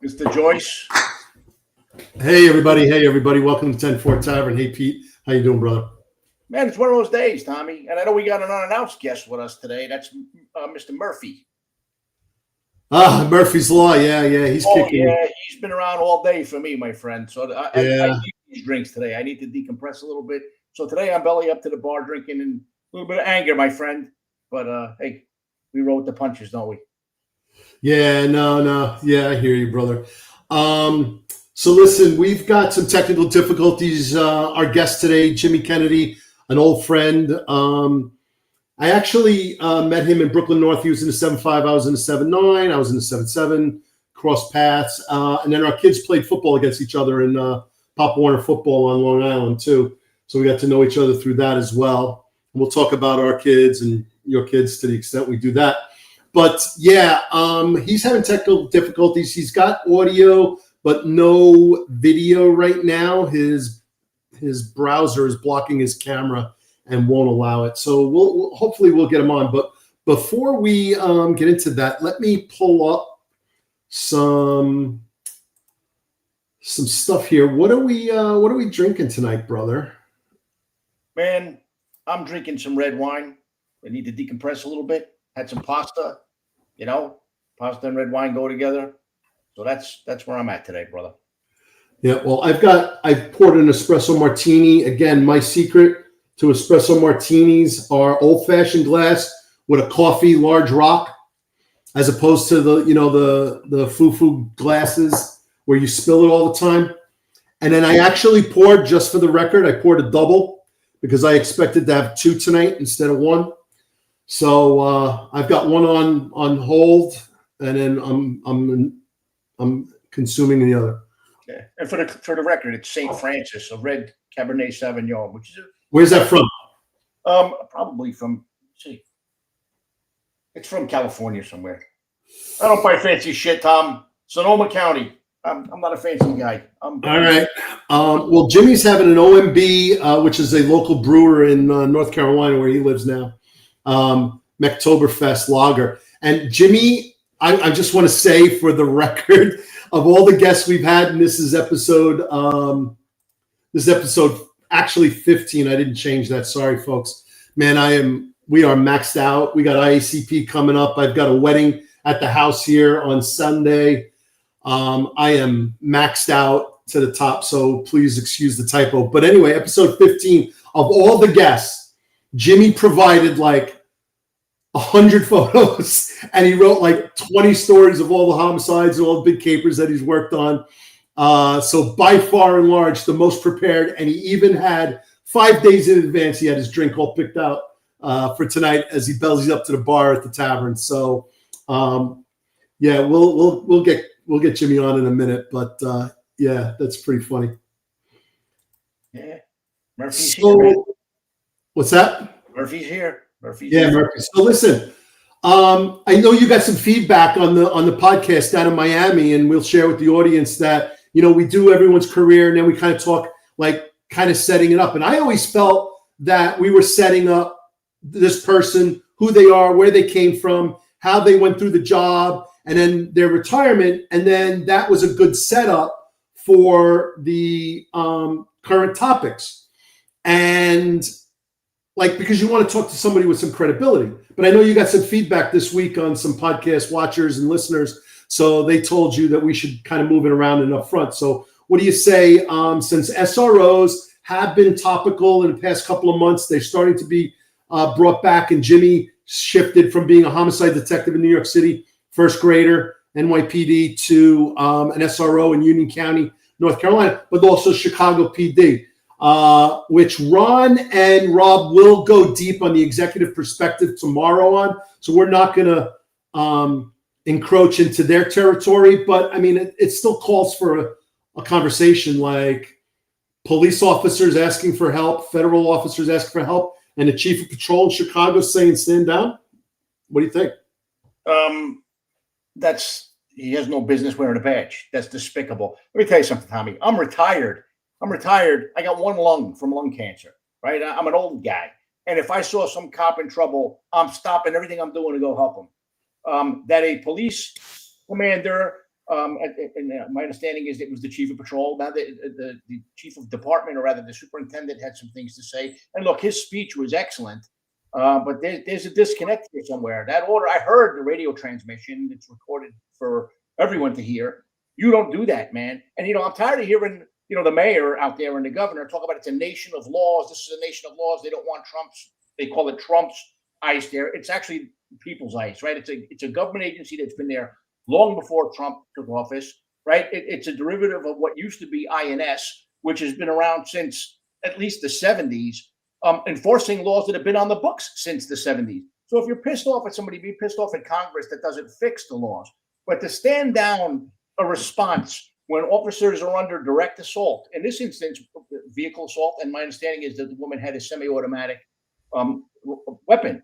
Mr. Joyce. Hey everybody! Welcome to Ten-Four Tavern. Hey Pete, how you doing, brother? Man, it's one of those days, Tommy. And I know we got an unannounced guest with us today. That's Mr. Murphy. Murphy's Law. Yeah, he's kicking. Yeah, he's been around all day for me, my friend. So I need these drinks today. I need to decompress a little bit. So today I'm belly up to the bar drinking and a little bit of anger, my friend. But hey, we roll with the punches, don't we? Yeah, no. Yeah, I hear you, brother. So listen, we've got some technical difficulties. Our guest today, Jimmy Kennedy, an old friend. I actually met him in Brooklyn North. He was in the 7.5. I was in the 7.9. I was in the 7.7. Cross paths. And then our kids played football against each other in Pop Warner football on Long Island too. So we got to know each other through that as well. And we'll talk about our kids and your kids to the extent we do that. But yeah, he's having technical difficulties. He's got audio, but no video right now. His browser is blocking his camera and won't allow it. So we'll hopefully get him on. But before we get into that, let me pull up some stuff here. What are we drinking tonight, brother? Man, I'm drinking some red wine. I need to decompress a little bit. Had some pasta. You know, pasta and red wine go together. So that's where I'm at today, brother. Yeah, well, I've poured an espresso martini. Again, my secret to espresso martinis are old-fashioned glass with a coffee large rock, as opposed to the foo-foo glasses where you spill it all the time. And then I actually poured, just for the record, I poured a double because I expected to have two tonight instead of one. So I've got one on hold, and then I'm consuming the other. Yeah, and for the record, it's St. Francis, a red Cabernet Sauvignon, which is where's that from? Probably from. It's from California somewhere. I don't buy fancy shit, Tom. Sonoma County. I'm not a fancy guy. All right. Well, Jimmy's having an OMB, which is a local brewer in North Carolina where he lives now. Mechtoberfest lager. And Jimmy, I just want to say for the record, of all the guests we've had, and this is episode actually 15. I didn't change that. Sorry, folks. Man, we are maxed out. We got IACP coming up. I've got a wedding at the house here on Sunday. I am maxed out to the top, so please excuse the typo. But anyway, episode 15, of all the guests, Jimmy provided like 100 photos, and he wrote like 20 stories of all the homicides and all the big capers that he's worked on. So by far and large, the most prepared, and he even had 5 days in advance, he had his drink all picked out for tonight as he bellies up to the bar at the tavern. So yeah, we'll get Jimmy on in a minute, but yeah, that's pretty funny. Yeah, Murphy's here. What's that? Murphy's here. Murphy. So listen, I know you got some feedback on the podcast down in Miami, and we'll share with the audience that, we do everyone's career, and then we kind of talk like kind of setting it up. And I always felt that we were setting up this person, who they are, where they came from, how they went through the job, and then their retirement. And then that was a good setup for the current topics. And because you want to talk to somebody with some credibility. But I know you got some feedback this week on some podcast watchers and listeners. So they told you that we should kind of move it around and up front. So what do you say, since SROs have been topical in the past couple of months, they're starting to be brought back, and Jimmy shifted from being a homicide detective in New York City, first grader, NYPD, to an SRO in Union County, North Carolina, but also Chicago PD. Which Ron and Rob will go deep on the executive perspective tomorrow on. So we're not going to encroach into their territory, but I mean, it still calls for a conversation like, police officers asking for help, federal officers asking for help, and the chief of patrol in Chicago saying stand down? What do you think? He has no business wearing a badge. That's despicable. Let me tell you something, Tommy. I'm retired. I got one lung from lung cancer, right? I'm an old guy. And if I saw some cop in trouble, I'm stopping everything I'm doing to go help him. That a police commander, and my understanding is it was the chief of patrol. Now the chief of department, or rather the superintendent, had some things to say. And look, his speech was excellent. But there's a disconnect here somewhere. That order, I heard the radio transmission. It's recorded for everyone to hear. You don't do that, man. And, I'm tired of hearing, the mayor out there and the governor talk about it's a nation of laws. This is a nation of laws. They don't want Trump's, they call it Trump's ice there. It's actually people's ice, right? It's a government agency that's been there long before Trump took office, right? It's a derivative of what used to be INS, which has been around since at least the 70s. Enforcing laws that have been on the books since the 70s. So if you're pissed off at somebody, be pissed off at Congress that doesn't fix the laws. But to stand down a response when officers are under direct assault, in this instance, vehicle assault, and my understanding is that the woman had a semi-automatic weapon.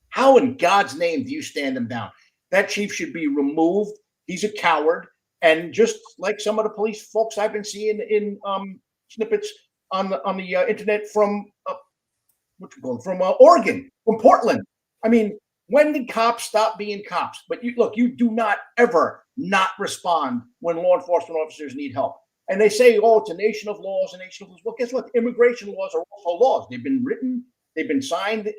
How in God's name do you stand him down? That chief should be removed. He's a coward. And just like some of the police folks I've been seeing in snippets on the internet from Oregon, from Portland. I mean, when did cops stop being cops? But you do not ever not respond when law enforcement officers need help. And they say, oh, it's a nation of laws, Well, guess what? Immigration laws are also laws. They've been written, they've been signed.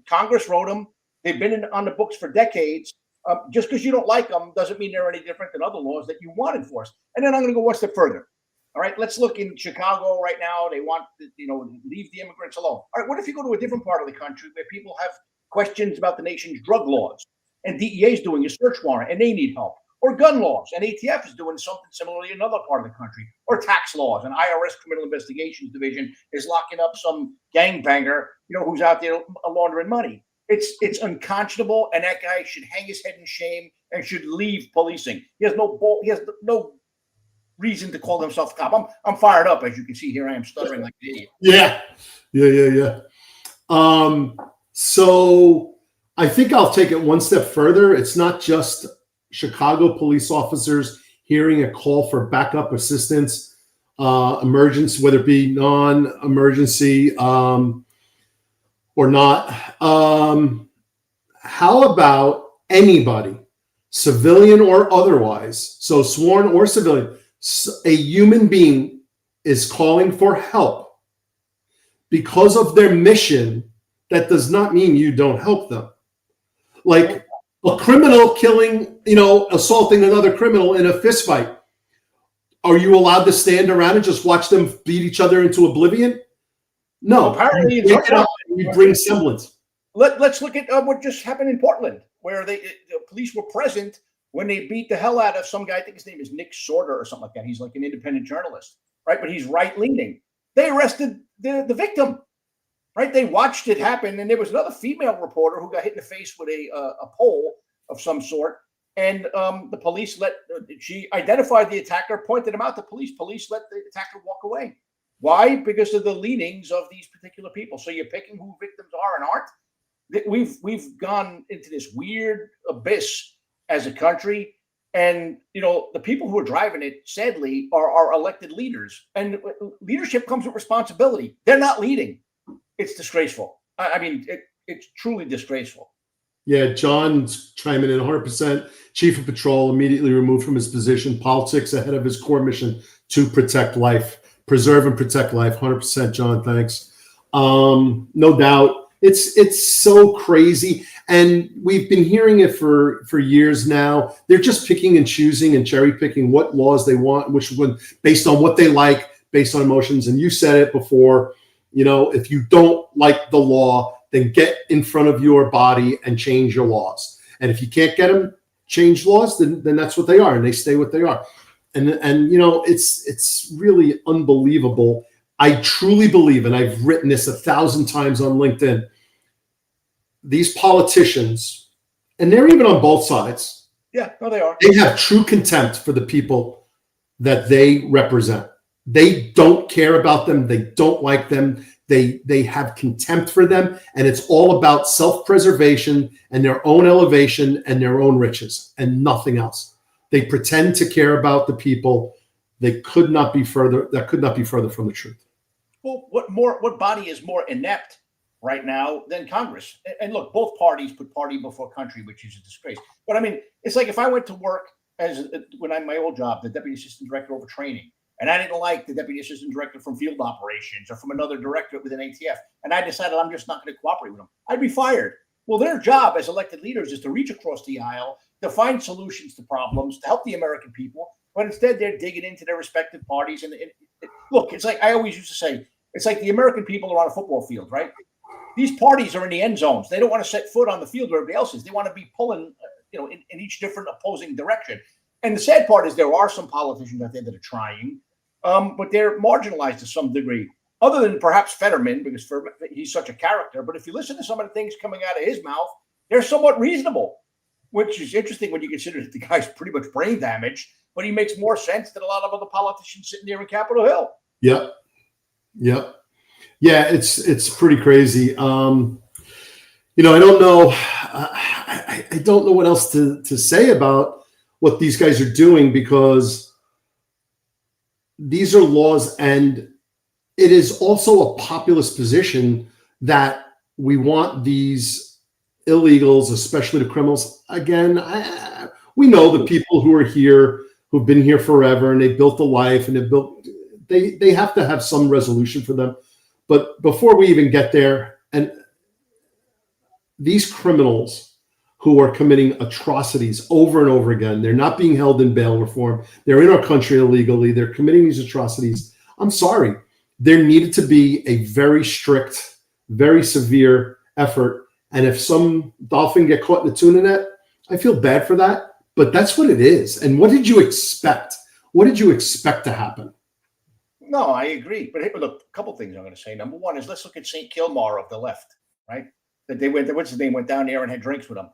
Congress wrote them. They've been on the books for decades. Just because you don't like them doesn't mean they're any different than other laws that you want enforced. And then I'm going to go one step further. All right, let's look in Chicago right now. They want leave the immigrants alone. All right, what if you go to a different part of the country where people have questions about the nation's drug laws, and DEA is doing a search warrant and they need help, or gun laws, and ATF is doing something similar in another part of the country, or tax laws, and IRS Criminal Investigations Division is locking up some gangbanger, who's out there laundering money. It's unconscionable, and that guy should hang his head in shame and should leave policing. He has no reason to call himself a cop. I'm fired up, as you can see here. I am stuttering like an idiot. Yeah. So I think I'll take it one step further. It's not just Chicago police officers hearing a call for backup assistance, emergency, whether it be non-emergency or not. How about anybody, civilian or otherwise, so sworn or civilian, a human being is calling for help because of their mission? That does not mean you don't help them. Like a criminal killing, assaulting another criminal in a fist fight. Are you allowed to stand around and just watch them beat each other into oblivion? No. Apparently, you bring semblance. Let's look at what just happened in Portland, where the police were present when they beat the hell out of some guy. I think his name is Nick Sorter or something like that. He's like an independent journalist, right? But he's right-leaning. They arrested the victim, right? They watched it happen, and there was another female reporter who got hit in the face with a pole of some sort, and the police she identified the attacker, pointed him out to police. Police let the attacker walk away. Why? Because of the leanings of these particular people. So you're picking who victims are and aren't. We've gone into this weird abyss as a country, and the people who are driving it, sadly, are our elected leaders. And leadership comes with responsibility. They're not leading. It's disgraceful. I mean, it's truly disgraceful. Yeah, John's chiming in 100%. Chief of Patrol immediately removed from his position. Politics ahead of his core mission to protect life, preserve and protect life. 100%, John. Thanks. No doubt. It's so crazy, and we've been hearing it for years now. They're just picking and choosing and cherry picking what laws they want, which one based on what they like, based on emotions. And you said it before. If you don't like the law, then get in front of your body and change your laws. And if you can't get them change laws, then that's what they are, and they stay what they are. And it's really unbelievable. I truly believe, and I've written this 1,000 times on LinkedIn, these politicians, and they're even on both sides. Yeah, no, they are. They have true contempt for the people that they represent. They don't care about them. They don't like them. They have contempt for them, and it's all about self-preservation and their own elevation and their own riches and nothing else. They pretend to care about the people. They could not be further. That could not be further from the truth. Well, what body is more inept right now than Congress? And look, both parties put party before country, which is a disgrace. But I mean, it's like if I went to work when I'm my old job, the deputy assistant director over training, and I didn't like the deputy assistant director from field operations or from another director within ATF, and I decided I'm just not going to cooperate with them, I'd be fired. Well, their job as elected leaders is to reach across the aisle, to find solutions to problems, to help the American people. But instead, they're digging into their respective parties. And look, it's like I always used to say, it's like the American people are on a football field, right? These parties are in the end zones. They don't want to set foot on the field where everybody else is. They want to be pulling, in each different opposing direction. And the sad part is there are some politicians out there that are trying, but they're marginalized to some degree, other than perhaps Fetterman, because he's such a character. But if you listen to some of the things coming out of his mouth, they're somewhat reasonable, which is interesting when you consider that the guy's pretty much brain damaged, but he makes more sense than a lot of other politicians sitting there in Capitol Hill. Yep. Yep. Yeah, it's pretty crazy. I don't know. I don't know what else to say about what these guys are doing, because these are laws, and it is also a populist position that we want these illegals, especially the criminals. Again, we know the people who are here, who've been here forever, and they built a life, and they have to have some resolution for them. But before we even get there, and these criminals who are committing atrocities over and over again, they're not being held in bail reform. They're in our country illegally. They're committing these atrocities. I'm sorry. There needed to be a very strict, very severe effort. And if some dolphin get caught in the tuna net, I feel bad for that. But that's what it is. And what did you expect? What did you expect to happen? No, I agree. But look, a couple things I'm going to say. Number one is, let's look at St. Kilmar of the left, right? That they went, what's his name, went down there and had drinks with him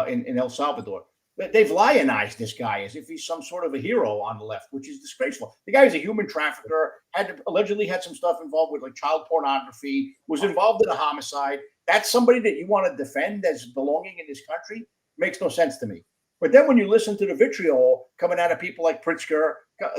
in El Salvador. They've lionized this guy as if he's some sort of a hero on the left, which is disgraceful. The guy is a human trafficker, allegedly had some stuff involved with like child pornography, was involved in a homicide. That's somebody that you want to defend as belonging in this country? Makes no sense to me. But then when you listen to the vitriol coming out of people like Pritzker,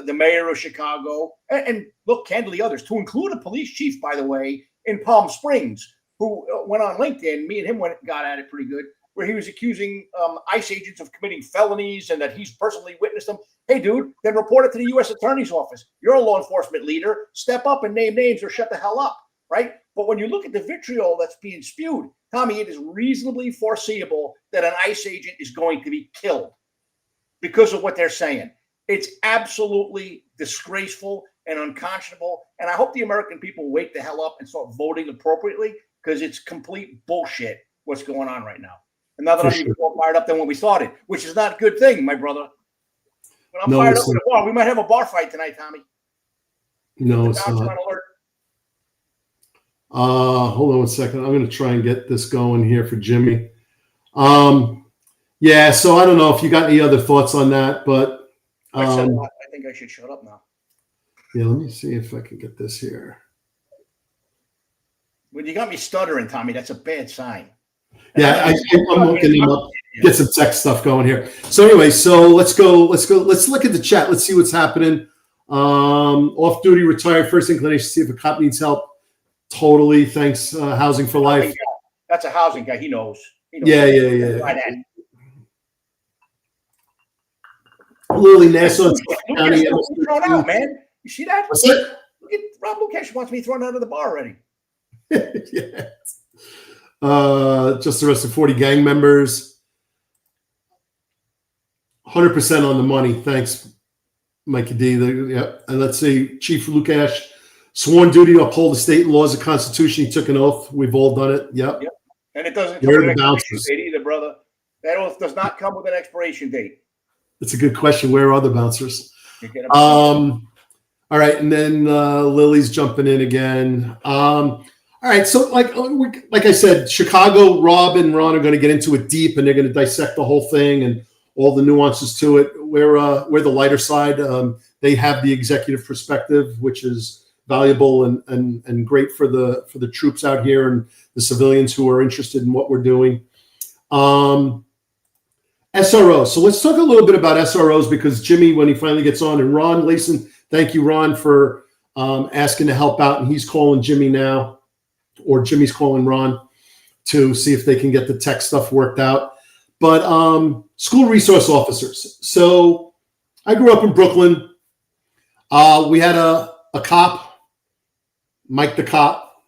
the mayor of Chicago, and look, candidly others, to include a police chief, by the way, in Palm Springs, who went on LinkedIn, me and him got at it pretty good, where he was accusing ICE agents of committing felonies and that he's personally witnessed them. Hey, dude, then report it to the U.S. Attorney's Office. You're a law enforcement leader. Step up and name names or shut the hell up, right? But when you look at the vitriol that's being spewed, Tommy, it is reasonably foreseeable that an ICE agent is going to be killed because of what they're saying. It's absolutely disgraceful and unconscionable. And I hope the American people wake the hell up and start voting appropriately, because it's complete bullshit what's going on right now. And now that I'm even more fired up than when we started, which is not a good thing, my brother. When I'm fired up with a bar, we might have a bar fight tonight, Tommy. No, it's not. Hold on one second. I'm going to try and get this going here for Jimmy. Yeah, so I don't know if you got any other thoughts on that, but I said a lot. I think I should shut up now. Yeah, let me see if I can get this here. When you got me stuttering, Tommy, that's a bad sign. Yeah, I'm looking him up. Get some tech stuff going here. So anyway, let's go. Let's look at the chat. Let's see what's happening. Off duty, retired, first inclination, see if a cop needs help. Totally. Thanks. Housing for life. That's a housing guy. He knows. Yeah. Lily Nassau. Thrown out, man. You see that? What's it? Look at Rob Lukesh wants me thrown out of the bar already. Yeah. Just arrested 40 gang members. 100% on the money. Thanks, Mikey D. Yep. And let's see, Chief Lukesh, sworn duty to uphold the state laws and Constitution. He took an oath. We've all done it. Yep. And it doesn't come with an expiration date either, brother. That oath does not come with an expiration date. That's a good question. Where are the bouncers? All right, and then Lily's jumping in again. All right, so like I said, Chicago, Rob and Ron are going to get into it deep, and they're going to dissect the whole thing and all the nuances to it. We're the lighter side. they have the executive perspective, which is valuable and great for the troops out here and the civilians who are interested in what we're doing. SRO. So let's talk a little bit about SROs, because Jimmy, when he finally gets on, and Ron Layson, thank you, Ron, for asking to help out. And he's calling Jimmy now, or Jimmy's calling Ron to see if they can get the tech stuff worked out. But school resource officers. So I grew up in Brooklyn. We had a cop, Mike the cop,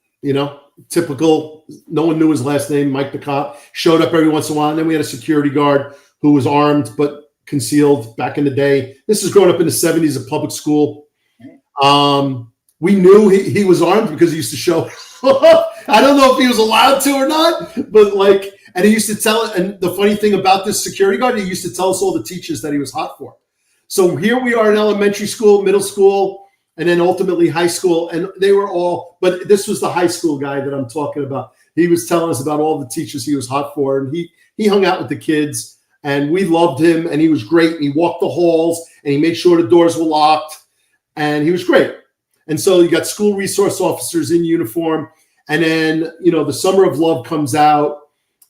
typical. No one knew his last name. Mike the cop showed up every once in a while. And then we had a security guard who was armed but concealed back in the day. This is growing up in the 70s at public school. We knew he was armed because he used to show up. I don't know if he was allowed to or not, but and he used to tell it. And the funny thing about this security guard, he used to tell us all the teachers that he was hot for. So here we are in elementary school, middle school, and then ultimately high school. And they were all, but this was the high school guy that I'm talking about. He was telling us about all the teachers he was hot for. And he hung out with the kids, and we loved him, and he was great. And he walked the halls, and he made sure the doors were locked, and he was great. And so you got school resource officers in uniform. And then, the Summer of Love comes out,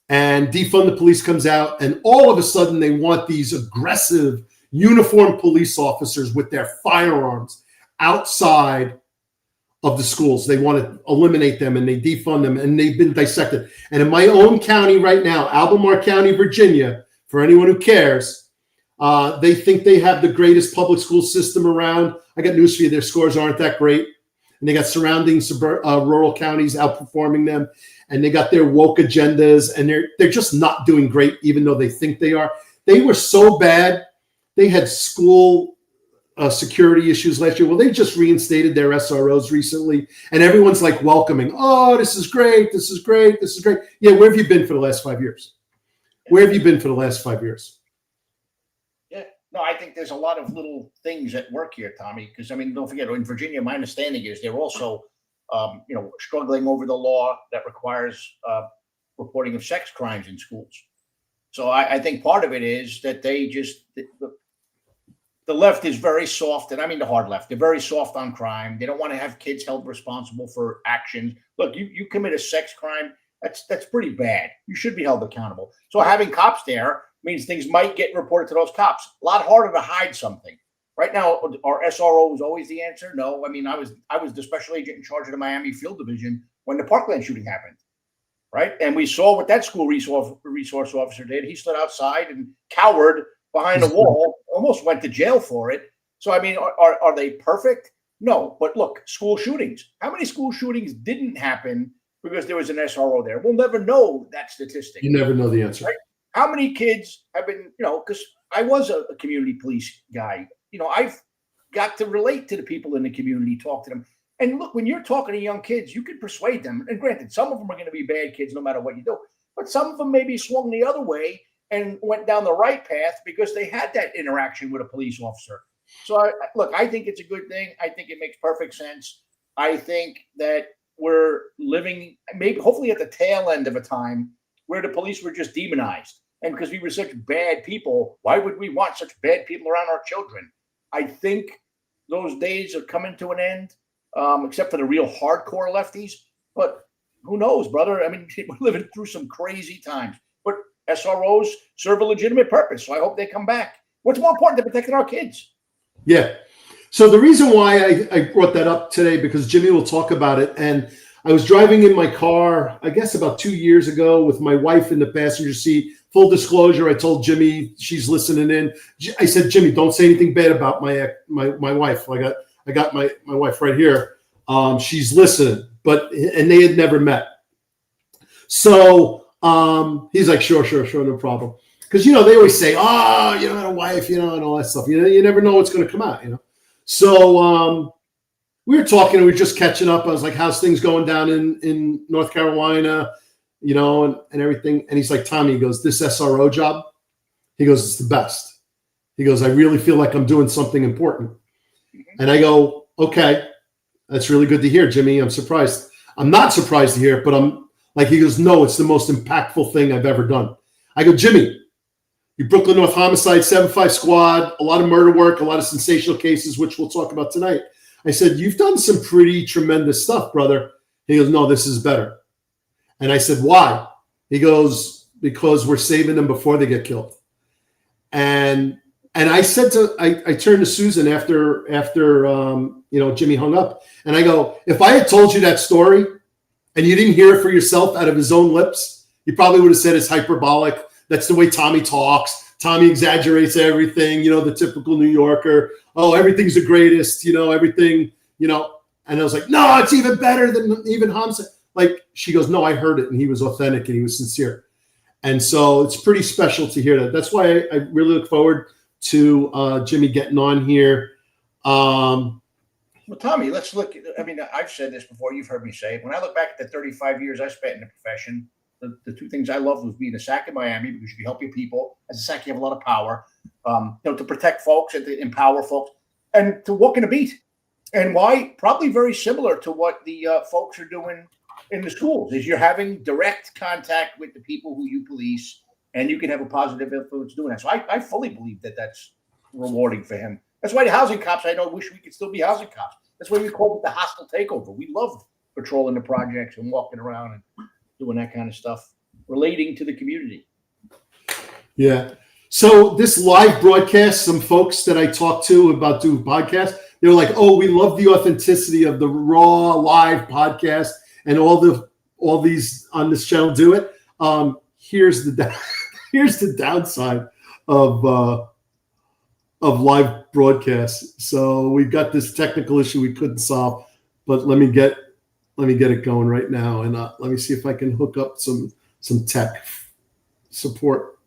and Defund the Police comes out. And all of a sudden they want these aggressive uniformed police officers with their firearms outside of the schools. They want to eliminate them, and they defund them, and they've been dissected. And in my own county right now, Albemarle County, Virginia, for anyone who cares, they think they have the greatest public school system around. I got news for you. Their scores aren't that great. And they got surrounding rural counties outperforming them. And they got their woke agendas, and they're just not doing great, even though they think they are. They were so bad. They had school security issues last year. Well, they just reinstated their SROs recently, and everyone's welcoming. Oh, this is great. This is great. This is great. Yeah, where have you been for the last 5 years? Where have you been for the last 5 years? Yeah, no, I think there's a lot of little things at work here, Tommy, because, don't forget, in Virginia, my understanding is they're also, struggling over the law that requires reporting of sex crimes in schools. So I think part of it is that they just, the left is very soft, and I mean the hard left. They're very soft on crime. They don't want to have kids held responsible for actions. Look, you commit a sex crime, that's pretty bad. You should be held accountable. So having cops there means things might get reported to those cops. A lot harder to hide something. Right now, our SRO was always the answer. No, I was the special agent in charge of the Miami Field Division when the Parkland shooting happened. Right. And we saw what that school resource officer did. He stood outside and cowered behind a wall, almost went to jail for it. So, are they perfect? No. But look, school shootings. How many school shootings didn't happen because there was an SRO there? We'll never know that statistic. You never know the answer. Right? How many kids have been, because I was a community police guy. I've got to relate to the people in the community, talk to them. And look, when you're talking to young kids, you can persuade them. And granted, some of them are going to be bad kids no matter what you do. But some of them maybe swung the other way and went down the right path because they had that interaction with a police officer. So, I think it's a good thing. I think it makes perfect sense. I think that we're living, hopefully at the tail end of a time where the police were just demonized. And because we were such bad people, why would we want such bad people around our children? I think those days are coming to an end. Except for the real hardcore lefties. But who knows, brother? We're living through some crazy times. But SROs serve a legitimate purpose, so I hope they come back. What's more important than protecting our kids? Yeah. So the reason why I brought that up today, because Jimmy will talk about it, and I was driving in my car, I guess about 2 years ago, with my wife in the passenger seat. Full disclosure, I told Jimmy, she's listening in. I said, Jimmy, don't say anything bad about my wife. I got my wife right here. She's listening, and they had never met. So he's like, sure, no problem. Because, they always say, oh, you don't have a wife, and all that stuff. You never know what's going to come out, So we were talking, and we were just catching up. I was like, how's things going down in North Carolina, and everything. And he's like, Tommy, he goes, this SRO job, he goes, it's the best. He goes, I really feel like I'm doing something important. And I go, okay, that's really good to hear, Jimmy. I'm surprised. I'm not surprised to hear it, but I'm like, he goes, no, it's the most impactful thing I've ever done. I go, Jimmy, your Brooklyn North Homicide 7-5 squad, a lot of murder work, a lot of sensational cases, which we'll talk about tonight. I said, you've done some pretty tremendous stuff, brother. He goes, no, this is better. And I said, why? He goes, because we're saving them before they get killed. And I said I turned to Susan after Jimmy hung up, and I go, if I had told you that story and you didn't hear it for yourself out of his own lips, you probably would have said it's hyperbolic. That's the way Tommy talks. Tommy exaggerates everything, the typical New Yorker. Oh, everything's the greatest, everything, And I was like, no, it's even better than even Homicide. Like, she goes, no, I heard it, and he was authentic and he was sincere. And so it's pretty special to hear that. That's why I really look forward to Jimmy getting on here. Well, Tommy, let's look. I've said this before. You've heard me say it. When I look back at the 35 years I spent in the profession, the two things I loved was being a SAC in Miami, because you can help your people. As a SAC, you have a lot of power, to protect folks and to empower folks, and to walk in a beat. And why? Probably very similar to what the folks are doing in the schools, is you're having direct contact with the people who you police, and you can have a positive influence doing that. So I fully believe that that's rewarding for him. That's why the housing cops, I know, wish we could still be housing cops. That's why we called it the hostile takeover. We loved patrolling the projects and walking around and doing that kind of stuff, relating to the community. Yeah. So this live broadcast, some folks that I talked to about doing podcasts, they were like, oh, we love the authenticity of the raw live podcast, and all these on this channel do it. Here's the downside of live broadcasts. So we've got this technical issue we couldn't solve, but let me get it going right now, and let me see if I can hook up some tech support.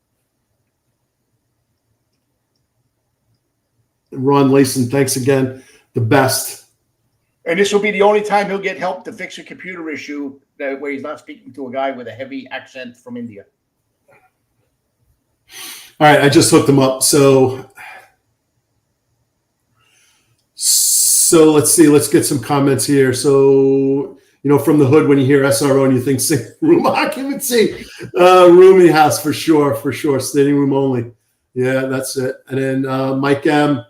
Ron Layson, thanks again. The best. And this will be the only time he'll get help to fix a computer issue where he's not speaking to a guy with a heavy accent from India. All right, I just hooked him up. So let's see. Let's get some comments here. So, from the hood, when you hear SRO and you think room occupancy, rooming house for sure. Standing room only. Yeah, that's it. And then Mike M.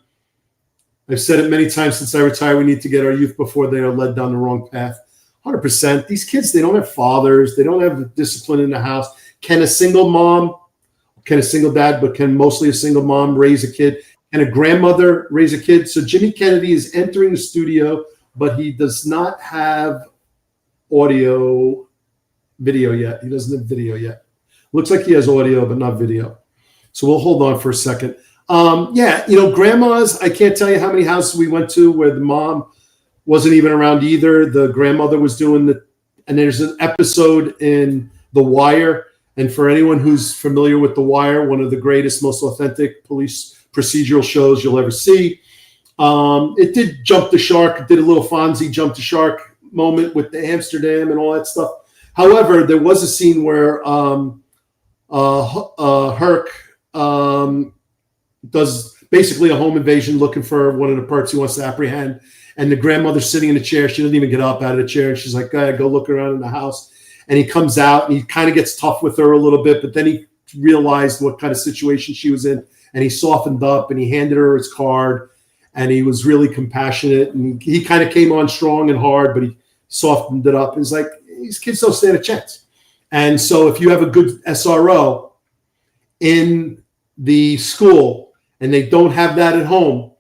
I've said it many times since I retired, we need to get our youth before they are led down the wrong path. 100%. These kids, they don't have fathers. They don't have discipline in the house. Can a single dad, but can mostly a single mom raise a kid? Can a grandmother raise a kid? So Jimmy Kennedy is entering the studio, but he does not have video yet. He doesn't have video yet. Looks like he has audio, but not video. So we'll hold on for a second. Grandmas, I can't tell you how many houses we went to where the mom wasn't even around either. The grandmother was doing and there's an episode in The Wire. And for anyone who's familiar with The Wire, one of the greatest, most authentic police procedural shows you'll ever see. It did jump the shark. It did a little Fonzie jump the shark moment with the Amsterdam and all that stuff. However, there was a scene where Herc does basically a home invasion looking for one of the parts he wants to apprehend. And the grandmother's sitting in a chair. She doesn't even get up out of the chair. And she's like, go ahead, go look around in the house. And he comes out and he kind of gets tough with her a little bit, but then he realized what kind of situation she was in, and he softened up and he handed her his card, and he was really compassionate, and he kind of came on strong and hard, but he softened it up. It's like, these kids don't stand a chance. And so if you have a good SRO in the school and they don't have that at home,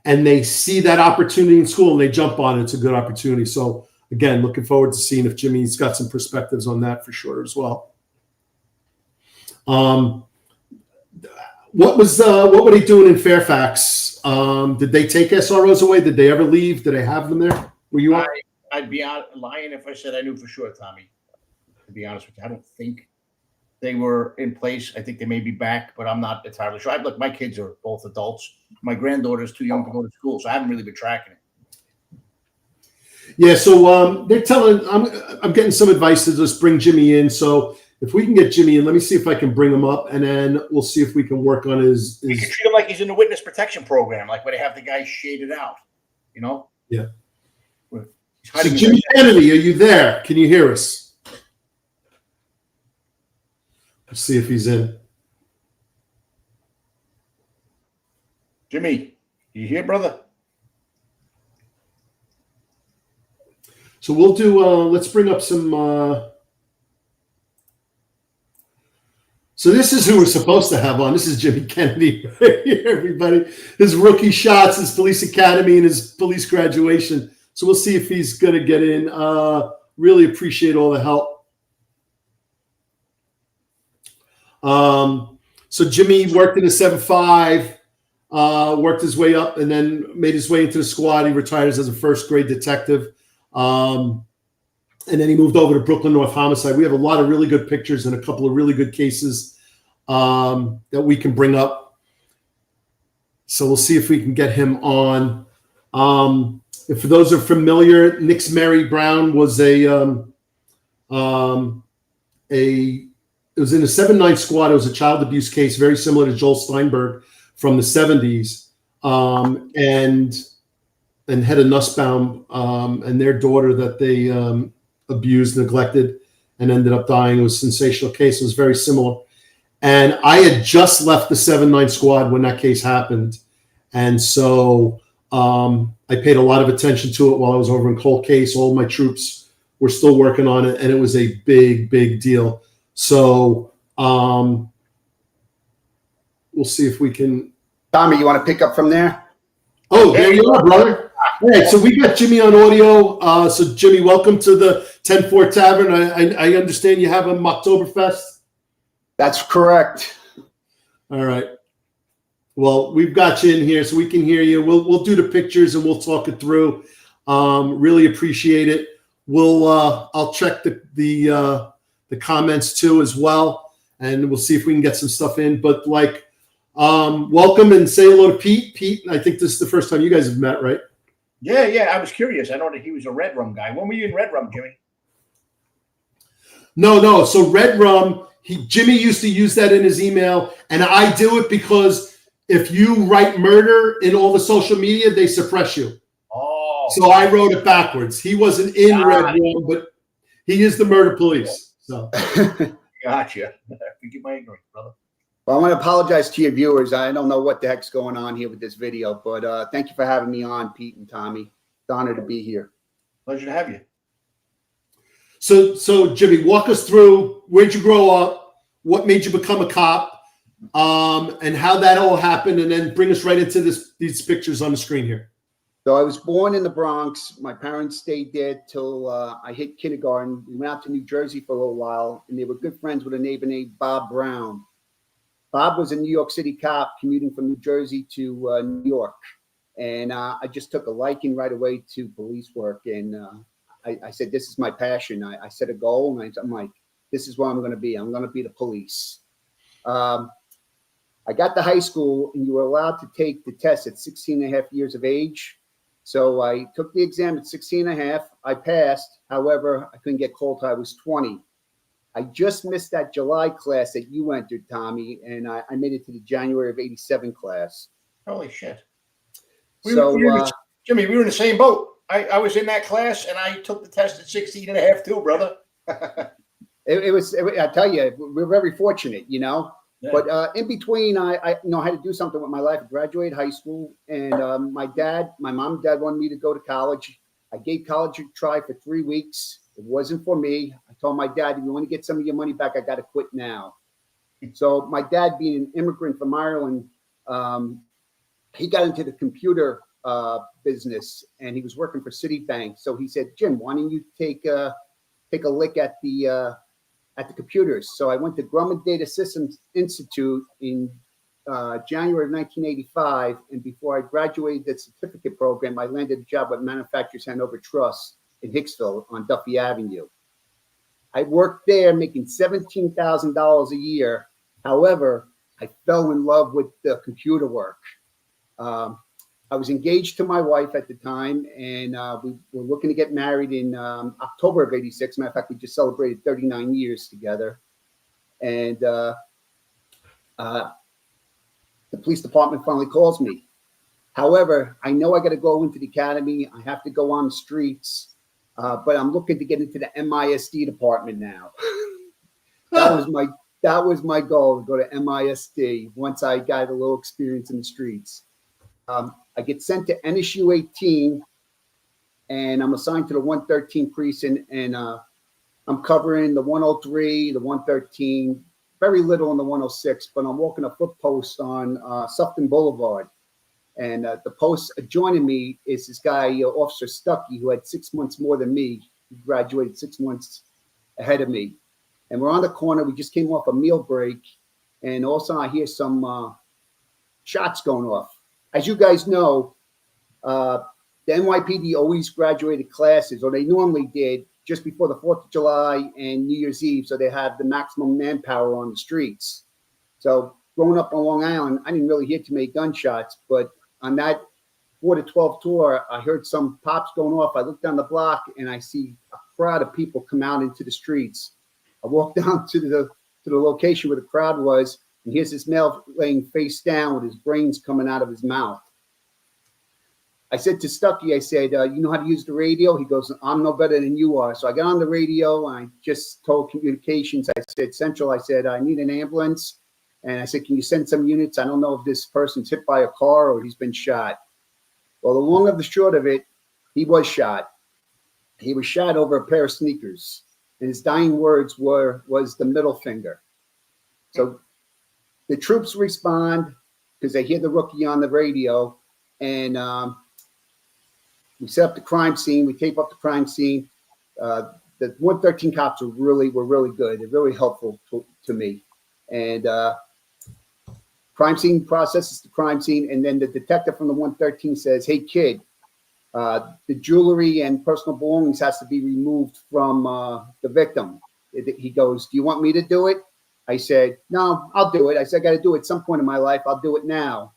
and they see that opportunity in school and they jump on it, it's a good opportunity. So again, looking forward to seeing if Jimmy's got some perspectives on that for sure as well. What were they doing in Fairfax? Did they take SROs away? Did they ever leave? Did they have them there? Were you on? I'd be lying if I said I knew for sure, Tommy. To be honest with you, I don't think they were in place. I think they may be back, but I'm not entirely sure. Look, my kids are both adults. My granddaughter's too young to go to school, so I haven't really been tracking it. Yeah, so they're telling. I'm getting some advice to just bring Jimmy in. So if we can get Jimmy in, let me see if I can bring him up, and then we'll see if we can work on his. You can treat him like he's in the witness protection program, like where they have the guy shaded out. Yeah. So Jimmy Kennedy, are you there? Can you hear us? Let's see if he's in. Jimmy, you here, brother? So we'll do. Let's bring up some. So this is who we're supposed to have on. This is Jimmy Kennedy right here, everybody. His rookie shots, his police academy, and his police graduation. So we'll see if he's going to get in. Really appreciate all the help. So Jimmy worked in the 7.5, worked his way up, and then made his way into the squad. He retired as a first-grade detective. And then he moved over to Brooklyn North Homicide. We have a lot of really good pictures and a couple of really good cases that we can bring up. So we'll see if we can get him on. If for those who are familiar, Nick's Mary Brown was it was in a 7-9 squad. It was a child abuse case, very similar to Joel Steinberg from the 70s, and had a Nussbaum and their daughter that they abused, neglected, and ended up dying. It was a sensational case. It was very similar. And I had just left the 7-9 squad when that case happened. And so I paid a lot of attention to it while I was over in Cold Case. All my troops were still working on it, and it was a big, big deal. So we'll see if we can. Tommy, you want to pick up from there? Oh, there you are, brother. All right, so we got Jimmy on audio. So Jimmy, welcome to the Ten-Four Tavern. I understand you have a Oktoberfest. That's correct. All right. Well, we've got you in here, so we can hear you. We'll do the pictures and we'll talk it through. Really appreciate it. I'll check the comments too as well, and we'll see if we can get some stuff in. But welcome and say hello to Pete. Pete, I think this is the first time you guys have met, right? Yeah. I was curious. I know that he was a Red Rum guy. When were you in Red Rum, Jimmy? No. So Red Rum, Jimmy used to use that in his email, and I do it because if you write murder in all the social media, they suppress you. Oh. So I wrote it backwards. He wasn't in Red Rum, but he is the murder police. So gotcha. Forgive my ignorance, brother. Well, I want to apologize to your viewers. I don't know what the heck's going on here with this video, but thank you for having me on, Pete and Tommy. It's an honor to be here. Pleasure to have you. So Jimmy, walk us through, where'd you grow up, what made you become a cop, and how that all happened, and then bring us right into these pictures on the screen here. So I was born in the Bronx. My parents stayed there till I hit kindergarten. We went out to New Jersey for a little while, and they were good friends with a neighbor named Bob Brown. Bob was a New York City cop commuting from New Jersey to New York. And I just took a liking right away to police work. And I said, this is my passion. I set a goal, and I'm like, this is what I'm going to be. I'm going to be the police. I got to high school, and you were allowed to take the test at 16 and a half years of age. So I took the exam at 16 and a half. I passed. However, I couldn't get called till I was 20. I just missed that July class that you entered, Tommy, and I made it to the January of 87 class. Holy shit. Jimmy, we were in the same boat. I was in that class, and I took the test at 16 and a half too, brother. I tell you, we're very fortunate, you know. Yeah. But in between, I had to do something with my life. I graduated high school, and my mom and dad wanted me to go to college. I gave college a try for 3 weeks. It wasn't for me. I told my dad, if you want to get some of your money back, I got to quit now. So my dad, being an immigrant from Ireland, he got into the computer business, and he was working for Citibank. So he said, Jim, why don't you take a lick at the computers? So I went to Grumman Data Systems Institute in January of 1985. And before I graduated the certificate program, I landed a job at Manufacturers Hanover Trust in Hicksville on Duffy Avenue. I worked there making $17,000 a year. However, I fell in love with the computer work. I was engaged to my wife at the time, and we were looking to get married in October of 86. Matter of fact, we just celebrated 39 years together. And the police department finally calls me. However, I know I got to go into the academy. I have to go on the streets. But I'm looking to get into the MISD department now. That was my goal, to go to MISD once I got a little experience in the streets. I get sent to NSU 18, and I'm assigned to the 113 precinct, and I'm covering the 103, the 113, very little on the 106, but I'm walking a foot post on Sufton Boulevard. And the post adjoining me is this guy, Officer Stuckey, who had 6 months more than me. He graduated 6 months ahead of me. And we're on the corner. We just came off a meal break. And all of a sudden I hear some shots going off. As you guys know, the NYPD always graduated classes, or they normally did, just before the 4th of July and New Year's Eve. So they have the maximum manpower on the streets. So growing up on Long Island, I didn't really hear too many gunshots, but on that 4 to 12 tour, I heard some pops going off. I look down the block and I see a crowd of people come out into the streets. I walk down to the location where the crowd was, and here's this male laying face down with his brains coming out of his mouth. I said to Stuckey, I said, you know how to use the radio? He goes, I'm no better than you are. So I got on the radio and I just told communications. I said, Central, I said, I need an ambulance. And I said, can you send some units? I don't know if this person's hit by a car or he's been shot. Well, the long of the short of it, he was shot. He was shot over a pair of sneakers. And his dying words was the middle finger. So the troops respond because they hear the rookie on the radio. And we set up the crime scene. We tape up the crime scene. The 113 cops were really good. They're really helpful to me. And crime scene processes the crime scene, and then the detective from the 113 says, hey, kid, the jewelry and personal belongings has to be removed from the victim. He goes, do you want me to do it? I said, no, I'll do it. I said, I got to do it at some point in my life. I'll do it now.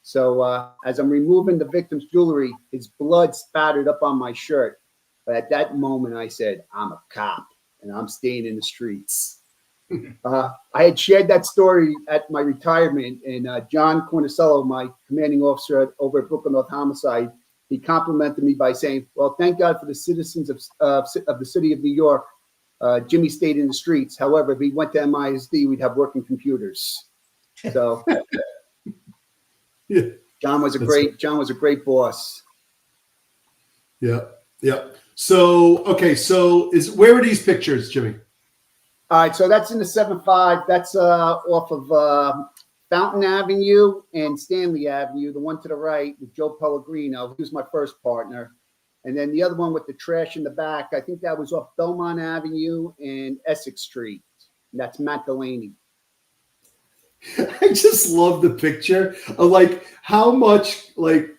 So as I'm removing the victim's jewelry, his blood spattered up on my shirt. But at that moment, I said, I'm a cop, and I'm staying in the streets. I had shared that story at my retirement, and John Cornicello, my commanding officer over at Brooklyn North Homicide, he complimented me by saying, well, thank God for the citizens of the city of New York. Jimmy stayed in the streets. However, if he went to MISD, we'd have working computers. So yeah. John was a great boss. Yeah. Yeah. So, okay. So where are these pictures, Jimmy? All right, so that's in the 7-5. That's off of Fountain Avenue and Stanley Avenue. The one to the right with Joe Pellegrino, who's my first partner. And then the other one with the trash in the back, I think that was off Belmont Avenue and Essex Street. And that's Matt Delaney. I just love the picture of like how much like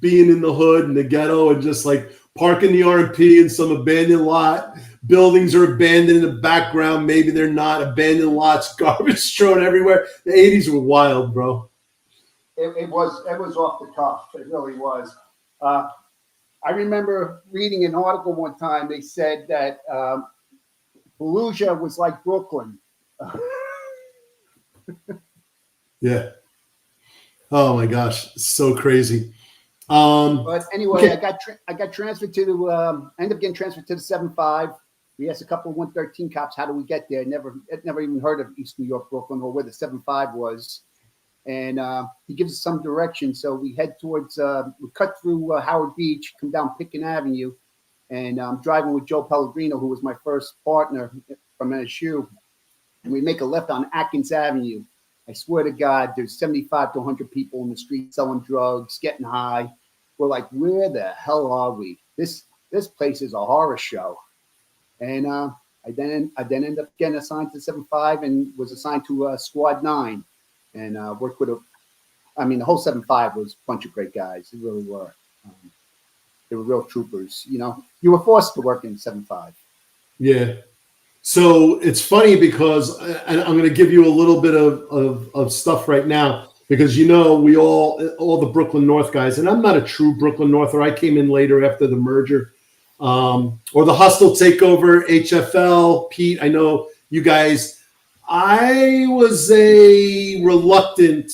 being in the hood and the ghetto and just like parking the R&P in some abandoned lot. Buildings are abandoned in the background. Maybe they're not. Abandoned lots, garbage strewn everywhere. The 80s were wild, bro. It was off the cuff. It really was. I remember reading an article one time. They said that Fallujah was like Brooklyn. Yeah. Oh my gosh, so crazy. But anyway, okay. I got transferred to the ended up getting transferred to the 7-5. We asked a couple of 113 cops, how do we get there? Never even heard of East New York, Brooklyn, or where the 7-5 was. And he gives us some direction. So we head towards, we cut through Howard Beach, come down Pitkin Avenue, and I'm driving with Joe Pellegrino, who was my first partner from NSU. And we make a left on Atkins Avenue. I swear to God, there's 75 to 100 people in the street selling drugs, getting high. We're like, where the hell are we? This place is a horror show. And I then ended up getting assigned to 7-5 and was assigned to Squad 9 and worked with the whole 7-5 was a bunch of great guys. They really were. They were real troopers. You know, you were forced to work in 7-5. Yeah. So it's funny because I'm going to give you a little bit of stuff right now because, you know, we all the Brooklyn North guys, and I'm not a true Brooklyn Norther. I came in later after the merger or the hostile takeover, HFL, Pete. I know you guys. I was reluctant.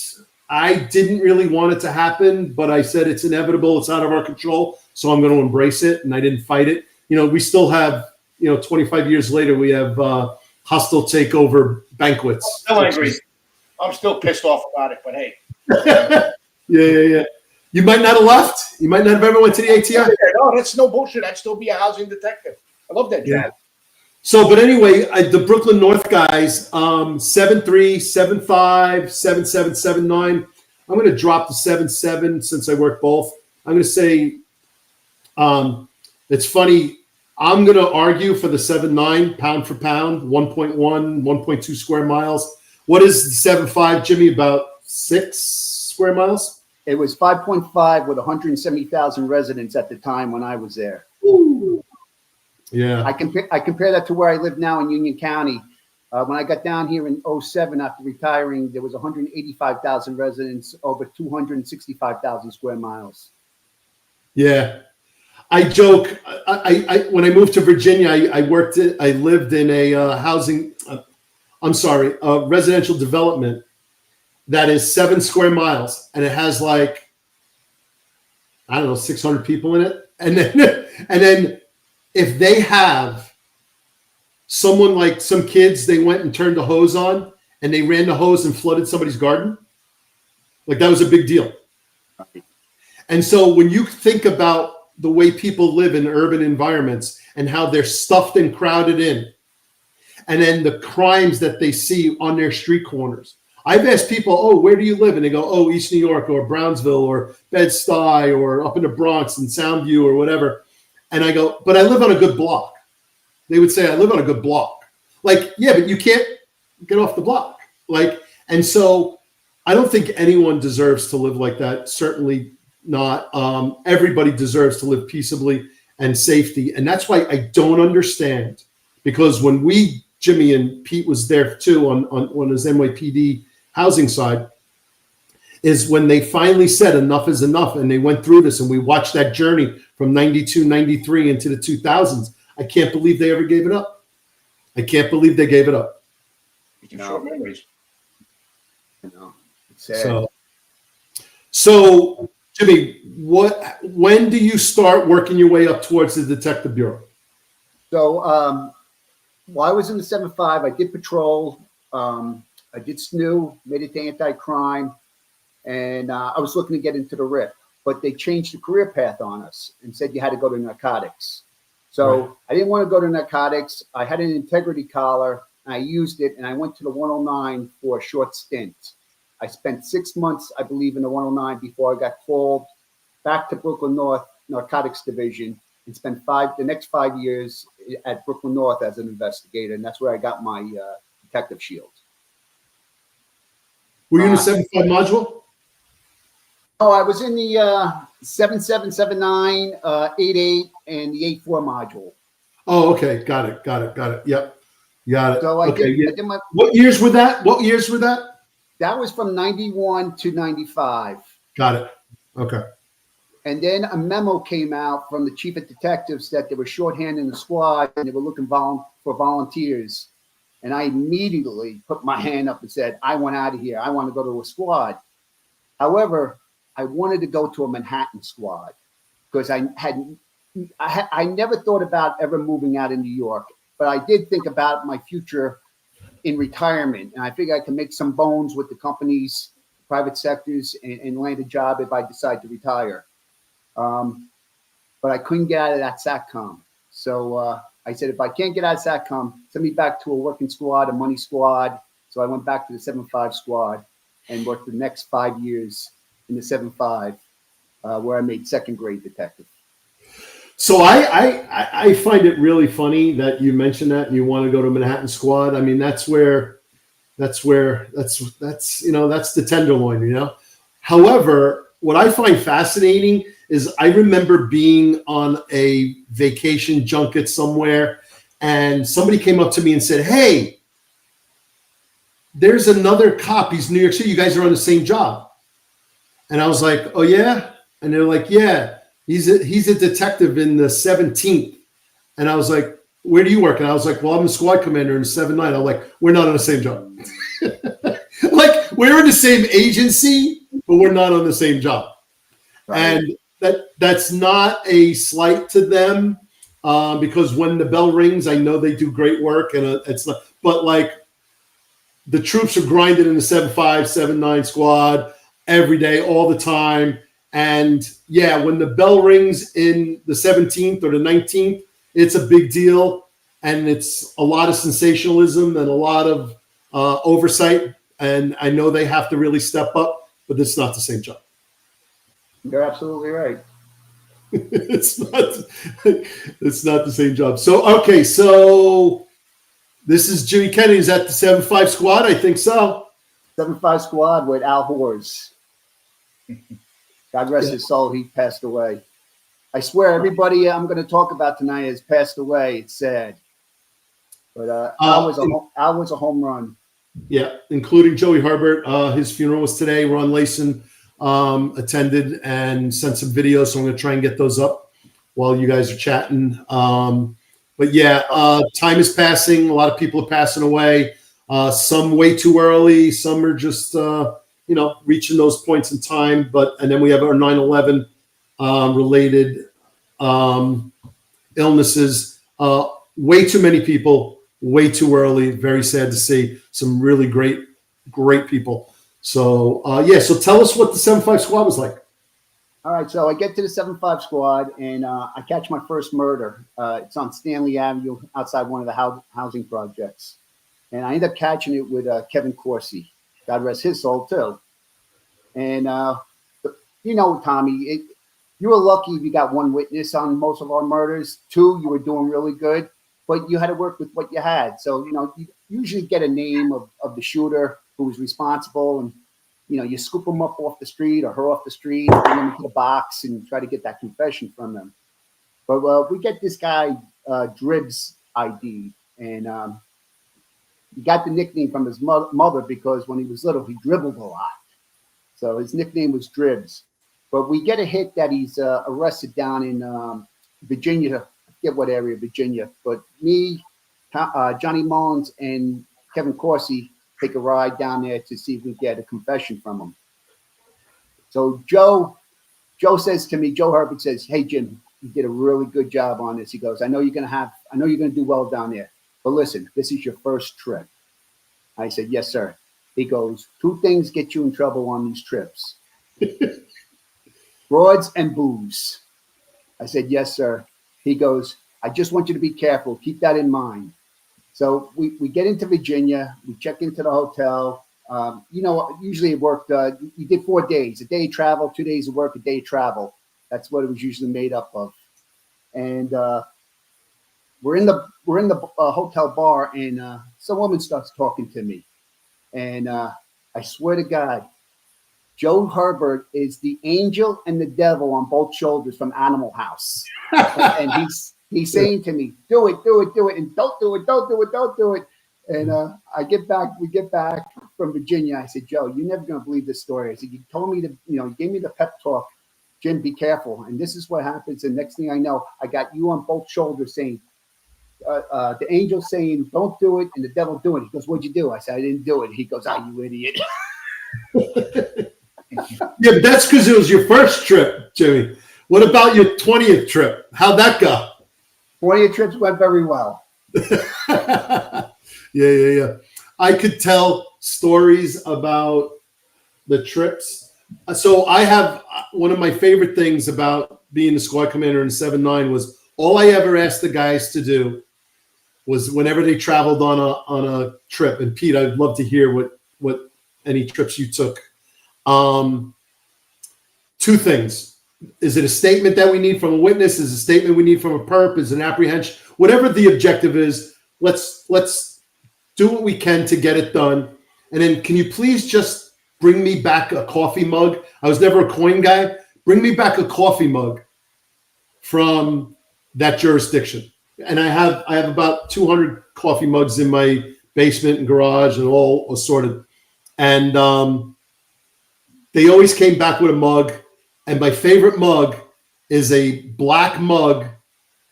I didn't really want it to happen, but I said it's inevitable. It's out of our control. So I'm going to embrace it. And I didn't fight it. You know, we still have, 25 years later, we have hostile takeover banquets. I'm still angry. I'm still pissed off about it, but hey. Yeah. You might not have left. You might not have ever went to the ATI. No, that's no bullshit. I'd still be a housing detective. I love that job. Yeah. So, but anyway, the Brooklyn North guys, 7'3", 7'5", 7'7", 7'9". I'm going to drop the 7'7" since I work both. I'm going to say, it's funny. I'm going to argue for the 7'9", pound for pound, 1.1, 1.2 square miles. What is the 7'5", Jimmy? About 6 square miles? It was 5.5 with 170,000 residents at the time when I was there. Ooh. Yeah. I compare that to where I live now in Union County. When I got down here in 2007 after retiring, there was 185,000 residents, over 265,000 square miles. Yeah. I joke. I when I moved to Virginia, I lived in a residential development that is 7 square miles, and it has like, I don't know, 600 people in it. And then if they have someone, like some kids, they went and turned the hose on and they ran the hose and flooded somebody's garden, like that was a big deal. And so when you think about the way people live in urban environments and how they're stuffed and crowded in, and then the crimes that they see on their street corners. I've asked people, oh, where do you live? And they go, oh, East New York or Brownsville or Bed-Stuy or up in the Bronx and Soundview or whatever. And I go, but I live on a good block. They would say, I live on a good block. Like, yeah, but you can't get off the block. Like, and so I don't think anyone deserves to live like that. Certainly not. Everybody deserves to live peaceably and safety. And that's why I don't understand, because when Jimmy and Pete was there too on his NYPD housing side, is when they finally said enough is enough, and they went through this, and we watched that journey from 92, 93 into the 2000s. I can't believe they ever gave it up. I can't believe they gave it up. Short memories. So Jimmy, when do you start working your way up towards the detective bureau? So while I was in the 7.5, I did patrol. I did SNU, made it to anti-crime, and I was looking to get into the RIP, but they changed the career path on us and said you had to go to narcotics. So right. I didn't want to go to narcotics. I had an integrity collar, and I used it, and I went to the 109 for a short stint. I spent 6 months, I believe, in the 109 before I got called back to Brooklyn North Narcotics Division and spent the next 5 years at Brooklyn North as an investigator, and that's where I got my detective shield. Were you in the 7.5 module? Oh, I was in the 7.7, 7.9, 8.8, and the 8.4 module. Oh, okay. Got it. Yep. Got it. So I did my. What years were that? That was from 91 to 95. Got it. Okay. And then a memo came out from the chief of detectives that they were shorthand in the squad and they were looking for volunteers. And I immediately put my hand up and said, I want out of here. I want to go to a squad. However, I wanted to go to a Manhattan squad because I never thought about ever moving out in New York, but I did think about my future in retirement. And I figured I could make some bones with the companies, private sectors, and land a job if I decide to retire. But I couldn't get out of that SATCOM. So I said, if I can't get out of SATCOM, send me back to a working squad, a money squad. So I went back to the 7.5 squad and worked the next 5 years in the 7.5, where I made second grade detective. So I find it really funny that you mentioned that and you want to go to Manhattan squad. I mean, that's the tenderloin, However, what I find fascinating is I remember being on a vacation junket somewhere and somebody came up to me and said, hey, there's another cop. He's in New York City. You guys are on the same job. And I was like, oh, yeah? And they're like, yeah, he's a detective in the 17th. And I was like, where do you work? And I was like, well, I'm the squad commander in 7.9. I'm like, we're not on the same job. Like, we're in the same agency, but we're not on the same job. Right. And that's not a slight to them, because when the bell rings, I know they do great work, and it's not. But like, the troops are grinding in the 7.5, 7.9 squad. every day, all the time. And yeah, when the bell rings in the 17th or the 19th, it's a big deal. And it's a lot of sensationalism and a lot of oversight. And I know they have to really step up, but it's not the same job. You're absolutely right. It's not the same job. So, okay. So this is Jimmy Kennedy. Is that the 7-5 squad? I think so. 7-5 squad with Al Hors. God rest his soul. He passed away. I swear, everybody I'm going to talk about tonight has passed away. It's sad. But Al was a home run. Yeah, including Joey Herbert. His funeral was today. Ron Layson attended and sent some videos, so I'm going to try and get those up while you guys are chatting. But yeah, time is passing. A lot of people are passing away. Some way too early. Some are just reaching those points in time. And then we have our 9/11 related illnesses. Way too many people. Way too early. Very sad to see. Some really great people. So so tell us what the 7-5 squad was like. All right, so I get to the 7-5 squad, and I catch my first murder. It's on Stanley Avenue outside one of the housing projects. And I end up catching it with Kevin Corsi. God rest his soul, too. And, Tommy, you were lucky if you got one witness on most of our murders. 2, you were doing really good, but you had to work with what you had. So, you usually get a name of the shooter who was responsible, and you scoop them up off the street or her off the street, bring them into the box, and try to get that confession from them. But we get this guy Dribs ID, and he got the nickname from his mother because when he was little, he dribbled a lot. So his nickname was Dribs. But we get a hit that he's arrested down in Virginia. I forget what area of Virginia. But me, Johnny Mullins, and Kevin Corsi take a ride down there to see if we get a confession from him. So Joe says to me, Joe Herbert says, "Hey Jim, you did a really good job on this." He goes, I know you're gonna do well down there. But listen, this is your first trip. I said, "Yes, sir." He goes, 2 things get you in trouble on these trips. Frauds and booze. I said, "Yes, sir." He goes, "I just want you to be careful. Keep that in mind." So we get into Virginia. We check into the hotel. Usually it worked. You did 4 days: a day travel, 2 days of work, a day travel. That's what it was usually made up of. And we're in the hotel bar, and some woman starts talking to me, and I swear to God, Joe Herbert is the angel and the devil on both shoulders from Animal House, and he's saying to me, "Do it, do it, do it, and don't do it, don't do it, don't do it." And we get back from Virginia. I said, "Joe, you're never gonna believe this story." I said, "You told me to, you gave me the pep talk, Jim, be careful." And this is what happens. And next thing I know, I got you on both shoulders saying, the angel saying, "Don't do it," and the devil doing it. He goes, "What'd you do?" I said, "I didn't do it." He goes, "You idiot." Yeah, but that's because it was your first trip, Jimmy. What about your 20th trip? How'd that go? 20th trips went very well. Yeah. I could tell stories about the trips. So I have one of my favorite things about being the squad commander in 7-9 was all I ever asked the guys to do was whenever they traveled on a trip. And Pete, I'd love to hear what any trips you took. 2 things. Is it a statement that we need from a witness? Is it a statement we need from a perp? Is it an apprehension? Whatever the objective is, let's do what we can to get it done. And then can you please just bring me back a coffee mug? I was never a coin guy. Bring me back a coffee mug from that jurisdiction. And I have about 200 coffee mugs in my basement and garage and all assorted. And they always came back with a mug. And my favorite mug is a black mug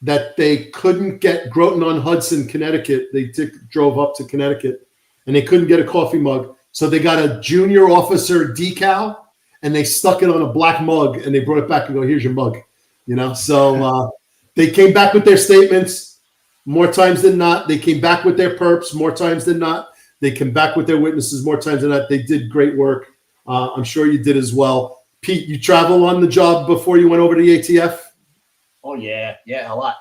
that they couldn't get. Groton-on-Hudson, Connecticut. They drove up to Connecticut, and they couldn't get a coffee mug. So they got a junior officer decal, and they stuck it on a black mug, and they brought it back and go, "Here's your mug." So they came back with their statements more times than not. They came back with their perps more times than not. They came back with their witnesses more times than not. They did great work. I'm sure you did as well. Pete, you travel on the job before you went over to the ATF? Oh yeah, a lot.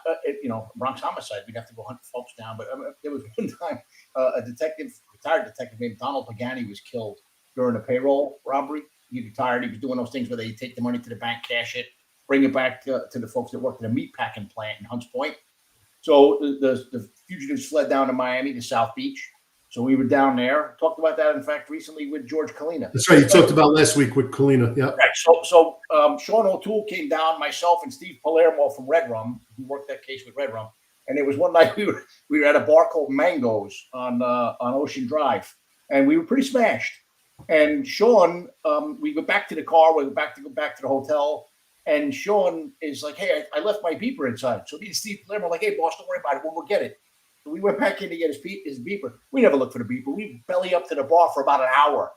Bronx Homicide. We'd have to go hunt folks down. But there was one time a retired detective named Donald Pagani was killed during a payroll robbery. He retired. He was doing those things where they take the money to the bank, cash it, bring it back to the folks that worked at a meat packing plant in Hunts Point. So the fugitives fled down to Miami, to South Beach. So we were down there. Talked about that, in fact, recently with George Kalina. That's right. You talked about last week with Kalina. Yeah. Right. So Sean O'Toole came down, myself and Steve Palermo from Red Rum, who worked that case with Red Rum. And it was one night we were at a bar called Mangoes on Ocean Drive, and we were pretty smashed. And Sean, we go back to the car. We go back to the hotel. And Sean is like, "Hey, I left my beeper inside." So me and Steve Palermo are like, "Hey, boss, don't worry about it. We'll go get it." So we went back in to get his beeper. We never looked for the beeper. We belly up to the bar for about an hour.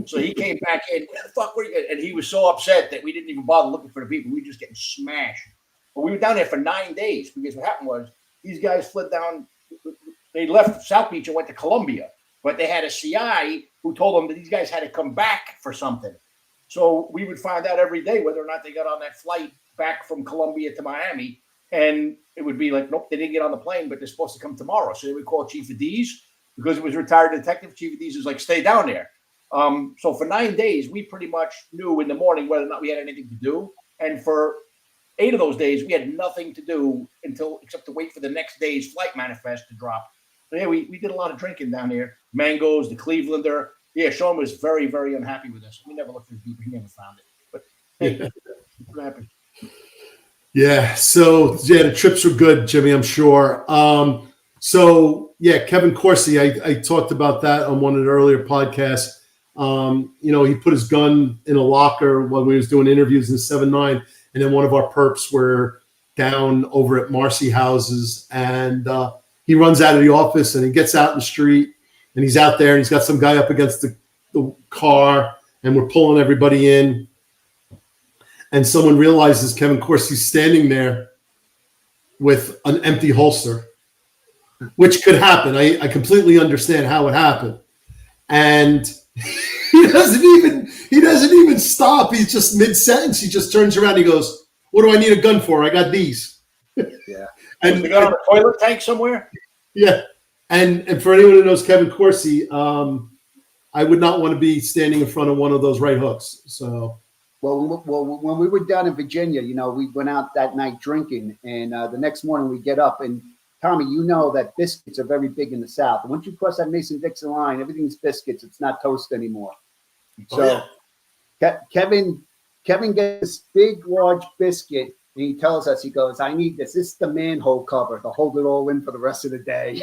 So he came back in. "Where the fuck were you?" And he was so upset that we didn't even bother looking for the beeper. We were just getting smashed. But we were down there for 9 days because what happened was these guys fled down. They left South Beach and went to Columbia, but they had a CI who told them that these guys had to come back for something. So we would find out every day whether or not they got on that flight back from Columbia to Miami. And it would be like, nope, they didn't get on the plane, but they're supposed to come tomorrow. So they would call Chief of D's because it was a retired detective. Chief of D's was like, stay down there. So for 9 days, we pretty much knew in the morning whether or not we had anything to do. And for 8 of those days, we had nothing to do except to wait for the next day's flight manifest to drop. So yeah, we did a lot of drinking down here. Mangoes, the Clevelander. Yeah, Sean was very, very unhappy with us. We never looked for his beeper. He never found it. But hey, what happened? Yeah. So yeah, the trips were good, Jimmy, I'm sure. So yeah, Kevin Corsi, I talked about that on one of the earlier podcasts. He put his gun in a locker when we was doing interviews in 7-9, and then one of our perps were down over at Marcy Houses, and he runs out of the office and he gets out in the street, and he's out there and he's got some guy up against the car, and we're pulling everybody in. And someone realizes Kevin Corsi's standing there with an empty holster, which could happen. I completely understand how it happened. And he doesn't even stop. He's just mid-sentence. He just turns around. He goes, "What do I need a gun for? I got these." Yeah. And they got on a toilet tank somewhere? Yeah. And for anyone who knows Kevin Corsi, I would not want to be standing in front of one of those right hooks. So, well, when we were down in Virginia, we went out that night drinking, and the next morning we get up, and Tommy, that biscuits are very big in the South. And once you cross that Mason-Dixon line, everything's biscuits. It's not toast anymore. So Kevin gets this big, large biscuit, and he tells us, he goes, "I need this. This is the manhole cover to hold it all in for the rest of the day."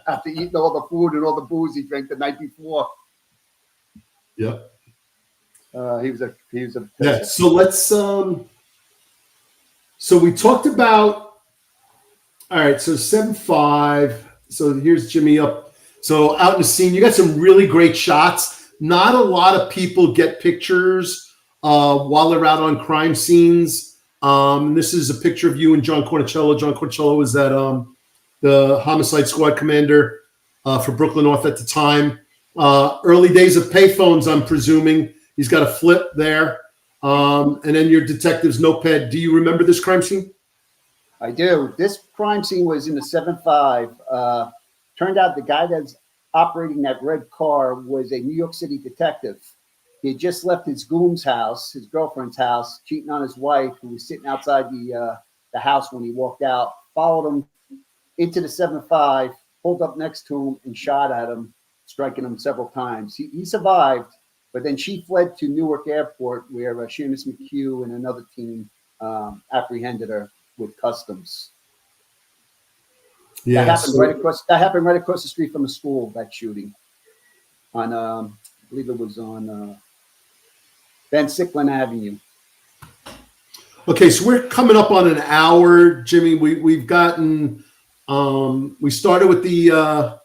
After eating all the food and all the booze he drank the night before. Yeah. He was a yeah. So let's so we talked about, all right, so 7-5. So here's Jimmy up. So out in the scene, you got some really great shots. Not a lot of people get pictures while they're out on crime scenes. This is a picture of you and John Cornicello. John Cornicello was that the homicide squad commander for Brooklyn North at the time. Early days of payphones, I'm presuming. He's got a flip there. And then your detective's notepad. Do you remember this crime scene? I do. This crime scene was in the 7-5. Turned out the guy that's operating that red car was a New York City detective. He had just left his goon's house, his girlfriend's house, cheating on his wife, who was sitting outside the house when he walked out. Followed him into the 7-5, pulled up next to him and shot at him, striking him several times. He survived, but then she fled to Newark Airport, where Seamus McHugh and another team apprehended her with customs. Yeah, that happened right across the street from the school. That shooting on, I believe it was on Van Sicklin Avenue. Okay, so we're coming up on an hour, Jimmy. We've gotten. We started with the.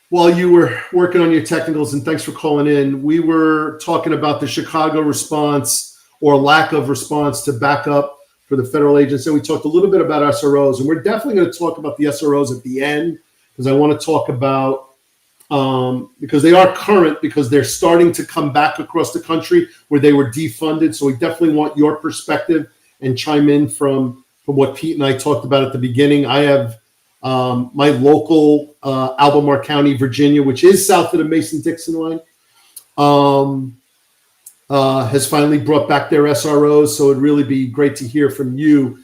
While you were working on your technicals, and thanks for calling in, we were talking about the Chicago response or lack of response to backup for the federal agents. And we talked a little bit about SROs, and we're definitely going to talk about the SROs at the end because I want to talk about because they are current, because they're starting to come back across the country where they were defunded. So we definitely want your perspective and chime in from what Pete and I talked about at the beginning. I have my local Albemarle County, Virginia, which is south of the Mason-Dixon line, has finally brought back their SROs. So it'd really be great to hear from you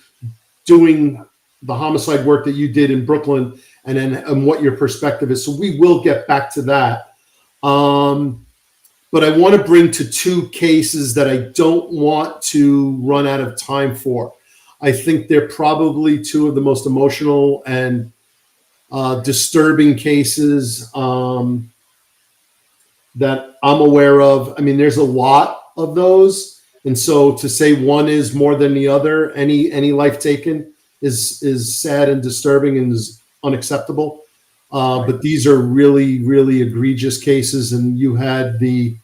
doing the homicide work that you did in Brooklyn, and what your perspective is. So we will get back to that. But I want to bring to two cases that I don't want to run out of time for. I think they're probably two of the most emotional and disturbing cases that I'm aware of. I mean, there's a lot of those. And so to say one is more than the other, any life taken is sad and disturbing and is unacceptable. But these are really, really egregious cases, and you had the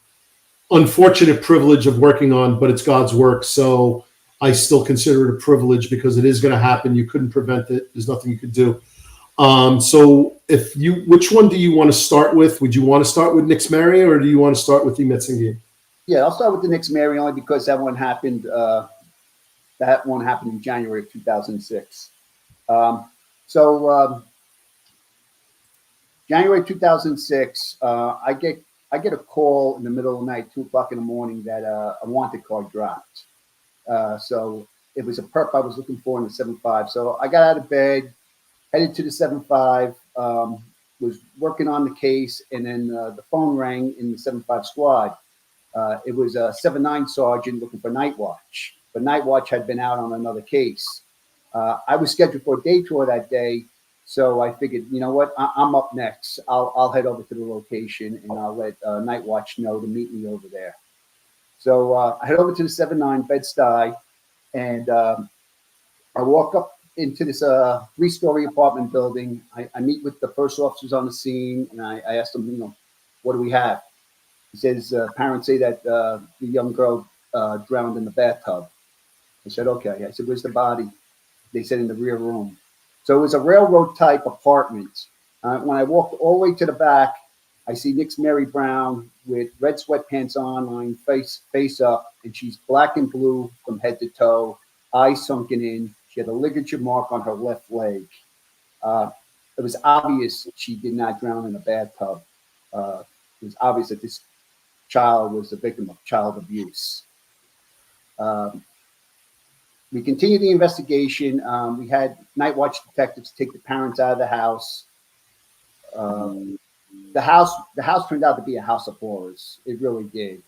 unfortunate privilege of working on, but it's God's work. So I still consider it a privilege because it is going to happen. You couldn't prevent it. There's nothing you could do. So which one do you want to start with? Would you want to start with Nix Mary, or do you want to start with the Metzingen? Yeah, I'll start with the Nix Mary only because that one happened. That one happened in January of 2006. January 2006, I get a call in the middle of the night, 2:00 in the morning, that a wanted card dropped. So it was a perp I was looking for in the 7-5. So I got out of bed, headed to the 7-5, was working on the case, and then the phone rang in the 7-5 squad. It was a 7-9 sergeant looking for night watch, but night watch had been out on another case. I was scheduled for a day tour that day, so I figured, you know what, I'm up next. I'll head over to the location and I'll let night watch know to meet me over there. So I head over to the 7-9 Bed-Stuy, and I walk up into this 3-story apartment building. I meet with the first officers on the scene, and I asked them, you know, what do we have? He says, parents say that the young girl drowned in the bathtub. I said, okay. I said, where's the body? They said, in the rear room. So it was a railroad type apartment. When I walked all the way to the back, I see Nix Mary Brown with red sweatpants on, lying face up, and she's black and blue from head to toe, eyes sunken in. She had a ligature mark on her left leg. It was obvious she did not drown in a bathtub. It was obvious that this child was the victim of child abuse. We continued the investigation. We had night watch detectives take the parents out of the house. The house turned out to be a house of horrors. It really did.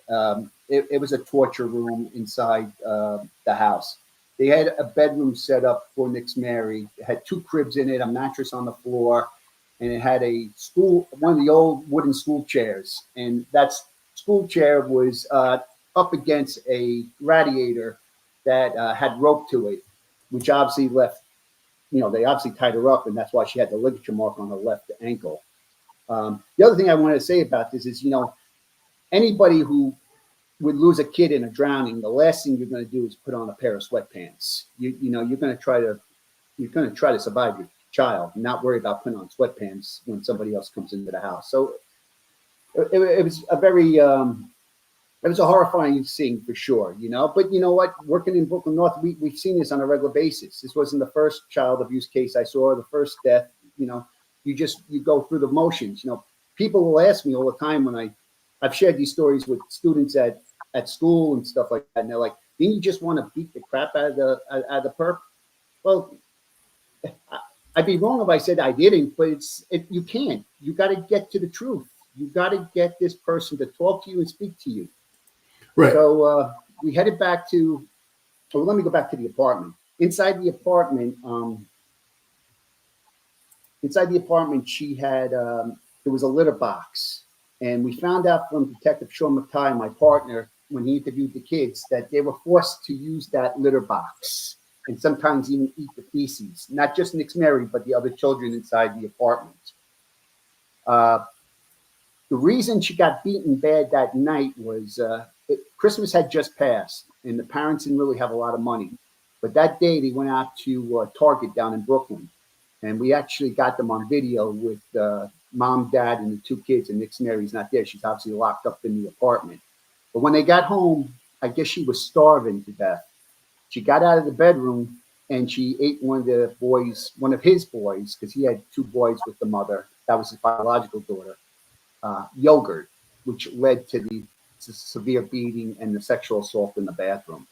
It was a torture room inside the house. They had a bedroom set up for Nix Mary. It had 2 cribs in it, a mattress on the floor, and it had one of the old wooden school chairs. And that school chair was up against a radiator that had rope to it, which obviously left, you know, they obviously tied her up, and that's why she had the ligature mark on her left ankle. The other thing I wanted to say about this is, you know, anybody who would lose a kid in a drowning, the last thing you're going to do is put on a pair of sweatpants. You know, you're going to try to survive your child, and not worry about putting on sweatpants when somebody else comes into the house. So it was a very it was a horrifying scene for sure, you know. But you know what? Working in Brooklyn North, we've seen this on a regular basis. This wasn't the first child abuse case I saw, or the first death. You know, you go through the motions. You know, people will ask me all the time when I've shared these stories with students at school and stuff like that, and they're like, "Didn't you just want to beat the crap out of the perp?" Well, I'd be wrong if I said I didn't, but you can't. You got to get to the truth. You got to get this person to talk to you and speak to you. Right. So we headed back to. Well, let me go back to the apartment. Inside the apartment, she had there was a litter box, and we found out from Detective Sean McTighe, my partner, when he interviewed the kids, that they were forced to use that litter box and sometimes even eat the feces. Not just Nix Mary, but the other children inside the apartment. The reason she got beaten bad that night was Christmas had just passed, and the parents didn't really have a lot of money. But that day, they went out to Target down in Brooklyn, and we actually got them on video with mom, dad, and the 2 kids, and Nick's Mary's not there. She's obviously locked up in the apartment. But when they got home, I guess she was starving to death. She got out of the bedroom and she ate one of his boys, because he had 2 boys with the mother. That was his biological daughter. Yogurt, which led to the severe beating and the sexual assault in the bathroom.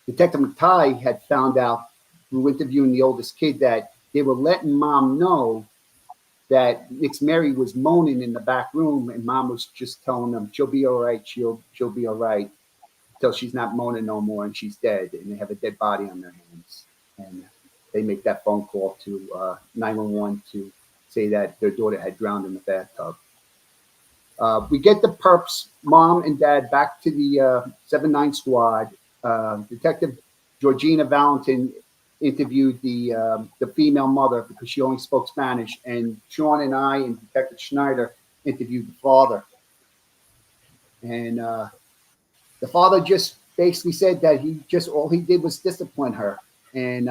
Detective McTighe had found out through interviewing the oldest kid that they were letting mom know that Nick's Mary was moaning in the back room, and mom was just telling them she'll be all right, she'll be all right, till she's not moaning no more and she's dead, and they have a dead body on their hands. And they make that phone call to 911 to say that their daughter had drowned in the bathtub. We get the perps, mom and dad, back to the 7-9 squad. Detective Georgina Valentin interviewed the female mother because she only spoke Spanish, and Sean and I and Detective Schneider interviewed the father. And the father just basically said that all he did was discipline her, and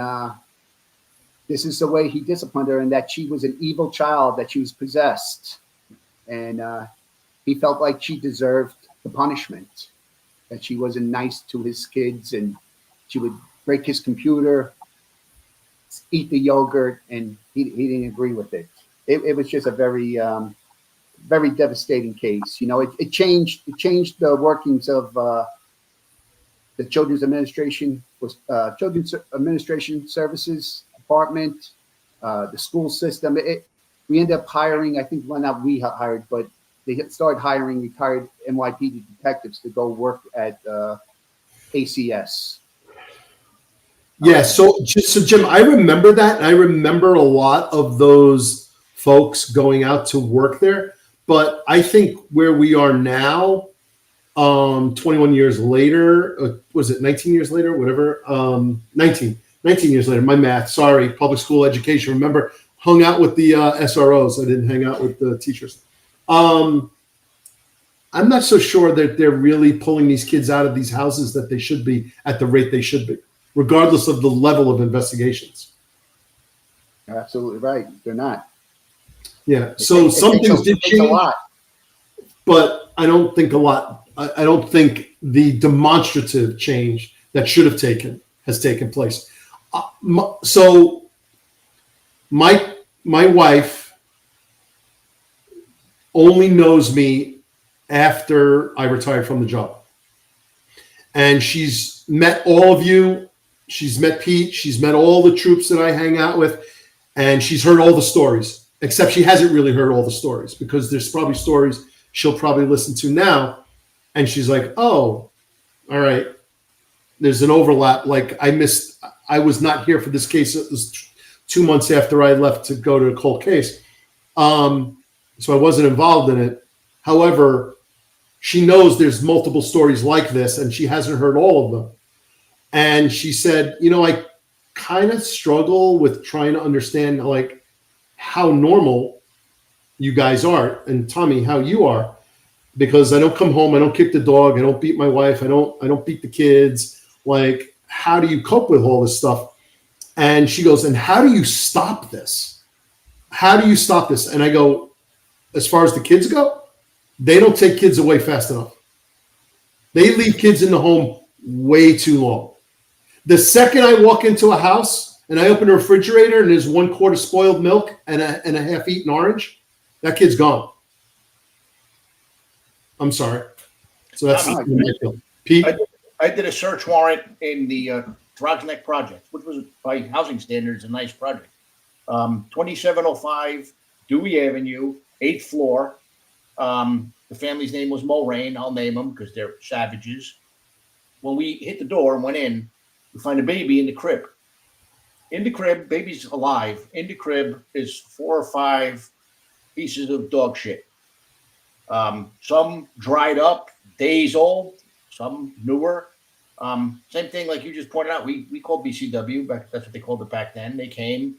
this is the way he disciplined her, and that she was an evil child, that she was possessed, and he felt like she deserved the punishment, that she wasn't nice to his kids, and she would break his computer, eat the yogurt, and he didn't agree with it. It was just a very very devastating case. You know, it changed the workings of the Children's Administration Services Department, the school system. We ended up hiring, I think, well, not we hired, but they started hiring retired NYPD detectives to go work at ACS. Yeah, so Jim, I remember that. And I remember a lot of those folks going out to work there. But I think where we are now, 21 years later, was it 19 years later, whatever, 19 years later, my math, sorry, public school education. Remember, hung out with the SROs. I didn't hang out with the teachers. I'm not so sure that they're really pulling these kids out of these houses that they should be at the rate they should be, regardless of the level of investigations. You're absolutely right. They're not. Yeah. So some things did change, a lot, but I don't think a lot. I don't think the demonstrative change that should have has taken place. So my wife only knows me after I retired from the job. And she's met all of you. She's met Pete. She's met all the troops that I hang out with. And she's heard all the stories, except she hasn't really heard all the stories, because there's probably stories she'll probably listen to now. And she's like, oh, all right. There's an overlap. Like I was not here for this case. It was 2 months after I left to go to a cold case. So I wasn't involved in it. However, she knows there's multiple stories like this, and she hasn't heard all of them. And she said, I kind of struggle with trying to understand like how normal you guys are, and Tommy, how you are, because I don't come home, I don't kick the dog, I don't beat my wife, I don't beat the kids. Like, how do you cope with all this stuff? And she goes, and how do you stop this? How do you stop this? And I go, as far as the kids go, they don't take kids away fast enough. They leave kids in the home way too long. The second I walk into a house and I open a refrigerator and there's 1 quart of spoiled milk and a half-eaten orange, that kid's gone. I'm sorry. So that's Pete. I did a search warrant in the Frogs Neck project, which was by housing standards a nice project. 2705 Dewey Avenue, 8th floor. The family's name was Mulrain. I'll name them because they're savages. When we hit the door and went in, we find a baby in the crib. In the crib, baby's alive. In the crib is 4 or 5 pieces of dog shit. Some dried up, days old, some newer. Same thing like you just pointed out. We called BCW, that's what they called it back then. They came.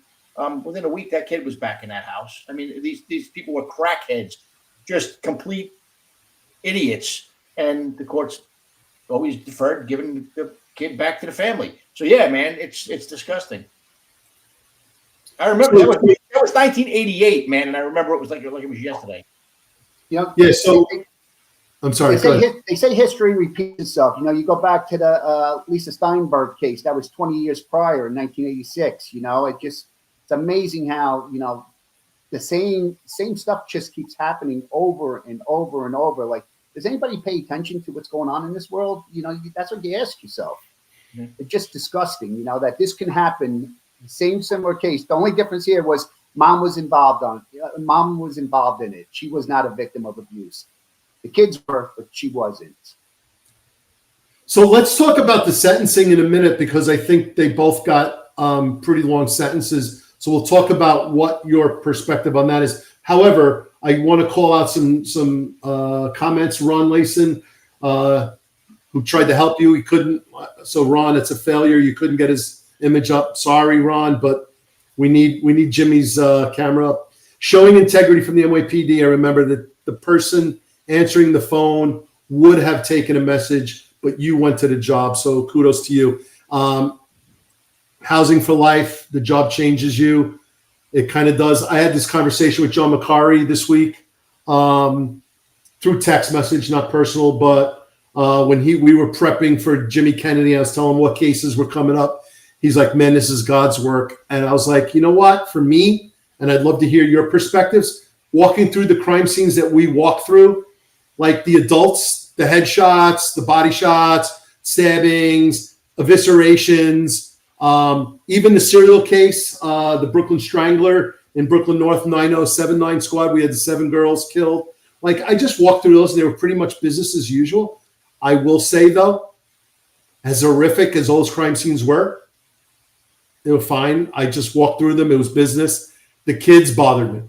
Within a week, that kid was back in that house. I mean, these people were crackheads, just complete idiots. And the courts always deferred giving the kid back to the family. So yeah, man, it's disgusting. I remember It was 1988, man, and I remember it was like it was yesterday. You know, Yeah. So I'm sorry. they say history repeats itself. You know, you go back to the Lisa Steinberg case. That was 20 years prior in 1986. You know, it's amazing how, you know, the same stuff just keeps happening over and over and over. Like, does anybody pay attention to what's going on in this world? You know, that's what you ask yourself. Mm-hmm. It's just disgusting, you know, that this can happen. Same similar case. The only difference here was mom was involved in it. She was not a victim of abuse. The kids were, but she wasn't. So let's talk about the sentencing in a minute, because I think they both got pretty long sentences. So we'll talk about what your perspective on that is. However, I want to call out some comments. Ron Layson, who tried to help you, he couldn't. So Ron, it's a failure. You couldn't get his image up. Sorry, Ron, but we need Jimmy's camera up. Showing integrity from the NYPD. I remember that the person answering the phone would have taken a message, but you went to the job. So kudos to you. Housing for life. The job changes you. It kind of does. I had this conversation with John McCarry this week through text message, not personal, but when we were prepping for Jimmy Kennedy, I was telling him what cases were coming up. He's like, man, this is God's work. And I was like, you know what? For me, and I'd love to hear your perspectives, walking through the crime scenes that we walk through, like the adults, the headshots, the body shots, stabbings, eviscerations, even the serial case, the Brooklyn Strangler in Brooklyn North 9079 squad, we had the 7 girls killed. Like, I just walked through those and they were pretty much business as usual. I will say, though, as horrific as those crime scenes were, they were fine. I just walked through them. It was business. The kids bothered me.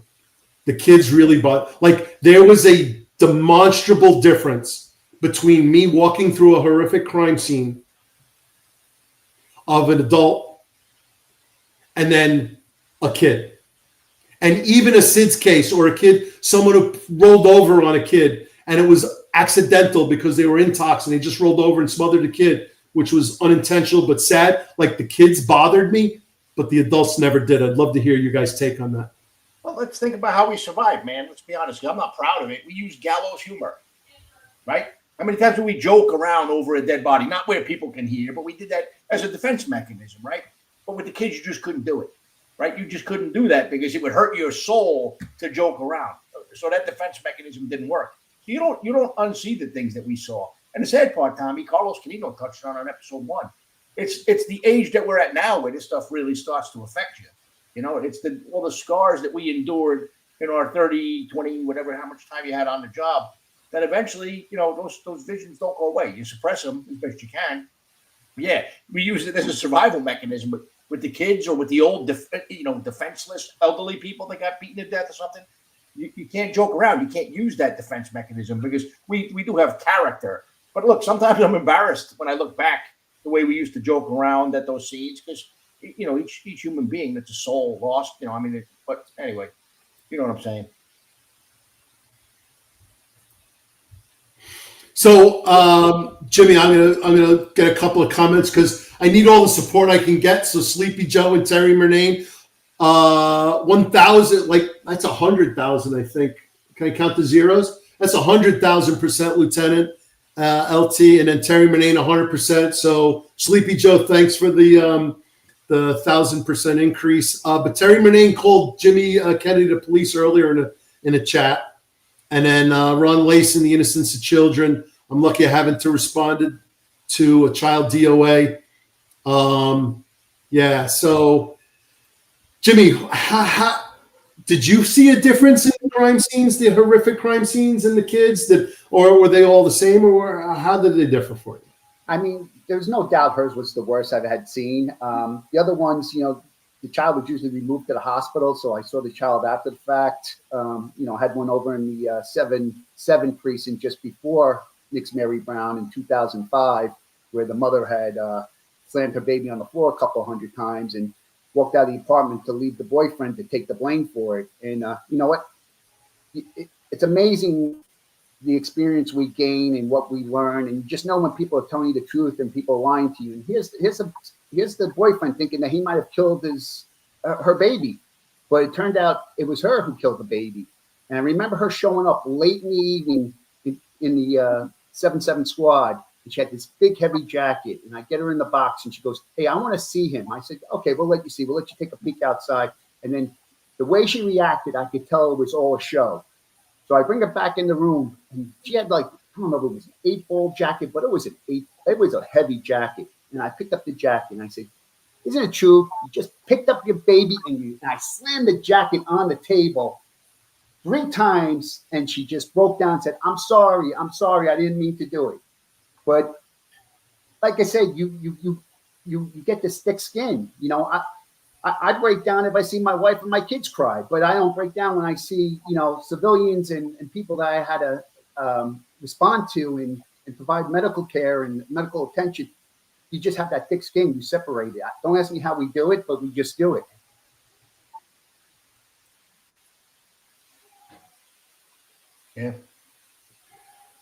The kids really bothered. Like, there was a demonstrable difference between me walking through a horrific crime scene of an adult and then a kid. And even a SIDS case or a kid, someone who rolled over on a kid and it was accidental because they were intox and they just rolled over and smothered a kid, which was unintentional but sad. Like, the kids bothered me, but the adults never did. I'd love to hear you guys' take on that. Well, let's think about how we survived, man. Let's be honest. I'm not proud of it. We use gallows humor, right? How many times do we joke around over a dead body? Not where people can hear, but we did that as a defense mechanism, right? But with the kids, you just couldn't do it, right? You just couldn't do that because it would hurt your soul to joke around. So that defense mechanism didn't work. So you don't unsee the things that we saw. And the sad part, Tommy, Carlos Canino touched on episode 1. It's the age that we're at now where this stuff really starts to affect you. You know, it's all the scars that we endured in our 30, 20, whatever, how much time you had on the job, that eventually, you know, those visions don't go away. You suppress them as best you can. Yeah, we use it as a survival mechanism, but with the kids or with the old, defenseless elderly people that got beaten to death or something, you can't joke around. You can't use that defense mechanism because we do have character. But look, sometimes I'm embarrassed when I look back the way we used to joke around at those scenes because, you know, each human being that's a soul lost, you know, I mean, but anyway, you know what I'm saying? So, Jimmy, I'm gonna get a couple of comments because I need all the support I can get. So, Sleepy Joe and Terry Murnane, 1,000, like that's 100,000, I think. Can I count the zeros? That's 100,000%, Lieutenant LT, and then Terry Murnane 100%. So, Sleepy Joe, thanks for the 1,000% increase. But Terry Murnane called Jimmy Kennedy to police earlier in a chat. And then Ron Layson, the innocence of children. I'm lucky I haven't responded to a child DOA. Yeah. So, Jimmy, did you see a difference in the crime scenes, the horrific crime scenes, and the kids? Or were they all the same, or how did they differ for you? I mean, there's no doubt hers was the worst I've had seen. The other ones, you know, the child was usually removed to the hospital, so I saw the child after the fact. Had one over in the 7 precinct just before Nick's Mary Brown in 2005, where the mother had slammed her baby on the floor a couple hundred times and walked out of the apartment to leave the boyfriend to take the blame for it. And you know what? It's amazing the experience we gain and what we learn, and you just know when people are telling you the truth and people are lying to you. And here's the boyfriend thinking that he might have killed her baby, But it turned out it was her who killed the baby. And I remember her showing up late in the evening in the 7-7 squad. And she had this big, heavy jacket. And I get her in the box and she goes, "Hey, I want to see him." I said, "Okay, we'll let you see. We'll let you take a peek outside." And then the way she reacted, I could tell it was all a show. So I bring her back in the room. And she had like, I don't know if it was an 8-ball jacket, but it was a heavy jacket. And I picked up the jacket and I said, "Isn't it true? You just picked up your baby and I slammed the jacket on the table 3 times." And she just broke down and said, I'm sorry. I didn't mean to do it." But like I said, you get this thick skin. You know, I break down if I see my wife and my kids cry, but I don't break down when I see, you know, civilians and people that I had to respond to and provide medical care and medical attention. You just have that thick skin. You separate it. Don't ask me how we do it, but we just do it. Yeah.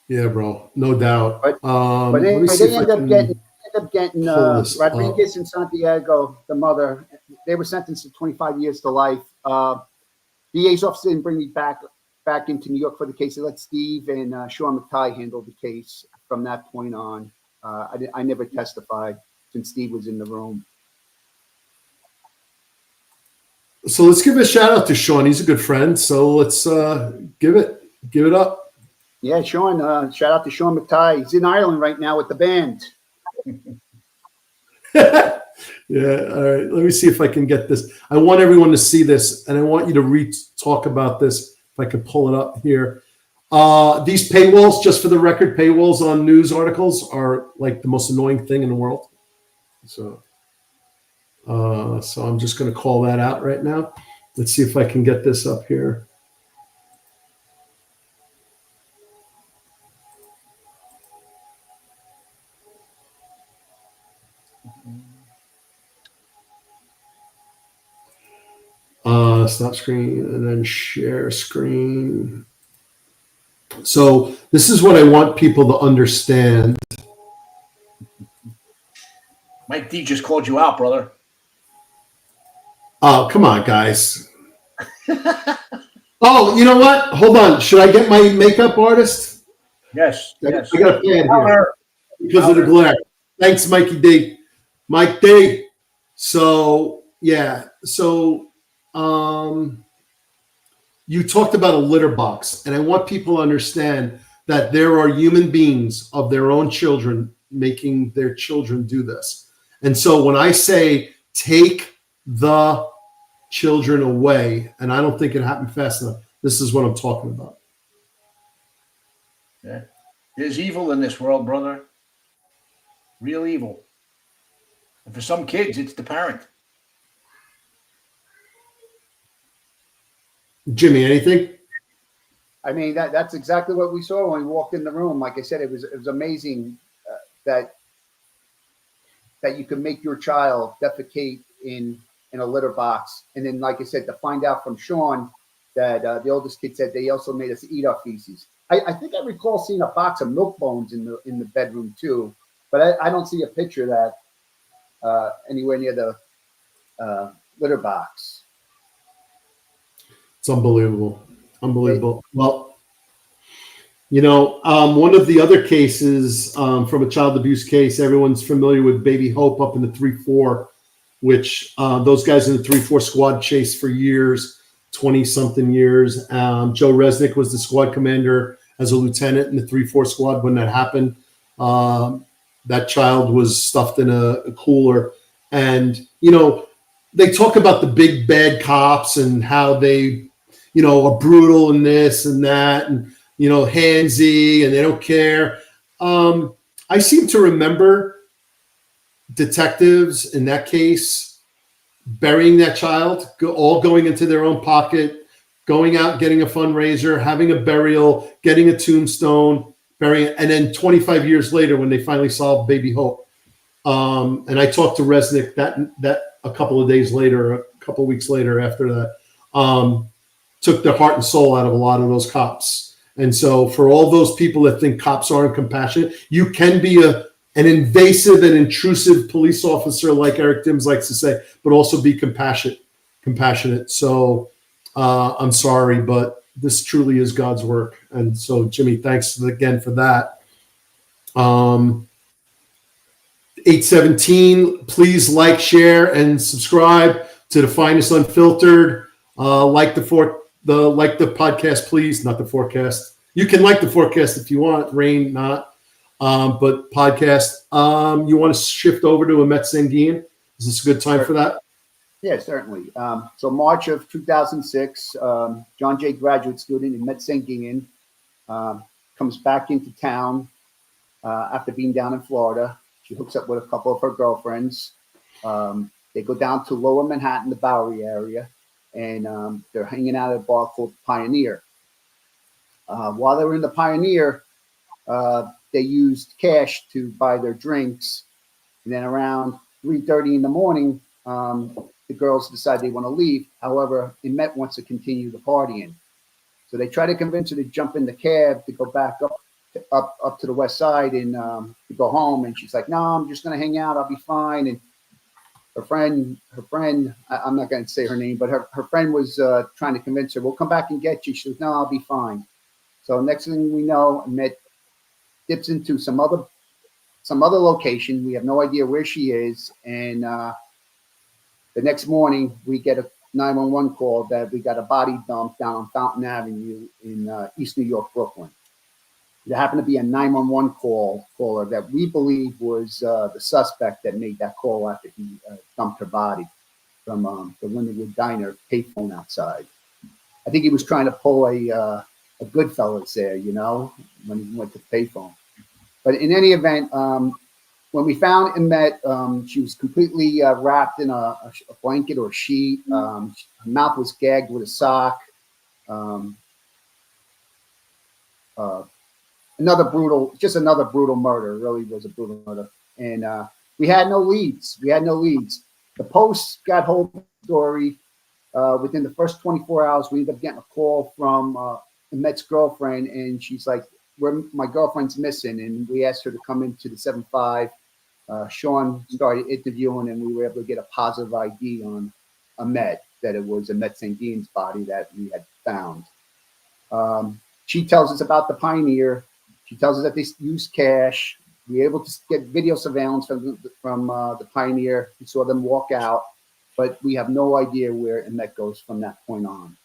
Yeah, bro. No doubt. But let me see they if I ended can up getting pull this up. Rodriguez and Santiago, the mother. They were sentenced to 25 years to life. DA's office didn't bring me back into New York for the case. They let Steve and Sean McTighe handle the case from that point on. I never testified since Steve was in the room. So let's give a shout out to Sean. He's a good friend. So let's give it up. Yeah, Sean. Shout out to Sean McTighe. He's in Ireland right now with the band. Yeah. All right. Let me see if I can get this. I want everyone to see this, and I want you to talk about this. If I can pull it up here. These paywalls, just for the record, paywalls on news articles are like the most annoying thing in the world. So I'm just going to call that out right now. Let's see if I can get this up here. Stop screen and then share screen. So this is what I want people to understand. Mike D just called you out, brother. Oh, come on, guys. Oh, you know what? Hold on. Should I get my makeup artist? Yes. I got a fan here because of the Louder. glare. Thanks, Mikey D. Mike D. So, yeah. So, you talked about a litter box, and I want people to understand that there are human beings of their own children making their children do this. And so when I say take the children away, and I don't think it happened fast enough, this is what I'm talking about. Yeah. There's evil in this world, brother. Real evil. And for some kids, it's the parent. Jimmy, anything? I mean, that's exactly what we saw when we walked in the room. Like I said, it was amazing that you can make your child defecate in a litter box. And then, like I said, to find out from Sean that the oldest kid said they also made us eat our feces. I think I recall seeing a box of milk bones in the bedroom too, but I don't see a picture of that anywhere near the litter box. It's unbelievable. Unbelievable. Well, you know, one of the other cases from a child abuse case, everyone's familiar with Baby Hope up in the 3-4, which those guys in the 3-4 squad chased for years, 20-something years. Joe Resnick was the squad commander as a lieutenant in the 3-4 squad when that happened. That child was stuffed in a cooler. And, you know, they talk about the big bad cops and how they, you know, are brutal and this and that and, you know, handsy and they don't care. I seem to remember detectives in that case burying that child, all going into their own pocket, going out, getting a fundraiser, having a burial, getting a tombstone, burying it, and then 25 years later when they finally solved Baby Hope. And I talked to Resnick that a couple of days later, a couple of weeks later after that, took their heart and soul out of a lot of those cops. And so for all those people that think cops aren't compassionate, you can be an invasive and intrusive police officer, like Eric Dims likes to say, but also be compassionate. compassionate. So I'm sorry, but this truly is God's work. And so, Jimmy, thanks again for that. 817, please like, share, and subscribe to the finest Unfiltered. Like the podcast, please, not the forecast. You can like the forecast if you want, rain, not. But podcast. You want to shift over to Ahmet Zengin? Is this a good time for that? Yeah, certainly. So March of 2006, John Jay, graduate student in Ahmet Zengin, comes back into town after being down in Florida. She hooks up with a couple of her girlfriends. They go down to Lower Manhattan, the Bowery area, and they're hanging out at a bar called Pioneer. While they were in the Pioneer, they used cash to buy their drinks. And then around 3:30 in the morning, the girls decide they want to leave. However, Ahmet wants to continue the partying. So they try to convince her to jump in the cab to go back up to the west side and to go home. And she's like, no, I'm just going to hang out. I'll be fine. And her friend, I'm not going to say her name, but her friend was trying to convince her, we'll come back and get you. She says, no, I'll be fine. So next thing we know, Ahmet dips into some other location. We have no idea where she is. And the next morning, we get a 911 call that we got a body dump down on Fountain Avenue in East New York, Brooklyn. There happened to be a 911 caller that we believe was the suspect that made that call after he dumped her body from the Lindenwood Diner payphone outside. I think he was trying to pull a Goodfellas there, when he went to the payphone. But in any event, when we found Ahmet, she was completely wrapped in a blanket or a sheet. Her mouth was gagged with a sock. Another brutal murder. It really was a brutal murder. And we had no leads. The Post got hold of the story. Within the first 24 hours, we ended up getting a call from Ahmet's girlfriend, and she's like, my girlfriend's missing. And we asked her to come into the 7-5. Sean started interviewing, and we were able to get a positive ID on Ahmet, that it was Ahmet Zengin's body that we had found. She tells us about the Pioneer. She tells us that they used cash. We were able to get video surveillance from the Pioneer. We saw them walk out, but we have no idea where Ahmet goes from that point on.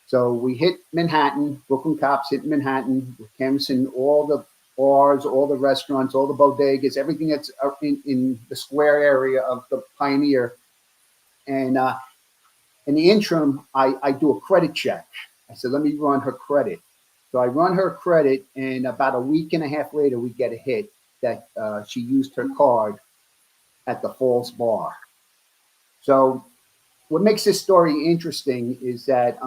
So we hit Manhattan. Brooklyn cops hit Manhattan. We're canvassing all the bars, all the restaurants, all the bodegas, everything that's in the square area of the Pioneer. And in the interim, I do a credit check. I said, let me run her credit. So I run her credit, and about a week and a half later, we get a hit that she used her card at the Falls Bar. So what makes this story interesting is that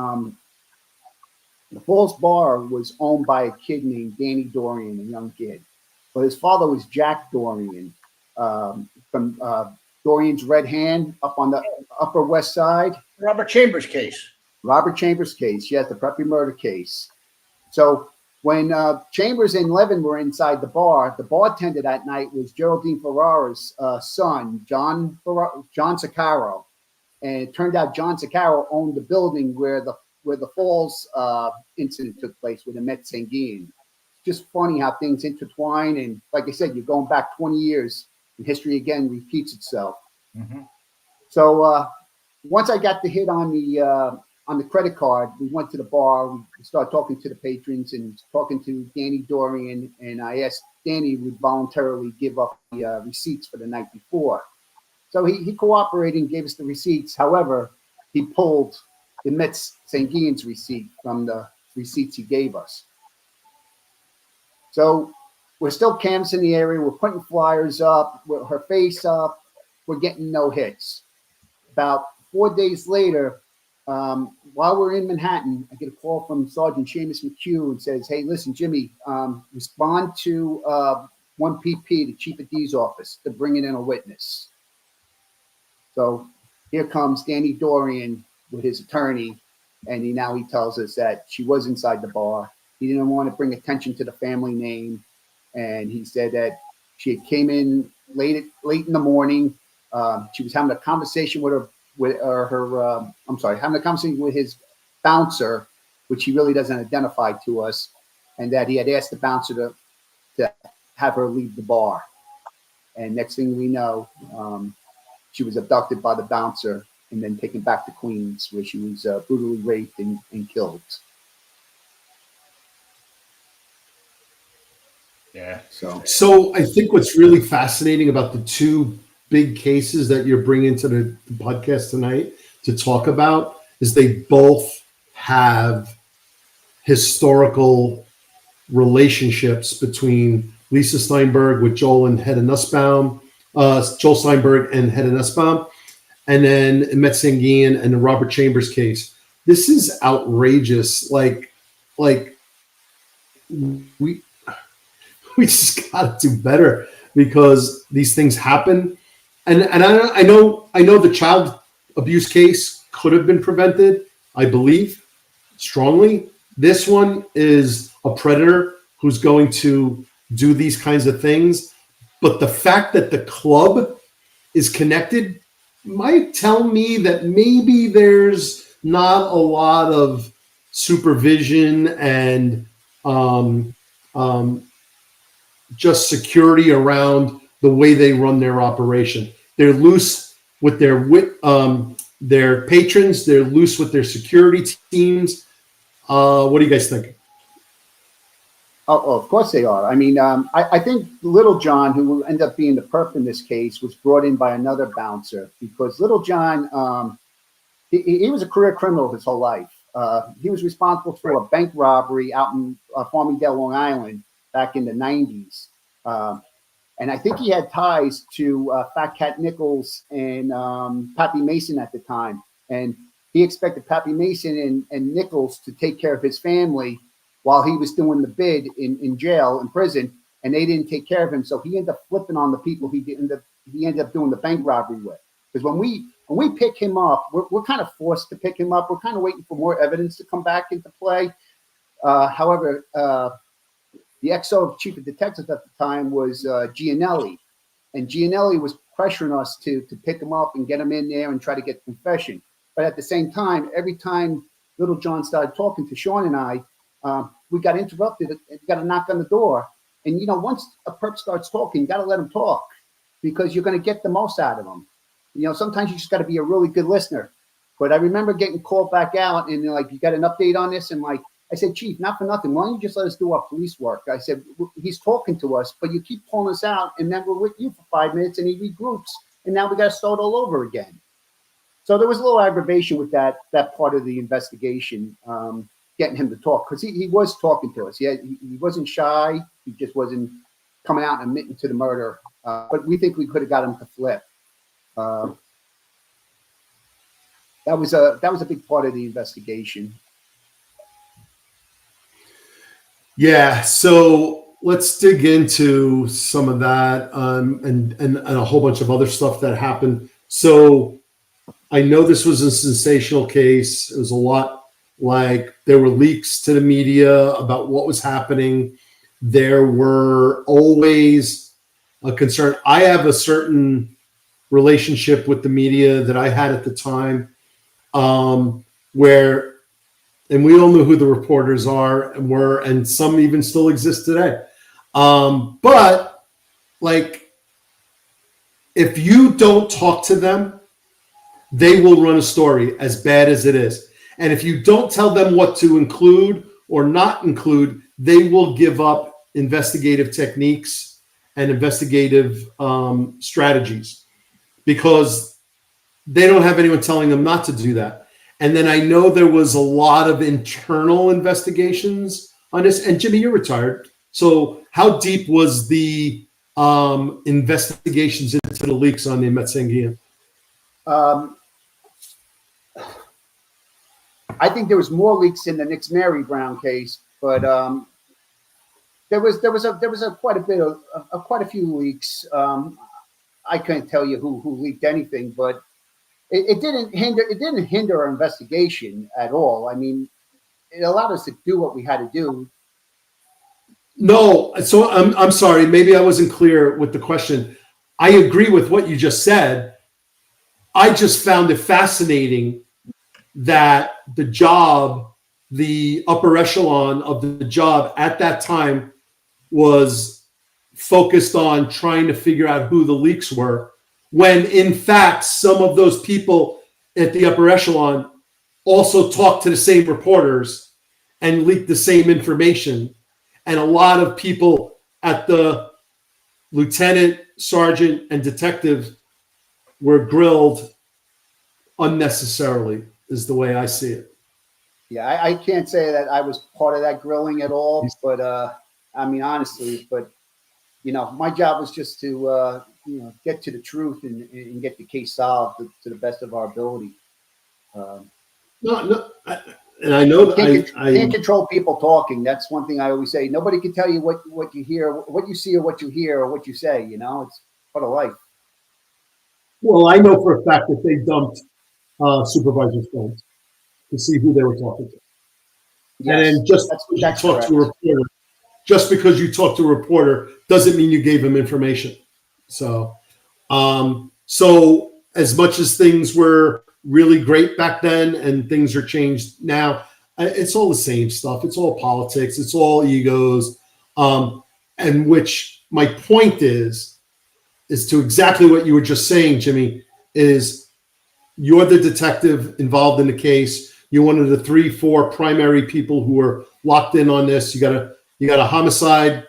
the Falls Bar was owned by a kid named Danny Dorian, a young kid. But his father was Jack Dorian from Dorian's Red Hand up on the Upper West Side. Robert Chambers case, yes, the Preppy murder case. So when Chambers and Levin were inside the bartender that night was Geraldine Ferrara's son, John Saccaro. And it turned out John Saccaro owned the building where the Falls incident took place with Ahmet Zengin. It's just funny how things intertwine. And like I said, you're going back 20 years, and history again repeats itself. Mm-hmm. So once I got the hit on the credit card, we went to the bar. We started talking to the patrons and talking to Danny Dorian. And I asked Danny would voluntarily give up the receipts for the night before. So he cooperated and gave us the receipts. However, he pulled Ahmet Zengin's receipt from the receipts he gave us. So we're still canvassing the area. We're putting flyers up, with her face up. We're getting no hits. About 4 days later, while we're in Manhattan, I get a call from Sergeant Seamus McHugh and says, hey, listen, Jimmy, respond to 1PP, the Chief of D's office. They're bringing in a witness. So here comes Danny Dorian with his attorney, and he tells us that she was inside the bar. He didn't want to bring attention to the family name, and he said that she came in late in the morning. She was having a conversation with with having a conversation with his bouncer, which he really doesn't identify to us, and that he had asked the bouncer to have her leave the bar. And next thing we know, she was abducted by the bouncer and then taken back to Queens, where she was brutally raped and killed. Yeah. So I think what's really fascinating about the two big cases that you're bringing to the podcast tonight to talk about is they both have historical relationships between Lisa Steinberg with Joel Steinberg and Hedda Nussbaum, and then Metzengian and the Robert Chambers case. This is outrageous. Like we just got to do better because these things happen. And I know the child abuse case could have been prevented, I believe strongly. This one is a predator who's going to do these kinds of things. But the fact that the club is connected might tell me that maybe there's not a lot of supervision and just security around the way they run their operation. They're loose with their patrons. They're loose with their security teams. What do you guys think? Oh, of course they are. I mean, I think Little John, who will end up being the perp in this case, was brought in by another bouncer because Little John, he was a career criminal his whole life. He was responsible for a bank robbery out in Farmingdale, Long Island, back in the 90s. And I think he had ties to Fat Cat Nichols and Pappy Mason at the time. And he expected Pappy Mason and Nichols to take care of his family while he was doing the bid in jail, in prison, and they didn't take care of him. So he ended up flipping on the people he ended up doing the bank robbery with. Because when we pick him up, we're kind of forced to pick him up. We're kind of waiting for more evidence to come back into play. However, the XO chief of detectives at the time was Gianelli, and Gianelli was pressuring us to pick him up and get him in there and try to get confession. But at the same time, every time Little John started talking to Sean and I, we got interrupted and got a knock on the door. And, once a perp starts talking, you got to let him talk because you're going to get the most out of him. Sometimes you just got to be a really good listener. But I remember getting called back out and they're like, you got an update on this? And I said, Chief, not for nothing. Why don't you just let us do our police work? I said, he's talking to us, but you keep pulling us out and then we're with you for 5 minutes and he regroups. And now we got to start all over again. So there was a little aggravation with that part of the investigation, getting him to talk because he was talking to us. He wasn't shy. He just wasn't coming out and admitting to the murder. But we think we could have got him to flip. That was a big part of the investigation. Yeah, so let's dig into some of that and a whole bunch of other stuff that happened. So I know this was a sensational case. It was a lot like there were leaks to the media about what was happening. There were always a concern. I have a certain relationship with the media that I had at the time where, and we all know who the reporters are and were, and some even still exist today. But like, if you don't talk to them, they will run a story as bad as it is. And if you don't tell them what to include or not include, they will give up investigative techniques and investigative strategies because they don't have anyone telling them not to do that. And then I know there was a lot of internal investigations on this. And Jimmy, you're retired. So how deep was the investigations into the leaks on the Metzengian? I think there was more leaks in the Nix Mary Brown case, but there was quite a few leaks. I couldn't tell you who leaked anything, but it didn't hinder our investigation at all. I mean, it allowed us to do what we had to do. No, so I'm sorry. Maybe I wasn't clear with the question. I agree with what you just said. I just found it fascinating that the upper echelon of the job at that time was focused on trying to figure out who the leaks were, when in fact some of those people at the upper echelon also talked to the same reporters and leaked the same information. And a lot of people at the lieutenant, sergeant, and detective were grilled unnecessarily, is the way I see it. Yeah, I can't say that I was part of that grilling at all, but I mean, honestly, but my job was just to get to the truth and get the case solved to the best of our ability. And I know that I can't control people talking. That's one thing I always say. Nobody can tell you what you hear, what you see, or what you hear, or what you say. It's part of life. Well, I know for a fact that they dumped supervisors' phones to see who they were talking to. Yes, and then just because you talk to a reporter doesn't mean you gave him information. So, so as much as things were really great back then and things are changed now, it's all the same stuff. It's all politics. It's all egos. And which my point is to exactly what you were just saying, Jimmy, is you're the detective involved in the case. You're one of the 3-4 primary people who are locked in on this. You got a homicide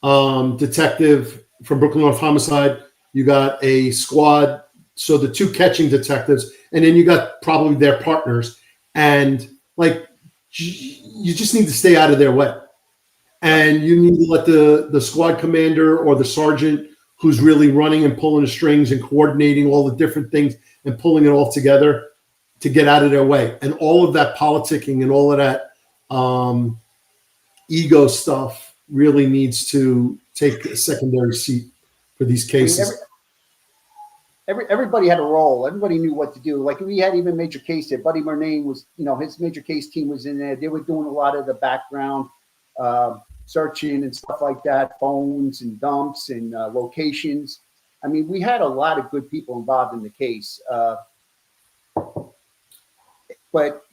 detective from Brooklyn North Homicide. You got a squad, so the 2 catching detectives, and then you got probably their partners. And you just need to stay out of their way. And you need to let the squad commander or the sergeant who's really running and pulling the strings and coordinating all the different things and pulling it all together to get out of their way. And all of that politicking and all of that ego stuff really needs to take a secondary seat for these cases. Everybody had a role. Everybody knew what to do. Like we had even major case there. Buddy Murnane was, his major case team was in there. They were doing a lot of the background searching and stuff like that, phones and dumps and locations. I mean, we had a lot of good people involved in the case. But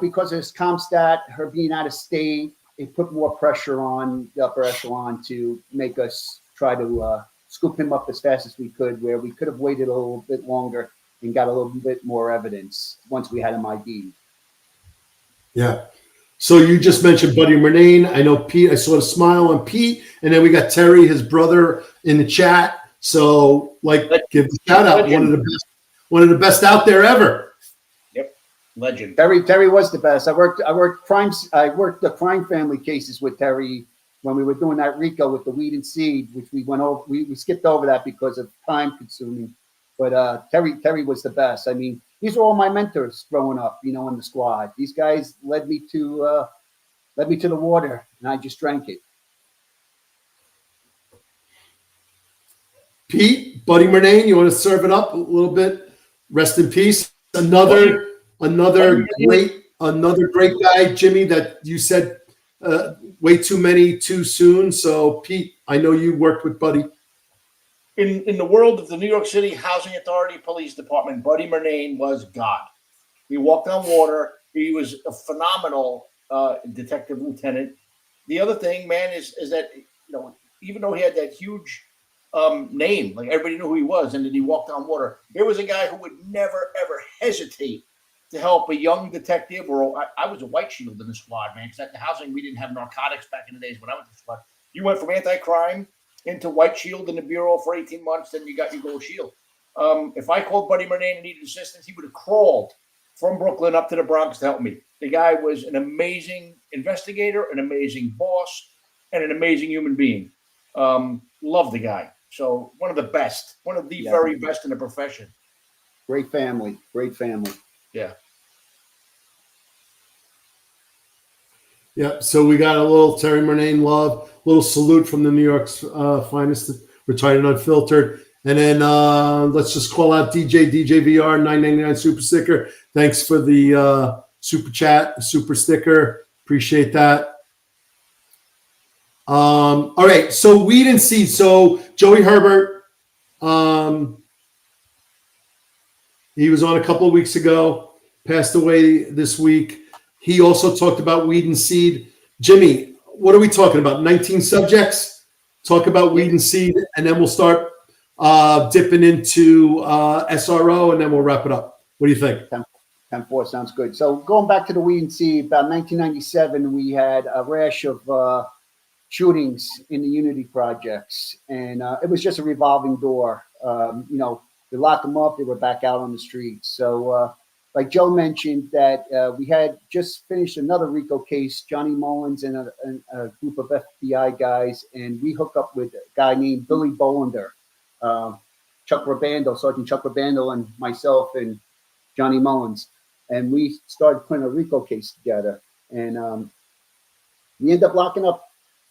because of this ComStat, her being out of state, it put more pressure on the upper echelon to make us try to scoop him up as fast as we could, where we could have waited a little bit longer and got a little bit more evidence once we had him ID'd. Yeah. So you just mentioned Buddy Murnane. I know Pete. I saw a smile on Pete, and then we got Terry, his brother, in the chat. So, give the shout out. One of the best out there ever. Yep, legend. Terry was the best. I worked the crime family cases with Terry when we were doing that RICO with the weed and seed, which we went over. We skipped over that because of time consuming. But Terry was the best. I mean, these were all my mentors growing up, in the squad. These guys led me to the water, and I just drank it. Pete, Buddy Murnane, you want to serve it up a little bit? Rest in peace. Another great guy, Jimmy, that you said way too many too soon. So, Pete, I know you worked with Buddy. In the world of the New York City Housing Authority Police Department, Buddy Murnane was God. He walked on water. He was a phenomenal detective lieutenant. The other thing, man, is that even though he had that huge name, like everybody knew who he was, and then he walked on water, there was a guy who would never ever hesitate to help a young detective. Or I was a white shield in the squad, man, because at the housing we didn't have narcotics back in the days when I was in the squad. You went from anti-crime into white shield in the bureau for 18 months, then you got your gold shield. If I called Buddy Murnane and needed assistance, he would have crawled from Brooklyn up to the Bronx to help me. The guy was an amazing investigator, an amazing boss, and an amazing human being. Love the guy. So one of the best, one of the very best in the profession. Great family. Yeah. Yeah, so we got a little Terry Murnane love, little salute from the New York's finest, retired and unfiltered. And then let's just call out DJVR 999 super sticker. Thanks for the super chat, super sticker. Appreciate that. All right, so weed and seed. So Joey Herbert, He was on a couple of weeks ago, passed away this week. He also talked about weed and seed. Jimmy, what are we talking about? 19 subjects? Talk about weed and seed, and then we'll start dipping into SRO, and then we'll wrap it up. What do you think? 10-4 sounds good. So going back to the weed and seed, about 1997, we had a rash of shootings in the Unity projects, and it was just a revolving door. They locked them up, they were back out on the streets. So like Joe mentioned, that we had just finished another RICO case, Johnny Mullins and a group of FBI guys, and we hooked up with a guy named Billy Bolander, Sergeant Chuck Rabando, and myself and Johnny Mullins. And we started putting a RICO case together. And we ended up locking up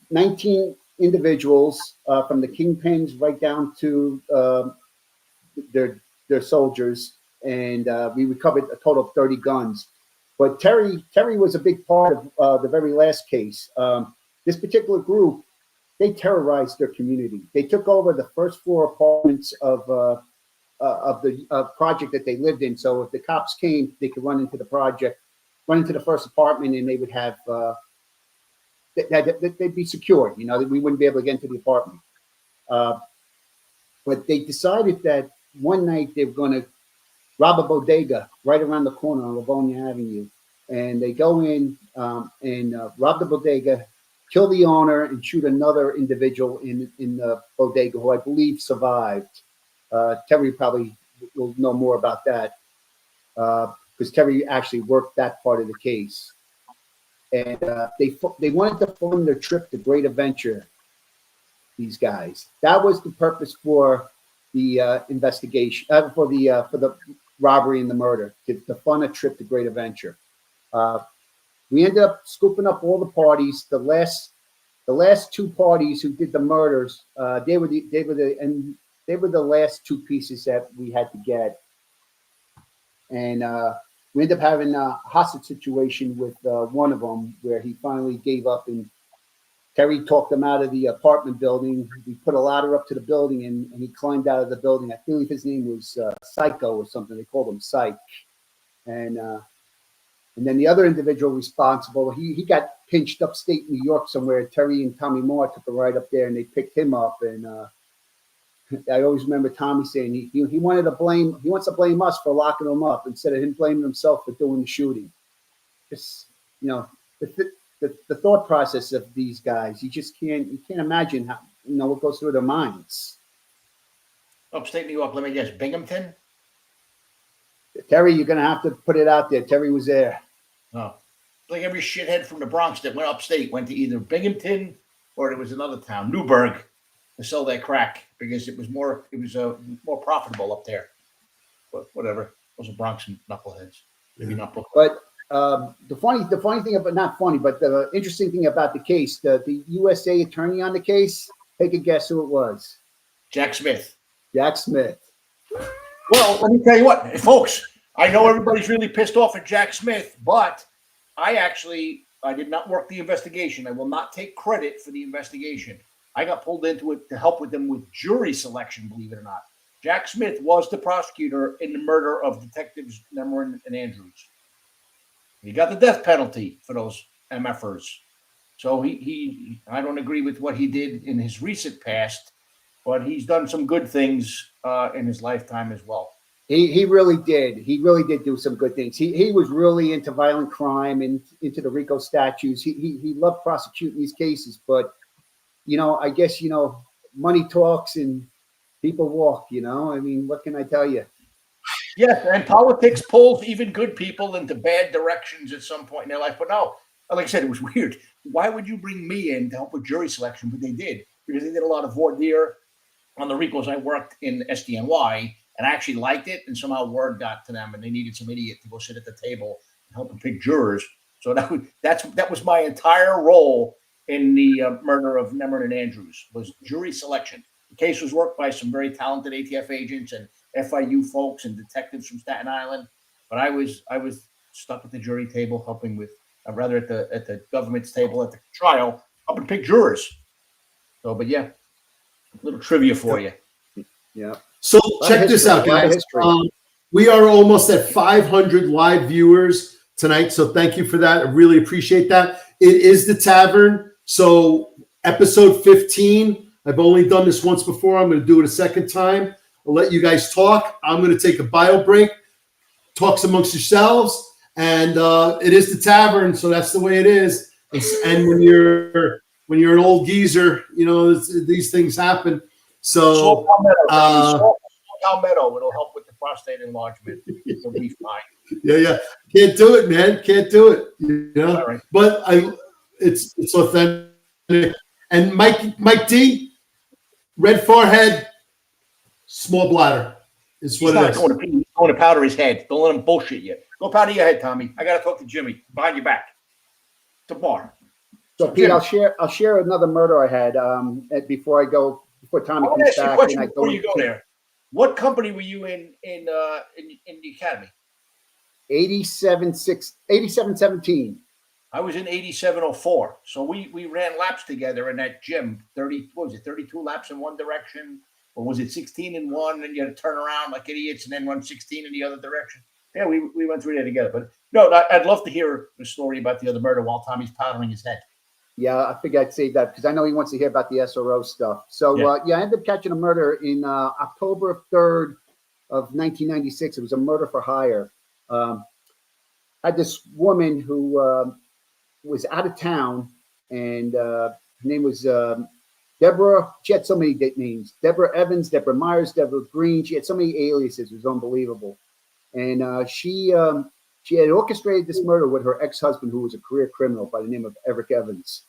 19 individuals from the kingpins right down to their soldiers, and we recovered a total of 30 guns. But Terry was a big part of the very last case. This particular group, they terrorized their community. They took over the first floor apartments of the project that they lived in. So if the cops came, they could run into the project, run into the first apartment, and they would have they'd be secured. We wouldn't be able to get into the apartment. But they decided that one night they were going to rob a bodega right around the corner on Livonia Avenue. And they go in and rob the bodega, kill the owner, and shoot another individual in the bodega who I believe survived. Terry probably will know more about that because Terry actually worked that part of the case. And they wanted to fund their trip to Great Adventure, these guys. That was the purpose for the investigation, for the robbery and the murder, to fund a trip to Great Adventure. We ended up scooping up all the parties. The last two parties who did the murders, they were the last two pieces that we had to get. And we ended up having a hostage situation with one of them where he finally gave up, and Terry talked him out of the apartment building. We put a ladder up to the building, and he climbed out of the building. I believe his name was Psycho or something. They called him Psych. And then the other individual responsible, he got pinched upstate New York somewhere. Terry and Tommy Moore took a ride up there, and they picked him up. And I always remember Tommy saying he wanted to blame. He wants to blame us for locking him up instead of him blaming himself for doing the shooting. Just the thought process of these guys, you can't imagine how what goes through their minds. Upstate New York, let me guess, Binghamton? Terry, you're gonna have to put it out there. Terry was there. Oh, like every shithead from the Bronx that went upstate went to either Binghamton or there was another town, Newburgh, to sell their crack because it was more profitable up there. But whatever, those are Bronx knuckleheads. Maybe not Brooklyn. But the funny thing about, not funny, but the interesting thing about the case, the USA attorney on the case, take a guess who it was. Jack Smith. Jack Smith. Well, let me tell you what, folks, I know everybody's really pissed off at Jack Smith, but I did not work the investigation. I will not take credit for the investigation. I got pulled into it to help with them with jury selection, believe it or not. Jack Smith was the prosecutor in the murder of Detectives Nemrin and Andrews. He got the death penalty for those MFers. So I don't agree with what he did in his recent past, but he's done some good things in his lifetime as well. He really did. He really did do some good things. He was really into violent crime and into the RICO statutes. He loved prosecuting these cases, but I guess money talks and people walk. I mean, what can I tell you? Yes, and politics pulls even good people into bad directions at some point in their life. But no, like I said, it was weird. Why would you bring me in to help with jury selection? But they did, because they did a lot of voir dire on the RICOs. I worked in SDNY, and I actually liked it. And somehow word got to them, and they needed some idiot to go sit at the table and help them pick jurors. So that was my entire role in the murder of Nemrin and Andrews, was jury selection. The case was worked by some very talented ATF agents and FIU folks and detectives from Staten Island, but I was stuck at the jury table helping with, rather at the government's table at the trial, helping pick jurors. So, but yeah, a little trivia for you. Yeah. So check this out, guys. We are almost at 500 live viewers tonight, so thank you for that. I really appreciate that. It is the Tavern, so episode 15. I've only done this once before. I'm going to do it a second time. I'll let you guys talk. I'm going to take a bio break, talks amongst yourselves, and it is the Tavern, so that's the way it is. And when you're an old geezer, you know, these things happen. So, palmetto, it'll help with the prostate enlargement. It'll be fine. Yeah. Can't do it, man. Can't do it. You know, Right. But it's authentic. And Mike D, red forehead, small bladder. It's what it is. Going to powder his head. Don't let him bullshit you. Go powder your head, Tommy. I got to talk to Jimmy behind your back. It's a bar. So Pete, I'll share another murder I had before Tommy comes back. Before you go there, what company were you in the academy? 8717. I was in 8704. So we ran laps together in that gym. 32 laps in one direction, or was it 16 in one? And you had to turn around like idiots and then run 16 in the other direction. Yeah, we went through that together. But no, I'd love to hear the story about the other murder while Tommy's powdering his head. Yeah, I figured I'd say that because I know he wants to hear about the SRO stuff. So, I ended up catching a murder in October 3rd of 1996. It was a murder for hire. I had this woman who was out of town, and her name was Deborah. She had so many names. Deborah Evans, Deborah Myers, Deborah Green. She had so many aliases. It was unbelievable. And she had orchestrated this murder with her ex-husband, who was a career criminal by the name of Eric Evans.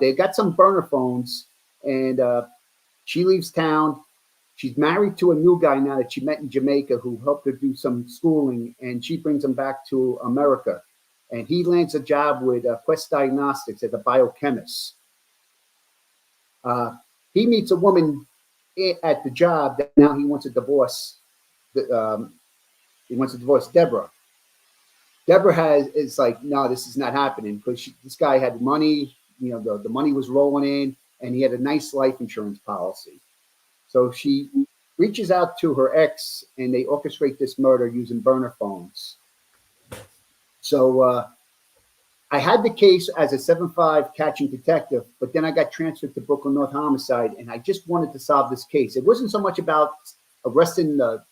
They got some burner phones, and she leaves town. She's married to a new guy now that she met in Jamaica who helped her do some schooling, and she brings him back to America. And he lands a job with Quest Diagnostics as a biochemist. He meets a woman at the job that now he wants to divorce. He wants to divorce Deborah. Deborah is like, no, this is not happening because this guy had money. You know, the money was rolling in, and he had a nice life insurance policy. So she reaches out to her ex, and they orchestrate this murder using burner phones. So I had the case as a 7-5 catching detective, but then I got transferred to Brooklyn North Homicide, and I just wanted to solve this case. It wasn't so much about arresting the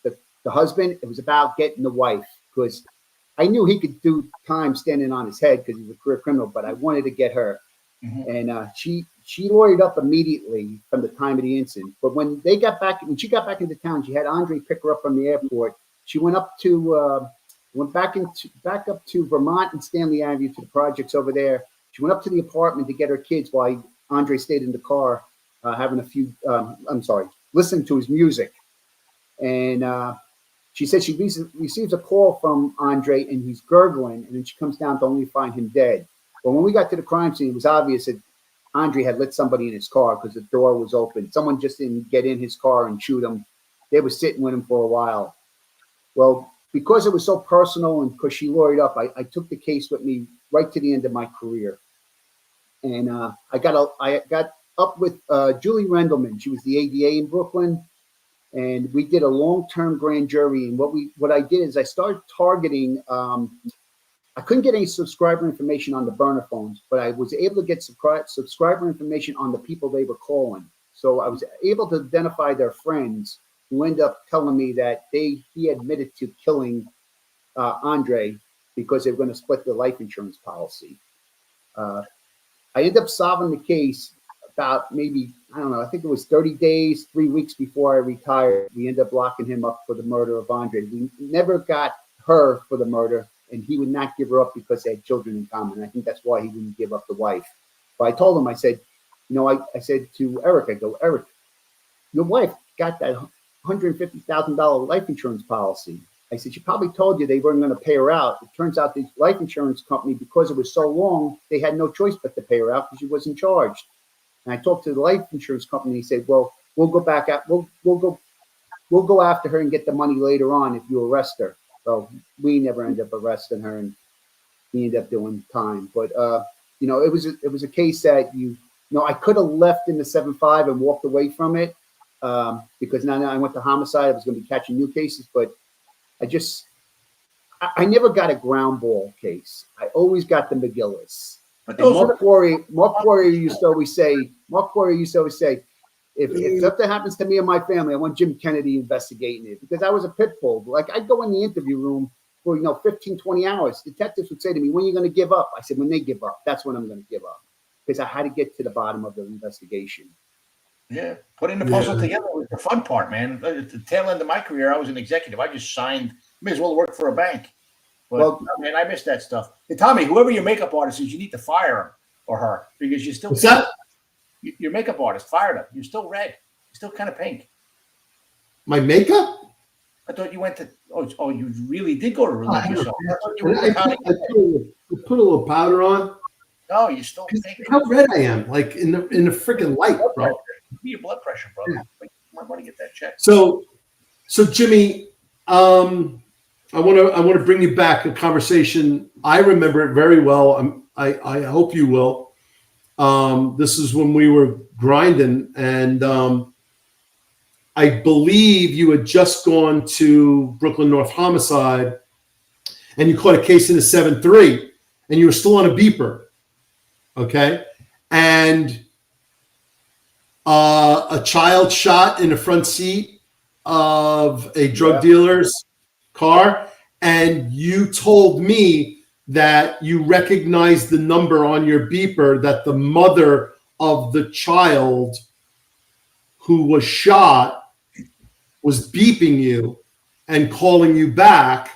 husband. It was about getting the wife, because I knew he could do time standing on his head because he was a career criminal, but I wanted to get her. Mm-hmm. And she lawyered up immediately from the time of the incident. But when she got back into town, she had Andre pick her up from the airport. She went up to back up to Vermont and Stanley Avenue to the projects over there. She went up to the apartment to get her kids while Andre stayed in the car, listening to his music. And she said she receives a call from Andre, and he's gurgling, and then she comes down to only find him dead. But when we got to the crime scene, it was obvious that Andre had lit somebody in his car because the door was open. Someone just didn't get in his car and shoot him. They were sitting with him for a while. Well, because it was so personal and because she lawyered up, I took the case with me right to the end of my career. And I got up with Julie Rendelman. She was the ADA in Brooklyn. And we did a long-term grand jury. And what I did is I started targeting. I couldn't get any subscriber information on the burner phones, but I was able to get subscriber information on the people they were calling. So I was able to identify their friends, who ended up telling me that he admitted to killing Andre because they were going to split the life insurance policy. I ended up solving the case about maybe, I don't know, I think it was 30 days, 3 weeks before I retired. We ended up locking him up for the murder of Andre. We never got her for the murder, and he would not give her up because they had children in common. I think that's why he didn't give up the wife. But I told him, I said, I said to Eric, I go, Eric, your wife got that $150,000 life insurance policy. I said, she probably told you they weren't going to pay her out. It turns out the life insurance company, because it was so long, they had no choice but to pay her out because she wasn't charged. And I talked to the life insurance company. He said, well, we'll go back out. We'll go after her and get the money later on if you arrest her. So we never ended up arresting her, and he ended up doing time. But it was a case that I could have left in the 7-5 and walked away from it because now I went to homicide. I was going to be catching new cases, but I never got a ground ball case. I always got the McGillis. But And those Mark Poirier used to always say, if something happens to me or my family, I want Jim Kennedy investigating it, because I was a pit bull. Like, I'd go in the interview room for 15, 20 hours. Detectives would say to me, when are you going to give up? I said, when they give up, that's when I'm going to give up, because I had to get to the bottom of the investigation. Yeah, putting the puzzle together was the fun part, man. At the tail end of my career, I was an executive. I just signed, may as well work for a bank. But man, I miss that stuff. And Tommy, whoever your makeup artist is, you need to fire him or her, because you're still your makeup artist. Fired him. You're still red. You're still kind of pink. My makeup? I thought you went to. Oh, you really did go to relieve yourself. I thought you were I put a little powder on. No, you're still pink. How red I am, like in the freaking light, bro. Your blood pressure, brother. Yeah. You might want to get that checked. So Jimmy, I want to bring you back a conversation. I remember it very well. I hope you will. This is when we were grinding, and I believe you had just gone to Brooklyn North Homicide, and you caught a case in a 7-3, and you were still on a beeper, okay? And a child shot in the front seat of a drug dealer's car, and you told me that you recognized the number on your beeper, that the mother of the child who was shot was beeping you and calling you back.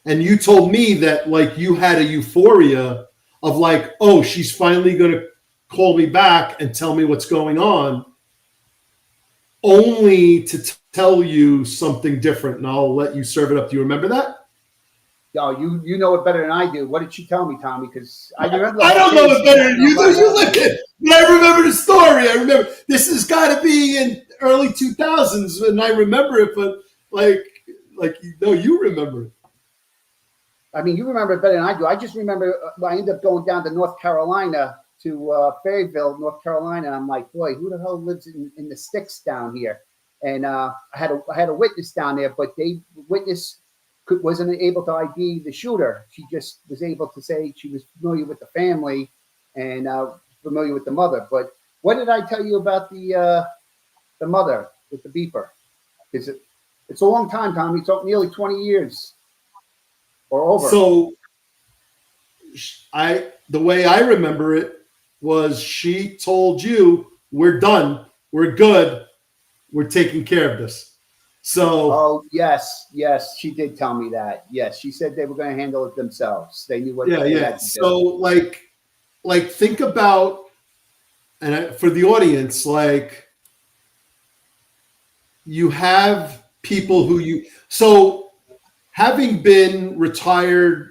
And you told me that, like, you had a euphoria of like, oh, she's finally going to call me back and tell me what's going on, only to tell you something different. And I'll let you serve it up. Do you remember that? No, you know it better than I do. What did she tell me, Tommy? Because I remember. I don't know it better than you do. You look at, but I remember the story. I remember this has got to be in early 2000s, and I remember it. But you remember it. I mean, you remember it better than I do. I just remember I ended up going down to North Carolina, to Fayetteville, North Carolina. And I'm like, boy, who the hell lives in the sticks down here? And I had a witness down there, but witness wasn't able to ID the shooter. She just was able to say she was familiar with the family and familiar with the mother. But what did I tell you about the mother with the beeper? Because it's a long time, Tommy. It's nearly 20 years or over. So the way I remember it was she told you, we're done, we're good, we're taking care of this. So, yes, she did tell me that. Yes, she said they were going to handle it themselves. They knew what. Yeah. So, like, think about, and for the audience, like, you have people who so having been retired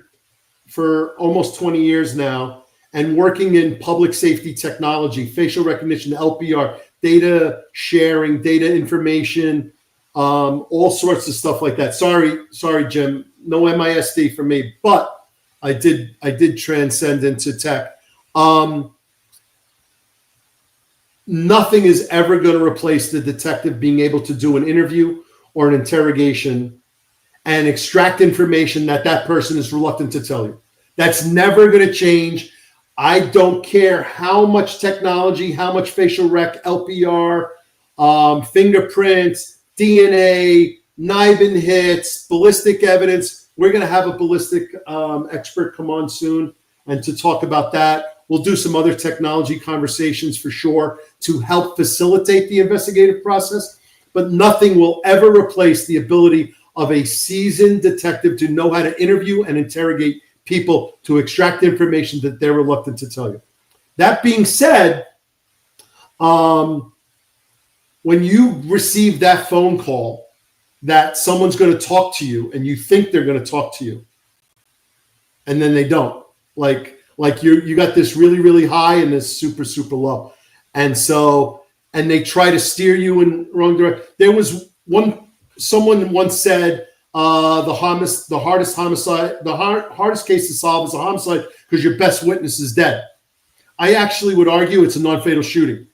for almost 20 years now and working in public safety technology, facial recognition, LPR, data sharing, data information, all sorts of stuff like that. Sorry, Jim, no MISD for me, but I did transcend into tech. Nothing is ever going to replace the detective being able to do an interview or an interrogation and extract information that person is reluctant to tell you. That's never going to change. I don't care how much technology, how much facial rec, LPR, fingerprints, DNA, NIBIN hits, ballistic evidence. We're going to have a ballistic expert come on soon and to talk about that. We'll do some other technology conversations for sure to help facilitate the investigative process, but nothing will ever replace the ability of a seasoned detective to know how to interview and interrogate people to extract information that they're reluctant to tell you. That being said, when you receive that phone call that someone's going to talk to you and you think they're going to talk to you and then they don't, like you got this really, really high and this super, super low. And they try to steer you in the wrong direction. There was someone once said, the hardest case to solve is a homicide because your best witness is dead. I actually would argue it's a non-fatal shooting,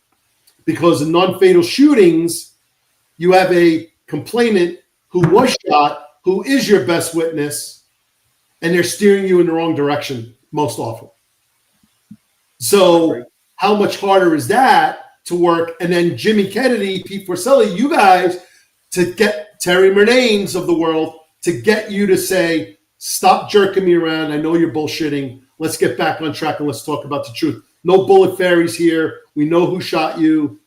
because in non-fatal shootings, you have a complainant who was shot, who is your best witness, and they're steering you in the wrong direction most often. So how much harder is that to work? And then Jimmy Kennedy, Pete Forcelli, you guys, to get Terry Murnanes of the world to get you to say, stop jerking me around. I know you're bullshitting. Let's get back on track and let's talk about the truth. No bullet fairies here. We know who shot you.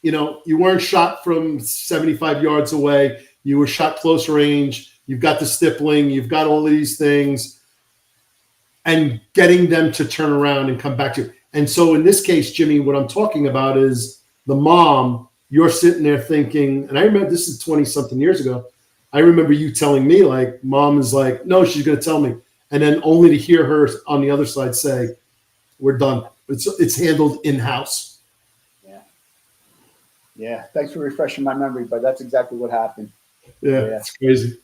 You know, you weren't shot from 75 yards away. You were shot close range. You've got the stippling. You've got all of these things. And getting them to turn around and come back to you. And so in this case, Jimmy, what I'm talking about is the mom. You're sitting there thinking, and I remember this is 20-something years ago. I remember you telling me, like, mom is like, no, she's going to tell me. And then only to hear her on the other side say, we're done. It's handled in-house. Yeah. Yeah. Thanks for refreshing my memory, but that's exactly what happened. Yeah. It's crazy.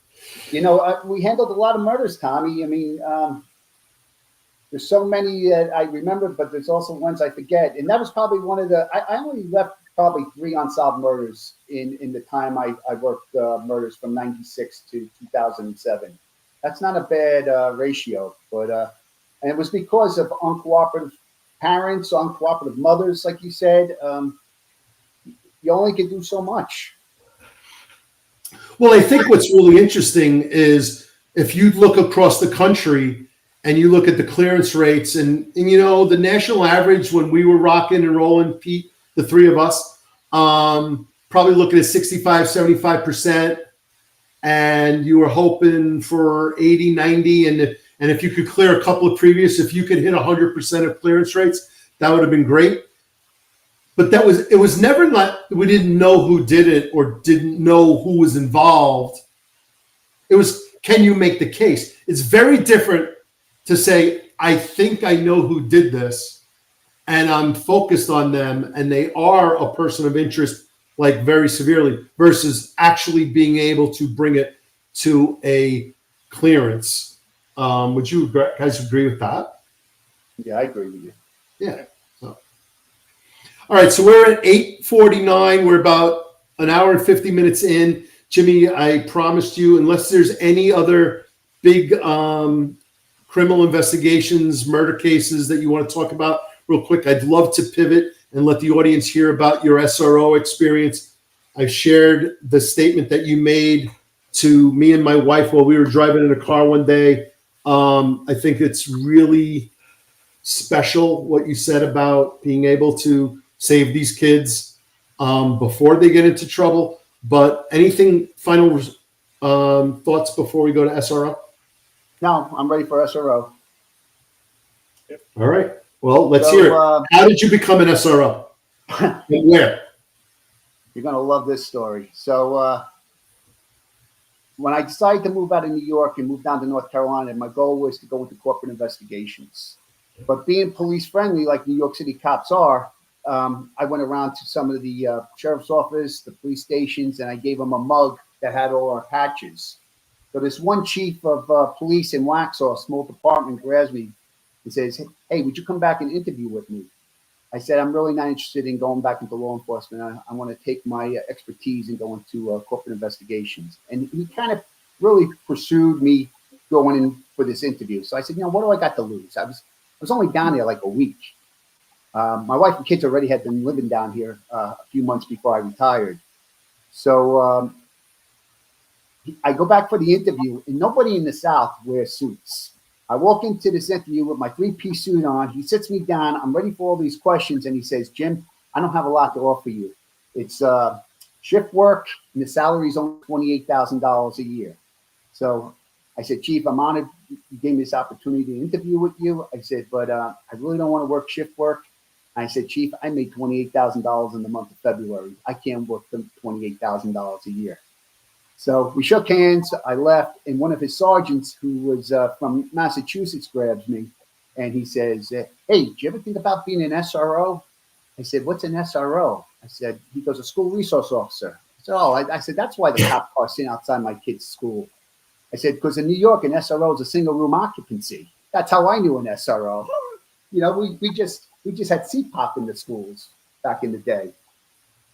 You know, we handled a lot of murders, Tommy. I mean, there's so many that I remember, but there's also ones I forget. And that was probably one of the, I only left probably 3 unsolved murders in the time I worked murders from 96 to 2007. That's not a bad ratio, but and it was because of uncooperative parents, uncooperative mothers, like you said. You only can do so much. Well, I think what's really interesting is if you look across the country and you look at the clearance rates and you know, the national average when we were rocking and rolling, Pete, the three of us, probably looking at 65, 75%. And you were hoping for 80, 90. And if you could clear a couple of previous, if you could hit 100% of clearance rates, that would have been great. But it was never like we didn't know who did it or didn't know who was involved. It was, can you make the case? It's very different to say, I think I know who did this and I'm focused on them and they are a person of interest, like very severely, versus actually being able to bring it to a clearance. Would you guys agree with that? Yeah, I agree with you. Yeah. All right, so we're at 8:49. We're about an hour and 50 minutes in. Jimmy, I promised you, unless there's any other big criminal investigations, murder cases that you want to talk about real quick, I'd love to pivot and let the audience hear about your SRO experience. I've shared the statement that you made to me and my wife while we were driving in a car one day. I think it's really special what you said about being able to save these kids before they get into trouble. But anything final thoughts before we go to SRO? No, I'm ready for SRO. All right. Well, let's hear it. How did you become an SRO? And where? You're going to love this story. So when I decided to move out of New York and move down to North Carolina, my goal was to go into corporate investigations. But being police friendly, like New York City cops are, I went around to some of the sheriff's office, the police stations, and I gave them a mug that had all our patches. So this one chief of police in Waxhaw, small department, grabs me and says, hey, would you come back and interview with me? I said, I'm really not interested in going back into law enforcement. I want to take my expertise and go into corporate investigations. And he kind of really pursued me going in for this interview. So I said, what do I got to lose? I was only down there like a week. My wife and kids already had been living down here a few months before I retired. So I go back for the interview, and nobody in the South wears suits. I walk into this interview with my 3-piece suit on. He sits me down. I'm ready for all these questions, and he says, Jim, I don't have a lot to offer you. It's shift work, and the salary is only $28,000 a year. So I said, Chief, I'm honored you gave me this opportunity to interview with you. I said, but I really don't want to work shift work. I said, Chief, I made $28,000 in the month of February. I can't work for $28,000 a year. So we shook hands. I left, and one of his sergeants, who was from Massachusetts, grabs me, and he says, hey, do you ever think about being an SRO? I said, what's an SRO? I said, he goes, a school resource officer. I said, I said, that's why the cop car sitting outside my kid's school. I said, because in New York, an SRO is a single room occupancy. That's how I knew an SRO. You know, we just had CPOP in the schools back in the day.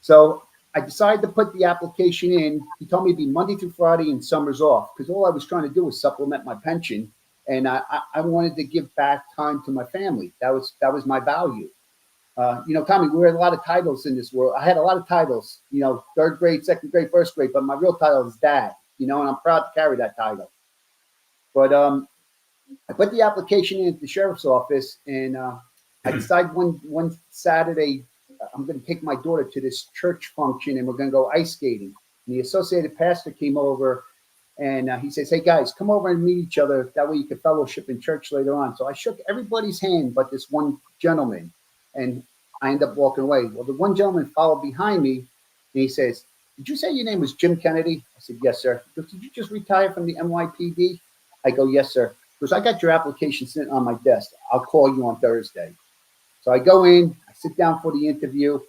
So I decided to put the application in. He told me it'd be Monday through Friday and summers off because all I was trying to do was supplement my pension, and I wanted to give back time to my family. That was my value. Tommy, we had a lot of titles in this world. I had a lot of titles, third grade, second grade, first grade, but my real title is dad, and I'm proud to carry that title. But I put the application in at the sheriff's office, and I decided one Saturday I'm going to take my daughter to this church function, and we're going to go ice skating. And the associated pastor came over, and he says, "Hey guys, come over and meet each other. That way you can fellowship in church later on." So I shook everybody's hand but this one gentleman, and I ended up walking away. Well, the one gentleman followed behind me, and he says, "Did you say your name was Jim Kennedy?" I said, "Yes, sir." He goes, "Did you just retire from the NYPD?" I go, "Yes, sir." He goes, "I got your application sitting on my desk. I'll call you on Thursday." So I go in, I sit down for the interview.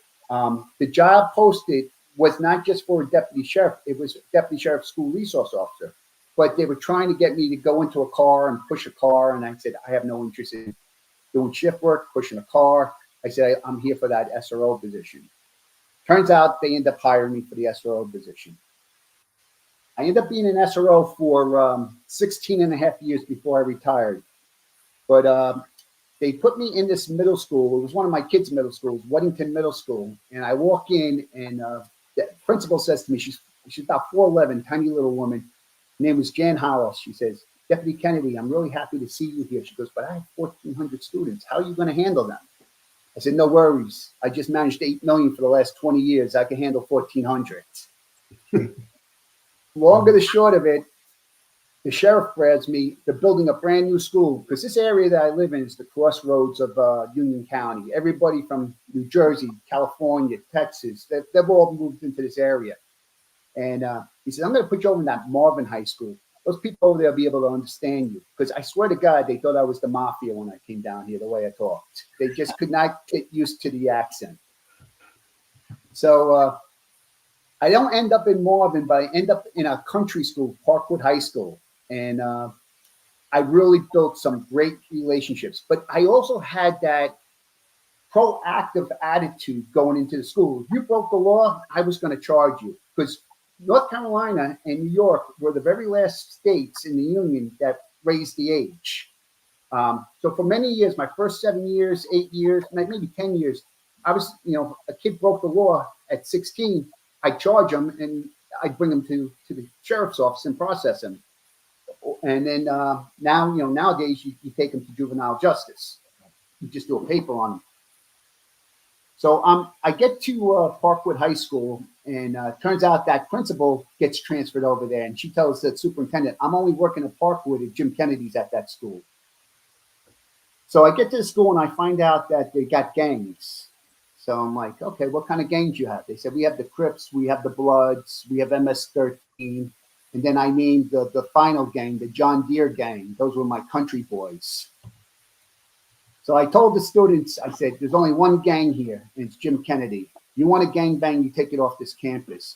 The job posted was not just for a deputy sheriff, it was deputy sheriff school resource officer. But they were trying to get me to go into a car and push a car. And I said, I have no interest in doing shift work, pushing a car. I said, I'm here for that SRO position. Turns out they end up hiring me for the SRO position. I ended up being an SRO for 16 and a half years before I retired. But they put me in this middle school. It was one of my kids' middle schools, Weddington Middle School. And I walk in, and the principal says to me, she's about 4'11", tiny little woman. Her name was Jan Hollis. She says, "Deputy Kennedy, I'm really happy to see you here." She goes, "But I have 1,400 students. How are you going to handle them?" I said, "No worries. I just managed 8 million for the last 20 years. I can handle 1,400. Long of the short of it, the sheriff grabs me. They're building a brand new school because this area that I live in is the crossroads of Union County. Everybody from New Jersey, California, Texas, they've all moved into this area. And he said, "I'm going to put you over in that Marvin High School. Those people over there will be able to understand you." Because I swear to God, they thought I was the mafia when I came down here, the way I talked. They just could not get used to the accent. So I don't end up in Marvin, but I end up in a country school, Parkwood High School. And I really built some great relationships. But I also had that proactive attitude going into the school. If you broke the law, I was going to charge you. Because North Carolina and New York were the very last states in the Union that raised the age. So for many years, my first 7 years, 8 years, maybe 10 years, I was, a kid broke the law at 16. I'd charge him and I'd bring him to the sheriff's office and process him. And then now, nowadays you take them to juvenile justice. You just do a paper on them. So I get to Parkwood High School, and turns out that principal gets transferred over there, and she tells the superintendent, "I'm only working at Parkwood if Jim Kennedy's at that school." So I get to the school, and I find out that they got gangs. So I'm like, "Okay, what kind of gangs do you have?" They said, "We have the Crips, we have the Bloods, we have MS-13. And then I named the final gang, the John Deere gang. Those were my country boys." So I told the students, I said, "There's only one gang here, and it's Jim Kennedy. You want a gang bang, you take it off this campus."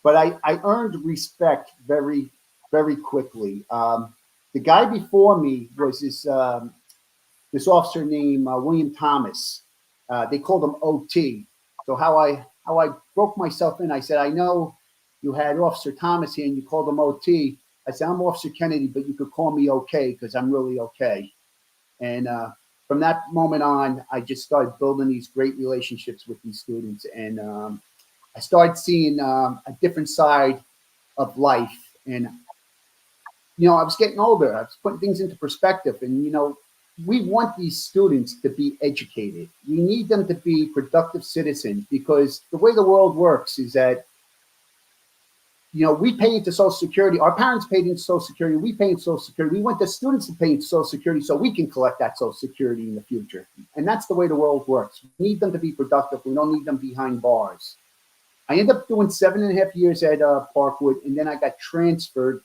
But I earned respect very, very quickly. The guy before me was this officer named William Thomas. They called him OT. So how I broke myself in, I said, "I know you had Officer Thomas here and you called him OT. I said, I'm Officer Kennedy, but you could call me okay because I'm really okay." And from that moment on, I just started building these great relationships with these students. And I started seeing a different side of life. And, I was getting older. I was putting things into perspective. And, we want these students to be educated. We need them to be productive citizens because the way the world works is that we pay into Social Security. Our parents paid into Social Security. We pay into Social Security. We want the students to pay into Social Security so we can collect that Social Security in the future. And that's the way the world works. We need them to be productive. We don't need them behind bars. I ended up doing 7.5 years at Parkwood, and then I got transferred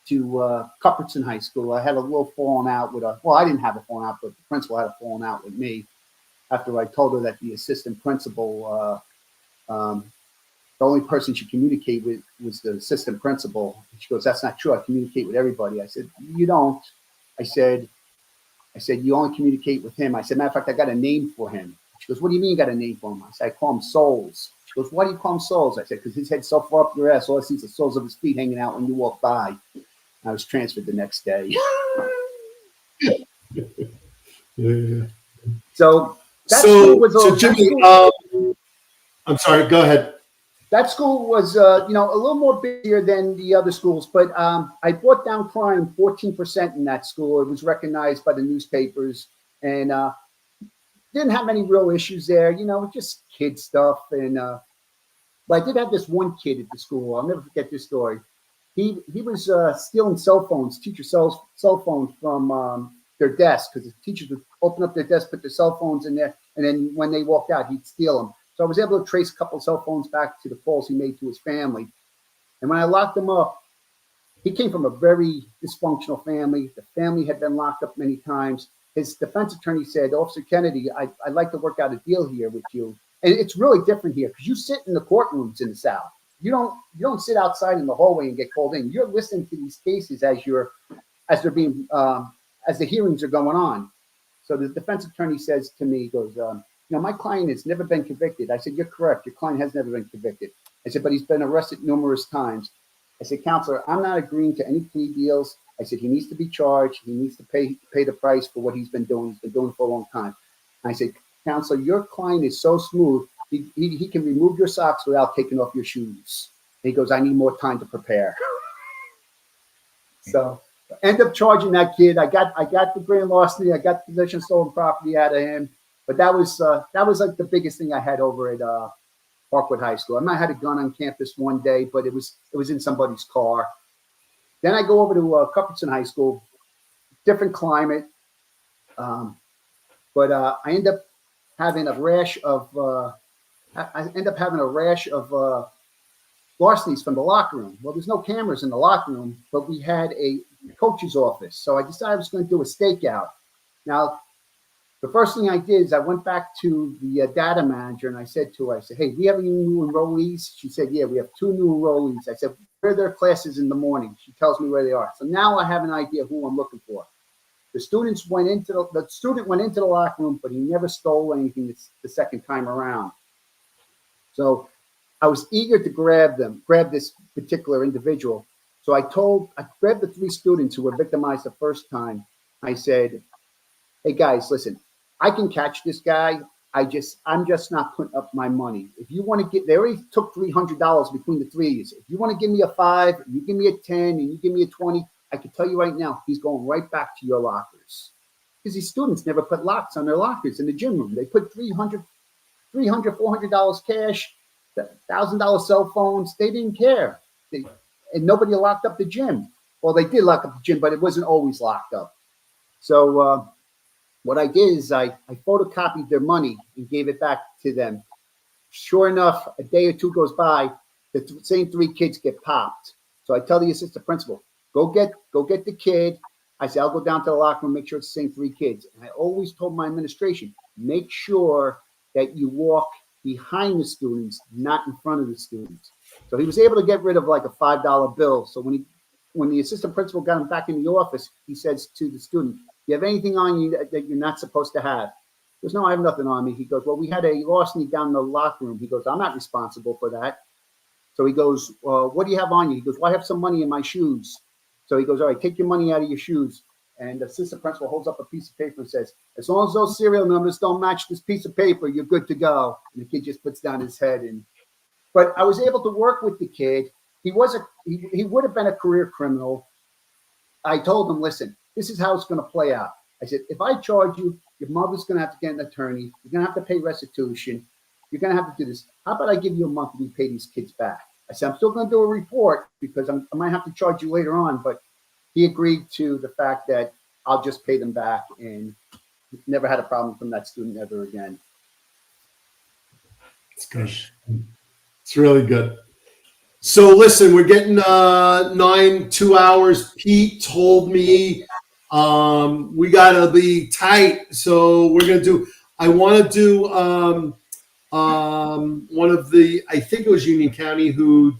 to Cuthbertson High School. I had a little falling out with I didn't have a falling out, but the principal had a falling out with me after I told her that the assistant principal, the only person she communicated with was the assistant principal. She goes, "That's not true. I communicate with everybody." I said, "You don't." I said, "You only communicate with him." I said, "Matter of fact, I got a name for him." She goes, "What do you mean you got a name for him?" I said, "I call him Souls." She goes, why do you call him soles? I said, because his head's so far up your ass, all I see is the soles of his feet hanging out when you walk by. I was transferred the next day. Yeah. So that So, school was so Jimmy, I'm sorry. Go ahead. that school was, a little more busier than the other schools, but I brought down crime 14% in that school. It was recognized by the newspapers, and didn't have any real issues there. Just kid stuff. And but I did have this one kid at the school. I'll never forget this story. He was stealing cell phones, teacher cell phones from their desk, because the teachers would open up their desk, put their cell phones in there, and then when they walked out, he'd steal them. So I was able to trace a couple of cell phones back to the calls he made to his family. And when I locked him up, he came from a very dysfunctional family. The family had been locked up many times. His defense attorney said, Officer Kennedy, I'd like to work out a deal here with you. And it's really different here because you sit in the courtrooms in the South. You don't sit outside in the hallway and get called in. You're listening to these cases as they're being as the hearings are going on. So the defense attorney says to me, he goes, my client has never been convicted. I said, you're correct. Your client has never been convicted. I said, but he's been arrested numerous times. I said, counselor, I'm not agreeing to any plea deals. I said, he needs to be charged. He needs to pay the price for what he's been doing. He's been doing it for a long time. I said, counselor, your client is so smooth. He can remove your socks without taking off your shoes. And he goes, I need more time to prepare. So end up charging that kid. I got the grand larceny. I got possession of stolen property out of him. But that was like the biggest thing I had over at Parkwood High School. I might have had a gun on campus one day, but it was in somebody's car. Then I go over to Cuthbertson High School, different climate. But I end up having a rash of larcenies from the locker room. Well, there's no cameras in the locker room, but we had a coach's office. So I decided I was going to do a stakeout. Now, the first thing I did is I went back to the data manager and I said to her, hey, do we have any new enrollees? She said, yeah, we have 2 new enrollees. I said, where are their classes in the morning? She tells me where they are. So now I have an idea who I'm looking for. The student went into the locker room, but he never stole anything the second time around. So I was eager to grab this particular individual. So I grabbed the 3 students who were victimized the first time. I said, hey guys, listen, I can catch this guy. I'm just not putting up my money. If you want to they already took $300 between the 3s. If you want to give me a 5, and you give me a 10, and you give me a 20, I can tell you right now, he's going right back to your lockers. Because these students never put locks on their lockers in the gym room. They put $300, $400 cash, $1,000 cell phones. They didn't care. And nobody locked up the gym. Well, they did lock up the gym, but it wasn't always locked up. So what I did is I photocopied their money and gave it back to them. Sure enough, a day or 2 goes by, the same 3 kids get popped. So I tell the assistant principal, go get the kid. I say, I'll go down to the locker room, make sure it's the same 3 kids. And I always told my administration, make sure that you walk behind the students, not in front of the students. So he was able to get rid of like a $5 bill. So when the assistant principal got him back in the office, he says to the student, you have anything on you that you're not supposed to have? He goes, no, I have nothing on me. He goes, well, we had a larceny down in the locker room. He goes, I'm not responsible for that. So he goes, what do you have on you? He goes, well, I have some money in my shoes. So he goes, all right, take your money out of your shoes. And the assistant principal holds up a piece of paper and says, as long as those serial numbers don't match this piece of paper, you're good to go. And the kid just puts down his head. But I was able to work with the kid. He would have been a career criminal. I told him, listen, this is how it's going to play out. I said, if I charge you, your mother's going to have to get an attorney. You're going to have to pay restitution. You're going to have to do this. How about I give you a month and you pay these kids back? I said, I'm still going to do a report because I might have to charge you later on. But he agreed to the fact that I'll just pay them back, and never had a problem from that student ever again. It's good. It's really good. So listen, we're getting 2 hours. Pete told me we gotta be tight, so we're gonna do. I want to do one of the. I think it was Union County who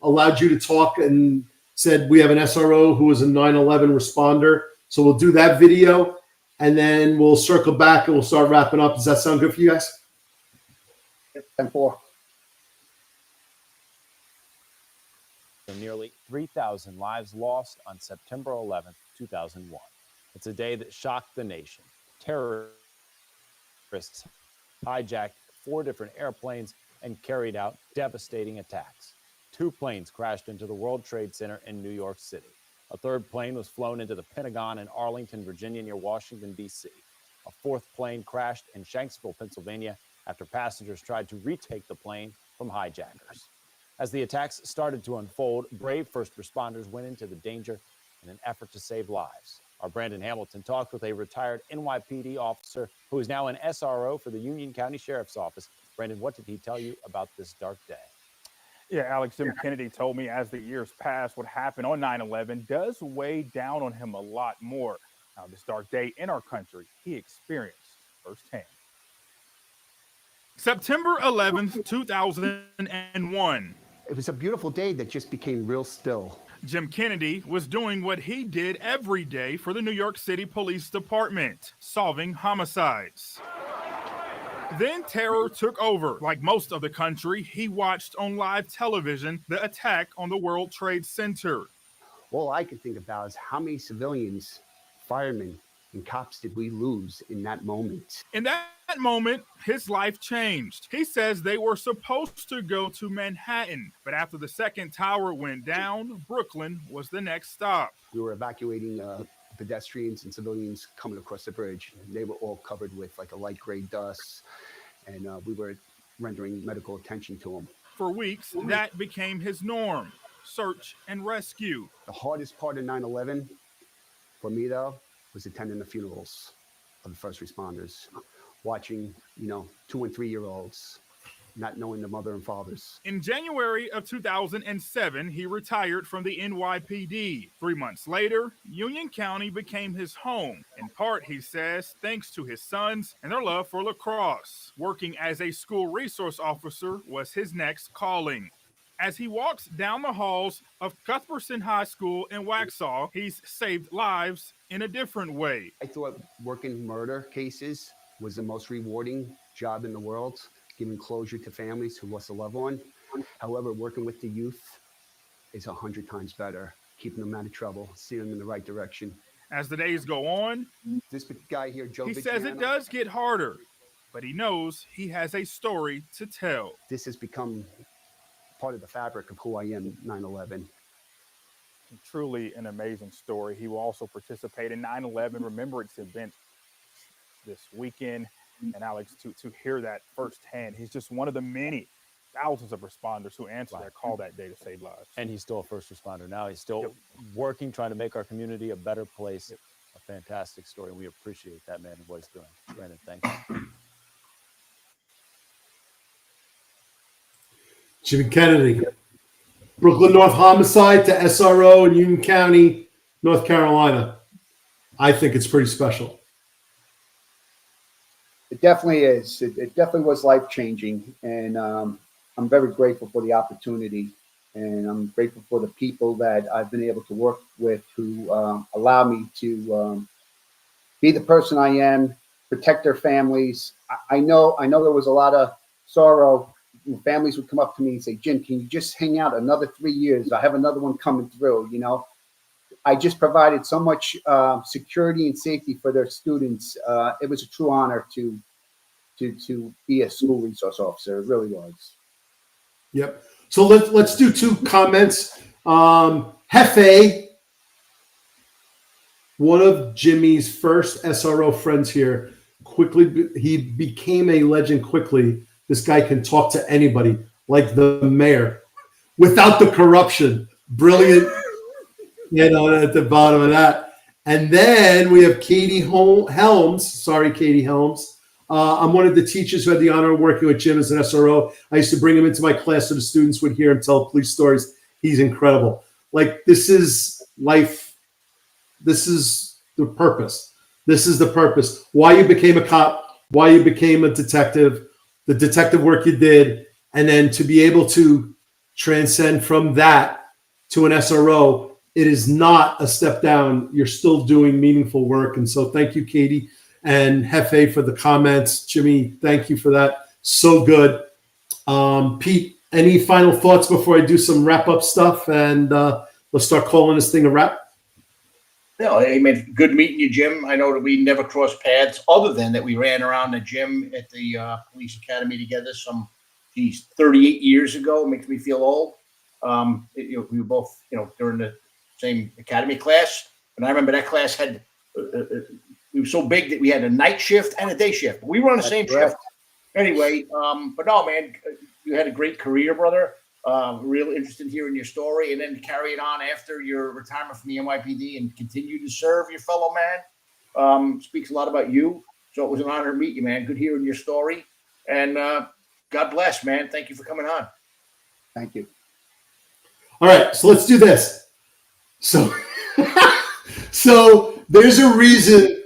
allowed you to talk and said we have an SRO who was a 9/11 responder. So we'll do that video, and then we'll circle back and we'll start wrapping up. Does that sound good for you guys? Ten-4. nearly 3,000 lives lost on September 11th, 2001. It's a day that shocked the nation. Terrorists hijacked 4 different airplanes and carried out devastating attacks. 2 planes crashed into the World Trade Center in New York City. A 3rd plane was flown into the Pentagon in Arlington, Virginia, near Washington, D.C. A 4th plane crashed in Shanksville, Pennsylvania, after passengers tried to retake the plane from hijackers. As the attacks started to unfold, brave first responders went into the danger in an effort to save lives. Our Brandon Hamilton talked with a retired NYPD officer who is now an SRO for the Union County Sheriff's Office. Brandon, what did he tell you about this dark day? Yeah, Alex, Jim Kennedy told me as the years pass, what happened on 9/11 does weigh down on him a lot more. Now, this dark day in our country, he experienced firsthand. September 11th, 2001. It was a beautiful day that just became real still. Jim Kennedy was doing what he did every day for the New York City Police Department, solving homicides. Then terror took over. Like most of the country, he watched on live television the attack on the World Trade Center. All I could think about is how many civilians, firemen, and cops did we lose in that moment? In that moment, his life changed. He says they were supposed to go to Manhattan, but after the second tower went down, Brooklyn was the next stop. We were evacuating pedestrians and civilians coming across the bridge. They were all covered with like a light gray dust, and we were rendering medical attention to them. For weeks, that became his norm: search and rescue. The hardest part of 9/11 for me, though, was attending the funerals of the first responders, watching, 2 and 3 year olds, not knowing the mother and fathers. In January of 2007, he retired from the NYPD. 3 months later, Union County became his home. In part, he says, thanks to his sons and their love for lacrosse. Working as a school resource officer was his next calling. As he walks down the halls of Cuthbertson High School in Waxhaw, he's saved lives in a different way. I thought working murder cases was the most rewarding job in the world, giving closure to families who lost a loved one. However, working with the youth is 100 times better, keeping them out of trouble, steering them in the right direction. As the days go on, this guy here, Joe, he says it does get harder, but he knows he has a story to tell. This has become part of the fabric of who I am, 9/11. Truly an amazing story. He will also participate in 9/11 remembrance events this weekend. And Alex, to hear that firsthand, he's just one of the many thousands of responders who answered that call that day to save lives. And he's still a first responder now. He's still working, trying to make our community a better place. A fantastic story. And we appreciate that man and what he's doing. Brandon, thank you. Jimmy Kennedy, Brooklyn North Homicide to SRO in Union County, North Carolina. I think it's pretty special. It definitely is. It definitely was life-changing, and I'm very grateful for the opportunity, and I'm grateful for the people that I've been able to work with who allow me to be the person I am, protect their families. I know there was a lot of sorrow. Families would come up to me and say, Jim, can you just hang out another 3 years? I have another one coming through. I just provided so much security and safety for their students. It was a true honor to be a school resource officer. It really was. Yep. So let's do 2 comments. Hefe, one of Jimmy's first SRO friends here, he became a legend quickly. This guy can talk to anybody, like the mayor, without the corruption. Brilliant. At the bottom of that. And then we have Katie Helms. Sorry, Katie Helms. I'm one of the teachers who had the honor of working with Jim as an SRO. I used to bring him into my class so the students would hear him tell police stories. He's incredible. Like, this is life. This is the purpose. This is the purpose. Why you became a cop, why you became a detective, the detective work you did, and then to be able to transcend from that to an SRO. It is not a step down. You're still doing meaningful work. And so thank you, Katie and Hefe, for the comments. Jimmy, thank you for that. So good. Pete, any final thoughts before I do some wrap up stuff and let's start calling this thing a wrap? No, I mean, good meeting you, Jim. I know that we never crossed paths other than that we ran around the gym at the police academy together 38 years ago. It makes me feel old. We were both, during the same academy class. And I remember that class had, we were so big that we had a night shift and a day shift. We were on the same shift. Anyway, but no, man, you had a great career, brother. Real interested in hearing your story, and then carry it on after your retirement from the NYPD and continue to serve your fellow man. Speaks a lot about you. So it was an honor to meet you, man. Good hearing your story, and God bless, man. Thank you for coming on. Thank you. All right, so let's do this. So, so there's a reason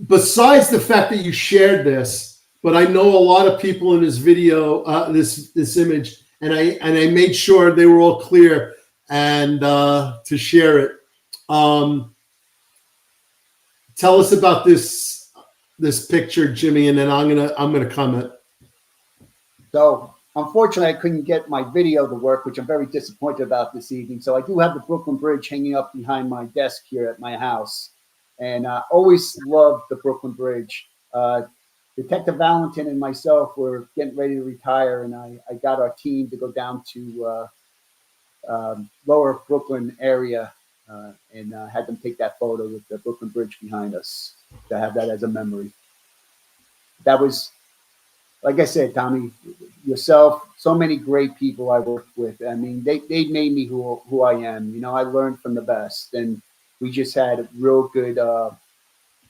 besides the fact that you shared this, but I know a lot of people in this video, this image. And I made sure they were all clear and to share it. Tell us about this picture, Jimmy, and then I'm gonna comment. So unfortunately, I couldn't get my video to work, which I'm very disappointed about this evening. So I do have the Brooklyn Bridge hanging up behind my desk here at my house, and I always loved the Brooklyn Bridge. Detective Valentin and myself were getting ready to retire, and I got our team to go down to lower Brooklyn area and had them take that photo with the Brooklyn Bridge behind us to have that as a memory. That was, like I said, Tommy, yourself, so many great people I worked with. I mean, they made me who I am. I learned from the best, and we just had a real good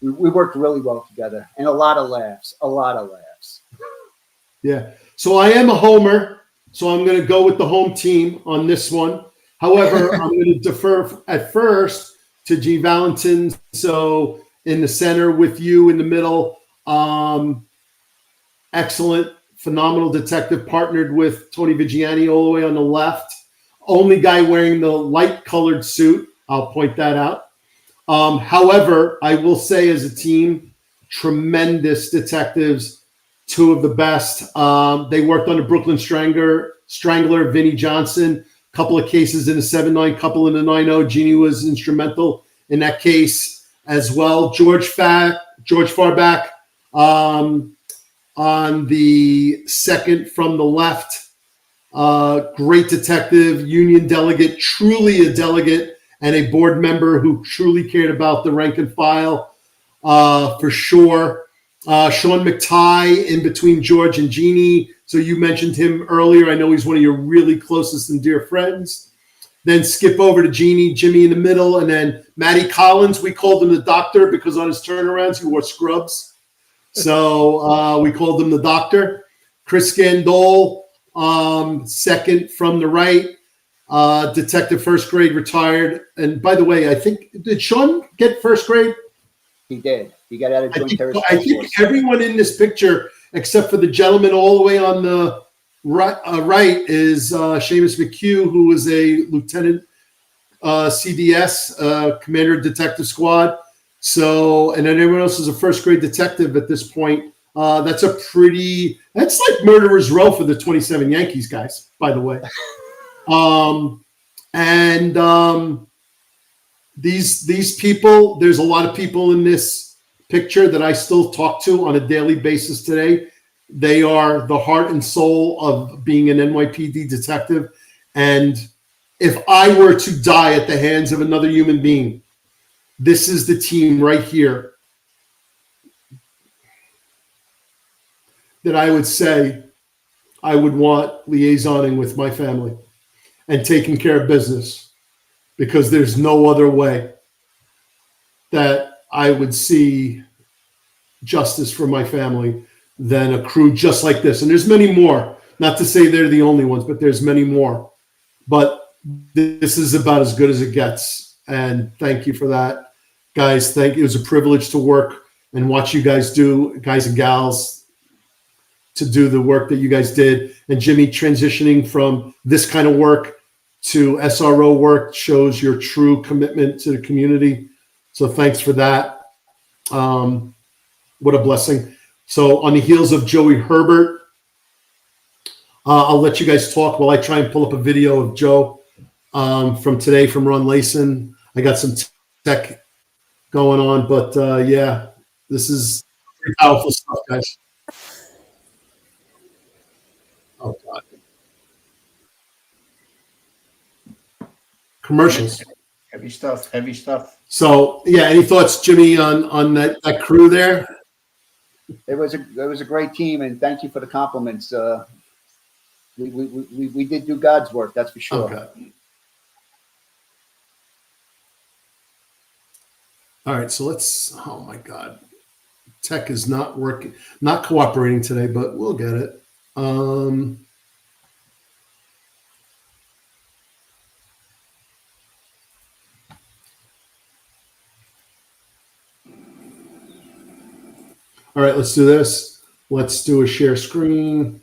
we worked really well together, and a lot of laughs. Yeah. So I am a homer, so I'm going to go with the home team on this one. However, I'm going to defer at first to G. Valentin. So in the center with you in the middle, excellent, phenomenal detective, partnered with Tony Vigiani all the way on the left. Only guy wearing the light colored suit. I'll point that out. However, I will say as a team, tremendous detectives, two of the best. They worked on the Brooklyn Strangler, Vinnie Johnson, a couple of cases in the 7-9, couple in the 9-0. Jeannie was instrumental in that case as well. George Farback on the second from the left. Great detective, union delegate, truly a delegate, and a board member who truly cared about the rank and file, for sure. Sean McTighe in between George and Jeannie. So you mentioned him earlier. I know he's one of your really closest and dear friends. Then skip over to Jeannie, Jimmy in the middle, and then Matty Collins. We called him the doctor because on his turnarounds he wore scrubs. So we called him the doctor. Chris Gandol, second from the right. Detective first grade, retired. And by the way, I think, did Sean get first grade? He did. He got out of joint terrorist. I think everyone in this picture, except for the gentleman all the way on the right is Seamus McHugh, who was a lieutenant CDS, commander of detective squad. So, and then everyone else is a first grade detective at this point. That's like murderer's row for the 27 Yankees guys, by the way. These people, there's a lot of people in this picture that I still talk to on a daily basis today. They are the heart and soul of being an NYPD detective. And if I were to die at the hands of another human being, this is the team right here that I would say I would want liaisoning with my family and taking care of business, because there's no other way that I would see justice for my family than a crew just like this. And there's many more, not to say they're the only ones, but there's many more. But this is about as good as it gets. And thank you for that, guys. Thank you. It was a privilege to work and watch you guys do, guys and gals, to do the work that you guys did. And Jimmy, transitioning from this kind of work to SRO work shows your true commitment to the community. So thanks for that. What a blessing. So on the heels of Joey Herbert, I'll let you guys talk while I try and pull up a video of Joe from today from Ron Layson. I got some tech going on, but yeah, this is pretty powerful stuff, guys. Oh God, commercials. Heavy stuff. Heavy stuff. So yeah, any thoughts, Jimmy, on that crew there? It was a great team, and thank you for the compliments. We did do God's work, that's for sure. Okay. All right, so let's. Oh my God, tech is not working, not cooperating today, but we'll get it. All right, let's do this. Let's do a share screen.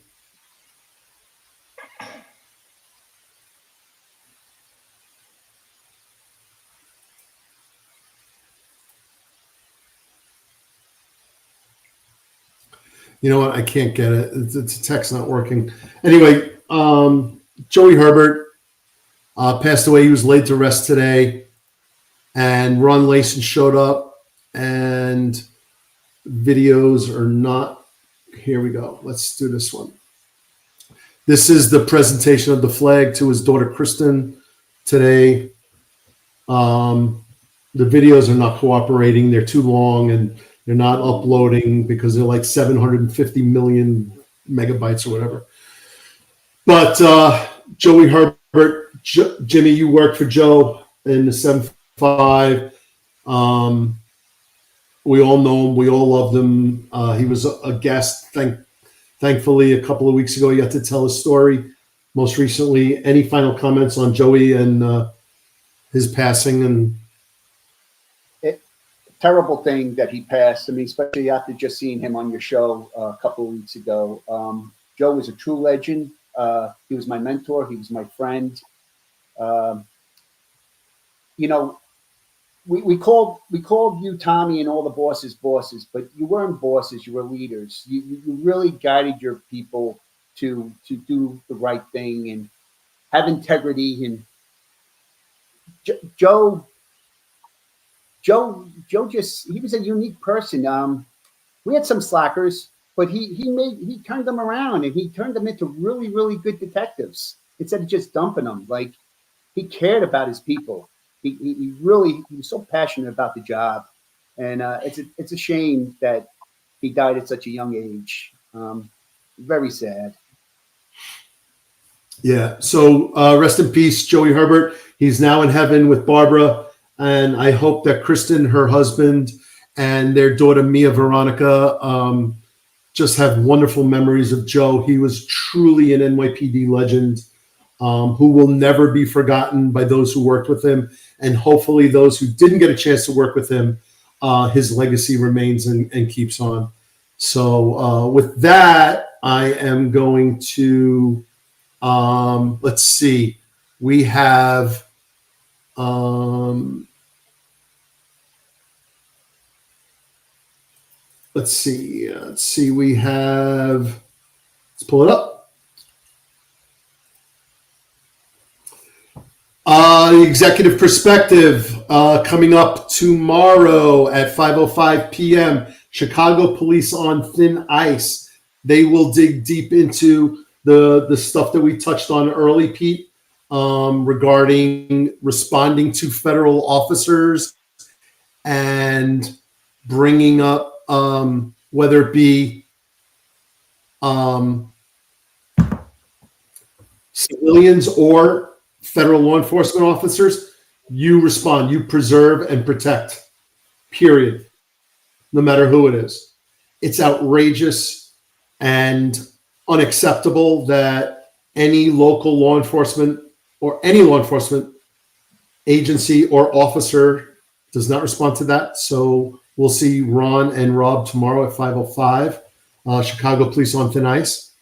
You know what? I can't get it. It's text not working. Anyway, Joey Herbert passed away. He was laid to rest today. And Ron Layson showed up, and videos are not. Here we go. Let's do this one. This is the presentation of the flag to his daughter, Kristen, today. The videos are not cooperating. They're too long, and they're not uploading because they're like 750 million megabytes or whatever. But Joey Herbert, Jimmy, you worked for Joe in the 7-5. We all know him. We all loved him. He was a guest. Thankfully, a couple of weeks ago, he got to tell his story. Most recently, any final comments on Joey and his passing? And terrible thing that he passed. I mean, especially after just seeing him on your show a couple of weeks ago. Joe was a true legend. He was my mentor. He was my friend. You know, we called you Tommy and all the bosses, but you weren't bosses. You were leaders. You really guided your people to do the right thing and have integrity. And Joe just, he was a unique person. We had some slackers, but he turned them around, and he turned them into really, really good detectives instead of just dumping them. Like, he cared about his people. He was so passionate about the job, and it's a shame that he died at such a young age. Very sad. yeah, so rest in peace, Joey Herbert. He's now in heaven with Barbara. And I hope that Kristen, her husband, and their daughter, Mia Veronica, just have wonderful memories of Joe. He was truly an NYPD legend who will never be forgotten by those who worked with him. And hopefully those who didn't get a chance to work with him, his legacy remains and keeps on. So with that, I am going to, let's see, we have... let's see. We have, let's pull it up. The Executive Perspective coming up tomorrow at 5:05 p.m. Chicago Police on Thin Ice. They will dig deep into the stuff that we touched on early, Pete, regarding responding to federal officers and bringing up whether it be civilians or federal law enforcement officers. You respond, you preserve and protect, period, no matter who it is. It's outrageous and unacceptable that any local law enforcement or any law enforcement agency or officer does not respond to that. So we'll see Ron and Rob tomorrow at 5:05, Chicago Police on Thin Ice.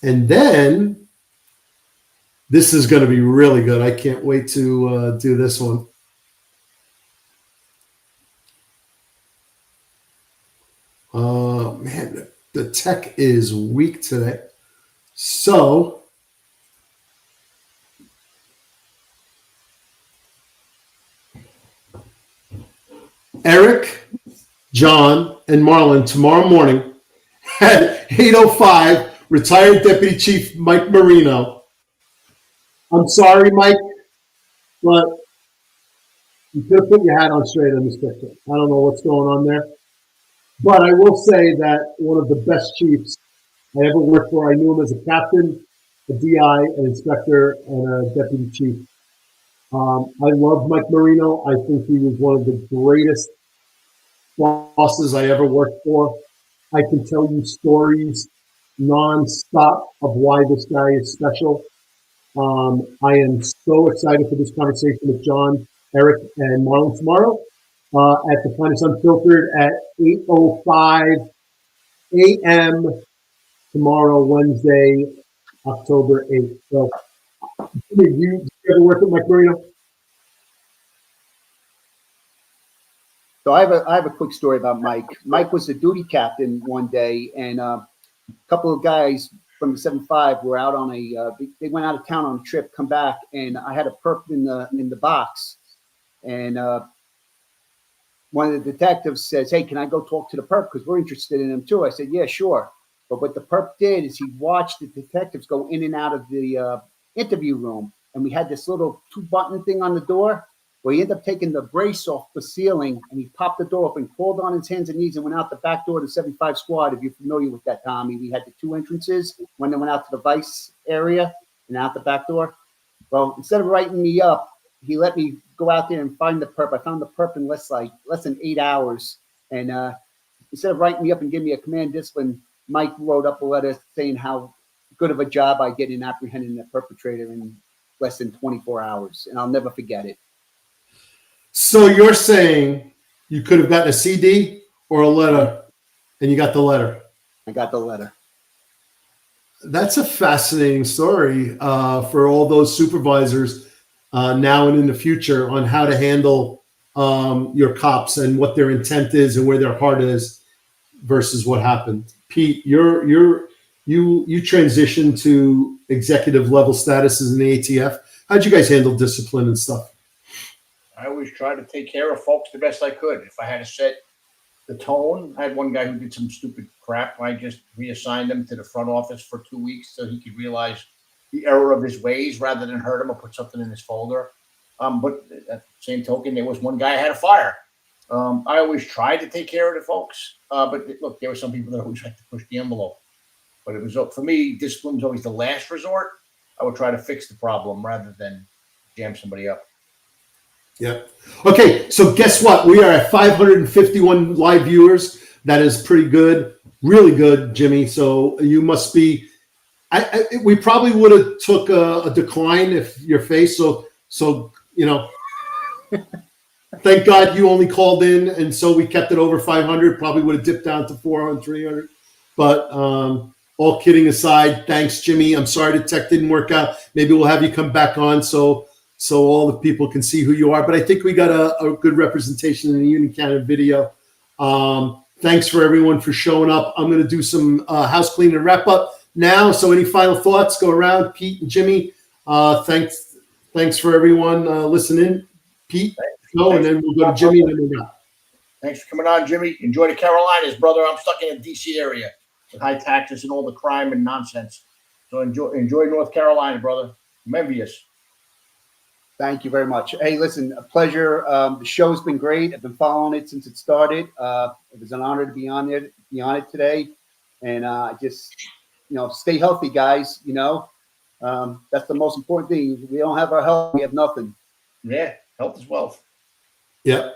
And then this is going to be really good. I can't wait to do this one. Man, the tech is weak today. So, Eric, John, and Marlon tomorrow morning at 8:05, retired Deputy Chief Mike Marino. I'm sorry, Mike, but you could have put your hat on straight on this picture. I don't know what's going on there. But I will say that one of the best chiefs I ever worked for, I knew him as a captain, a DI, an inspector, and a deputy chief. I love Mike Marino. I think he was one of the greatest bosses I ever worked for. I can tell you stories nonstop of why this guy is special. I am so excited for this conversation with John, Eric, and Marlon tomorrow at the Finest Unfiltered at 8:05 a.m. tomorrow, Wednesday, October 8th. So, did you ever work with Mike Marino? So I have a quick story about Mike. Mike was the duty captain one day, and a couple of guys from the 7.5 were out on they went out of town on a trip, come back, and I had a perp in the box, and one of the detectives says, "Hey, can I go talk to the perp because we're interested in him too?" I said, "Yeah, sure." But what the perp did is he watched the detectives go in and out of the interview room, and we had this little 2-button thing on the door. Well, he ended up taking the brace off the ceiling, and he popped the door open, crawled on his hands and knees, and went out the back door to the 75 squad. If you're familiar with that, Tommy, we had the 2 entrances. When they went out to the vice area and out the back door. Well, instead of writing me up, he let me go out there and find the perp. I found the perp in less than 8 hours. And instead of writing me up and giving me a command discipline, Mike wrote up a letter saying how good of a job I did in apprehending the perpetrator in less than 24 hours. And I'll never forget it. So you're saying you could have gotten a CD or a letter, and you got the letter. I got the letter. That's a fascinating story for all those supervisors now and in the future on how to handle your cops and what their intent is and where their heart is versus what happened. Pete, you transitioned to executive level statuses in the ATF. How'd you guys handle discipline and stuff? I always tried to take care of folks the best I could. If I had to set the tone, I had one guy who did some stupid crap. I just reassigned him to the front office for 2 weeks so he could realize the error of his ways rather than hurt him or put something in his folder. But at the same token, there was one guy I had to fire. I always tried to take care of the folks. But look, there were some people that always had to push the envelope. But it was, for me, discipline was always the last resort. I would try to fix the problem rather than jam somebody up. Yeah. Okay. So guess what? We are at 551 live viewers. That is pretty good. Really good, Jimmy. So you must be. We probably would have took a decline if your face. So you know. Thank God you only called in, and so we kept it over 500. Probably would have dipped down to 400, 300. But all kidding aside, thanks, Jimmy. I'm sorry the tech didn't work out. Maybe we'll have you come back on so all the people can see who you are. But I think we got a good representation in the Union Canada video. Thanks for everyone for showing up. I'm going to do some house cleaning and wrap up now. So any final thoughts? Go around, Pete and Jimmy. Thanks for everyone listening. Pete, go, and then we'll go to Jimmy and then we'll go. Thanks for coming on, Jimmy. Enjoy the Carolinas, brother. I'm stuck in the D.C. area with high taxes and all the crime and nonsense. So enjoy North Carolina, brother. I'm envious. Thank you very much. Hey, listen, a pleasure. The show's been great. I've been following it since it started. It was an honor to be on it today. And just, stay healthy, guys. That's the most important thing. If we don't have our health, we have nothing. Yeah, health is wealth. Yeah,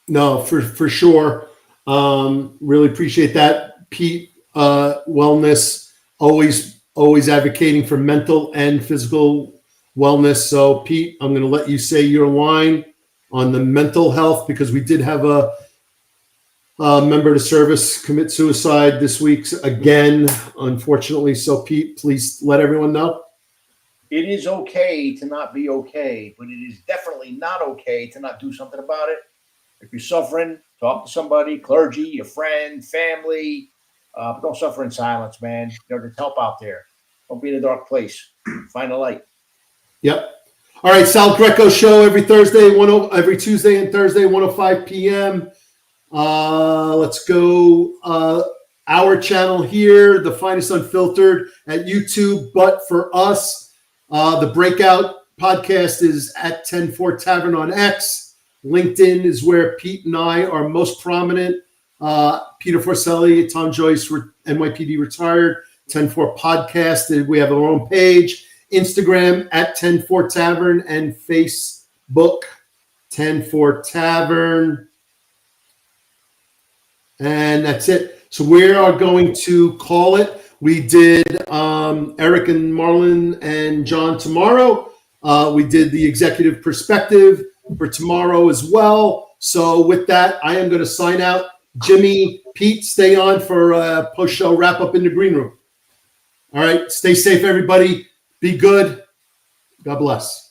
no, for sure. Really appreciate that, Pete. Wellness, always advocating for mental and physical wellness. So, Pete, I'm going to let you say your line on the mental health because we did have a member of the service commit suicide this week again, unfortunately. So, Pete, please let everyone know. It is okay to not be okay, but it is definitely not okay to not do something about it. If you're suffering, talk to somebody, clergy, your friend, family. Don't suffer in silence, man. There's help out there. Don't be in a dark place. Find a light. Yep. All right, Sal Greco show every Tuesday and Thursday, 1:05 p.m. Let's go. Our channel here, The Finest Unfiltered at YouTube. But for us, the Breakout podcast is at Ten-Four Tavern on X. LinkedIn is where Pete and I are most prominent. Peter Forcelli, Tom Joyce, NYPD retired. Ten-Four podcast. We have our own page. Instagram at Ten-Four Tavern and Facebook Ten-Four Tavern. And that's it. So we are going to call it. We did Eric and Marlon and John tomorrow. We did the executive perspective for tomorrow as well. So with that, I am going to sign out. Jimmy, Pete, stay on for a post-show wrap-up in the green room. All right. Stay safe, everybody. Be good. God bless.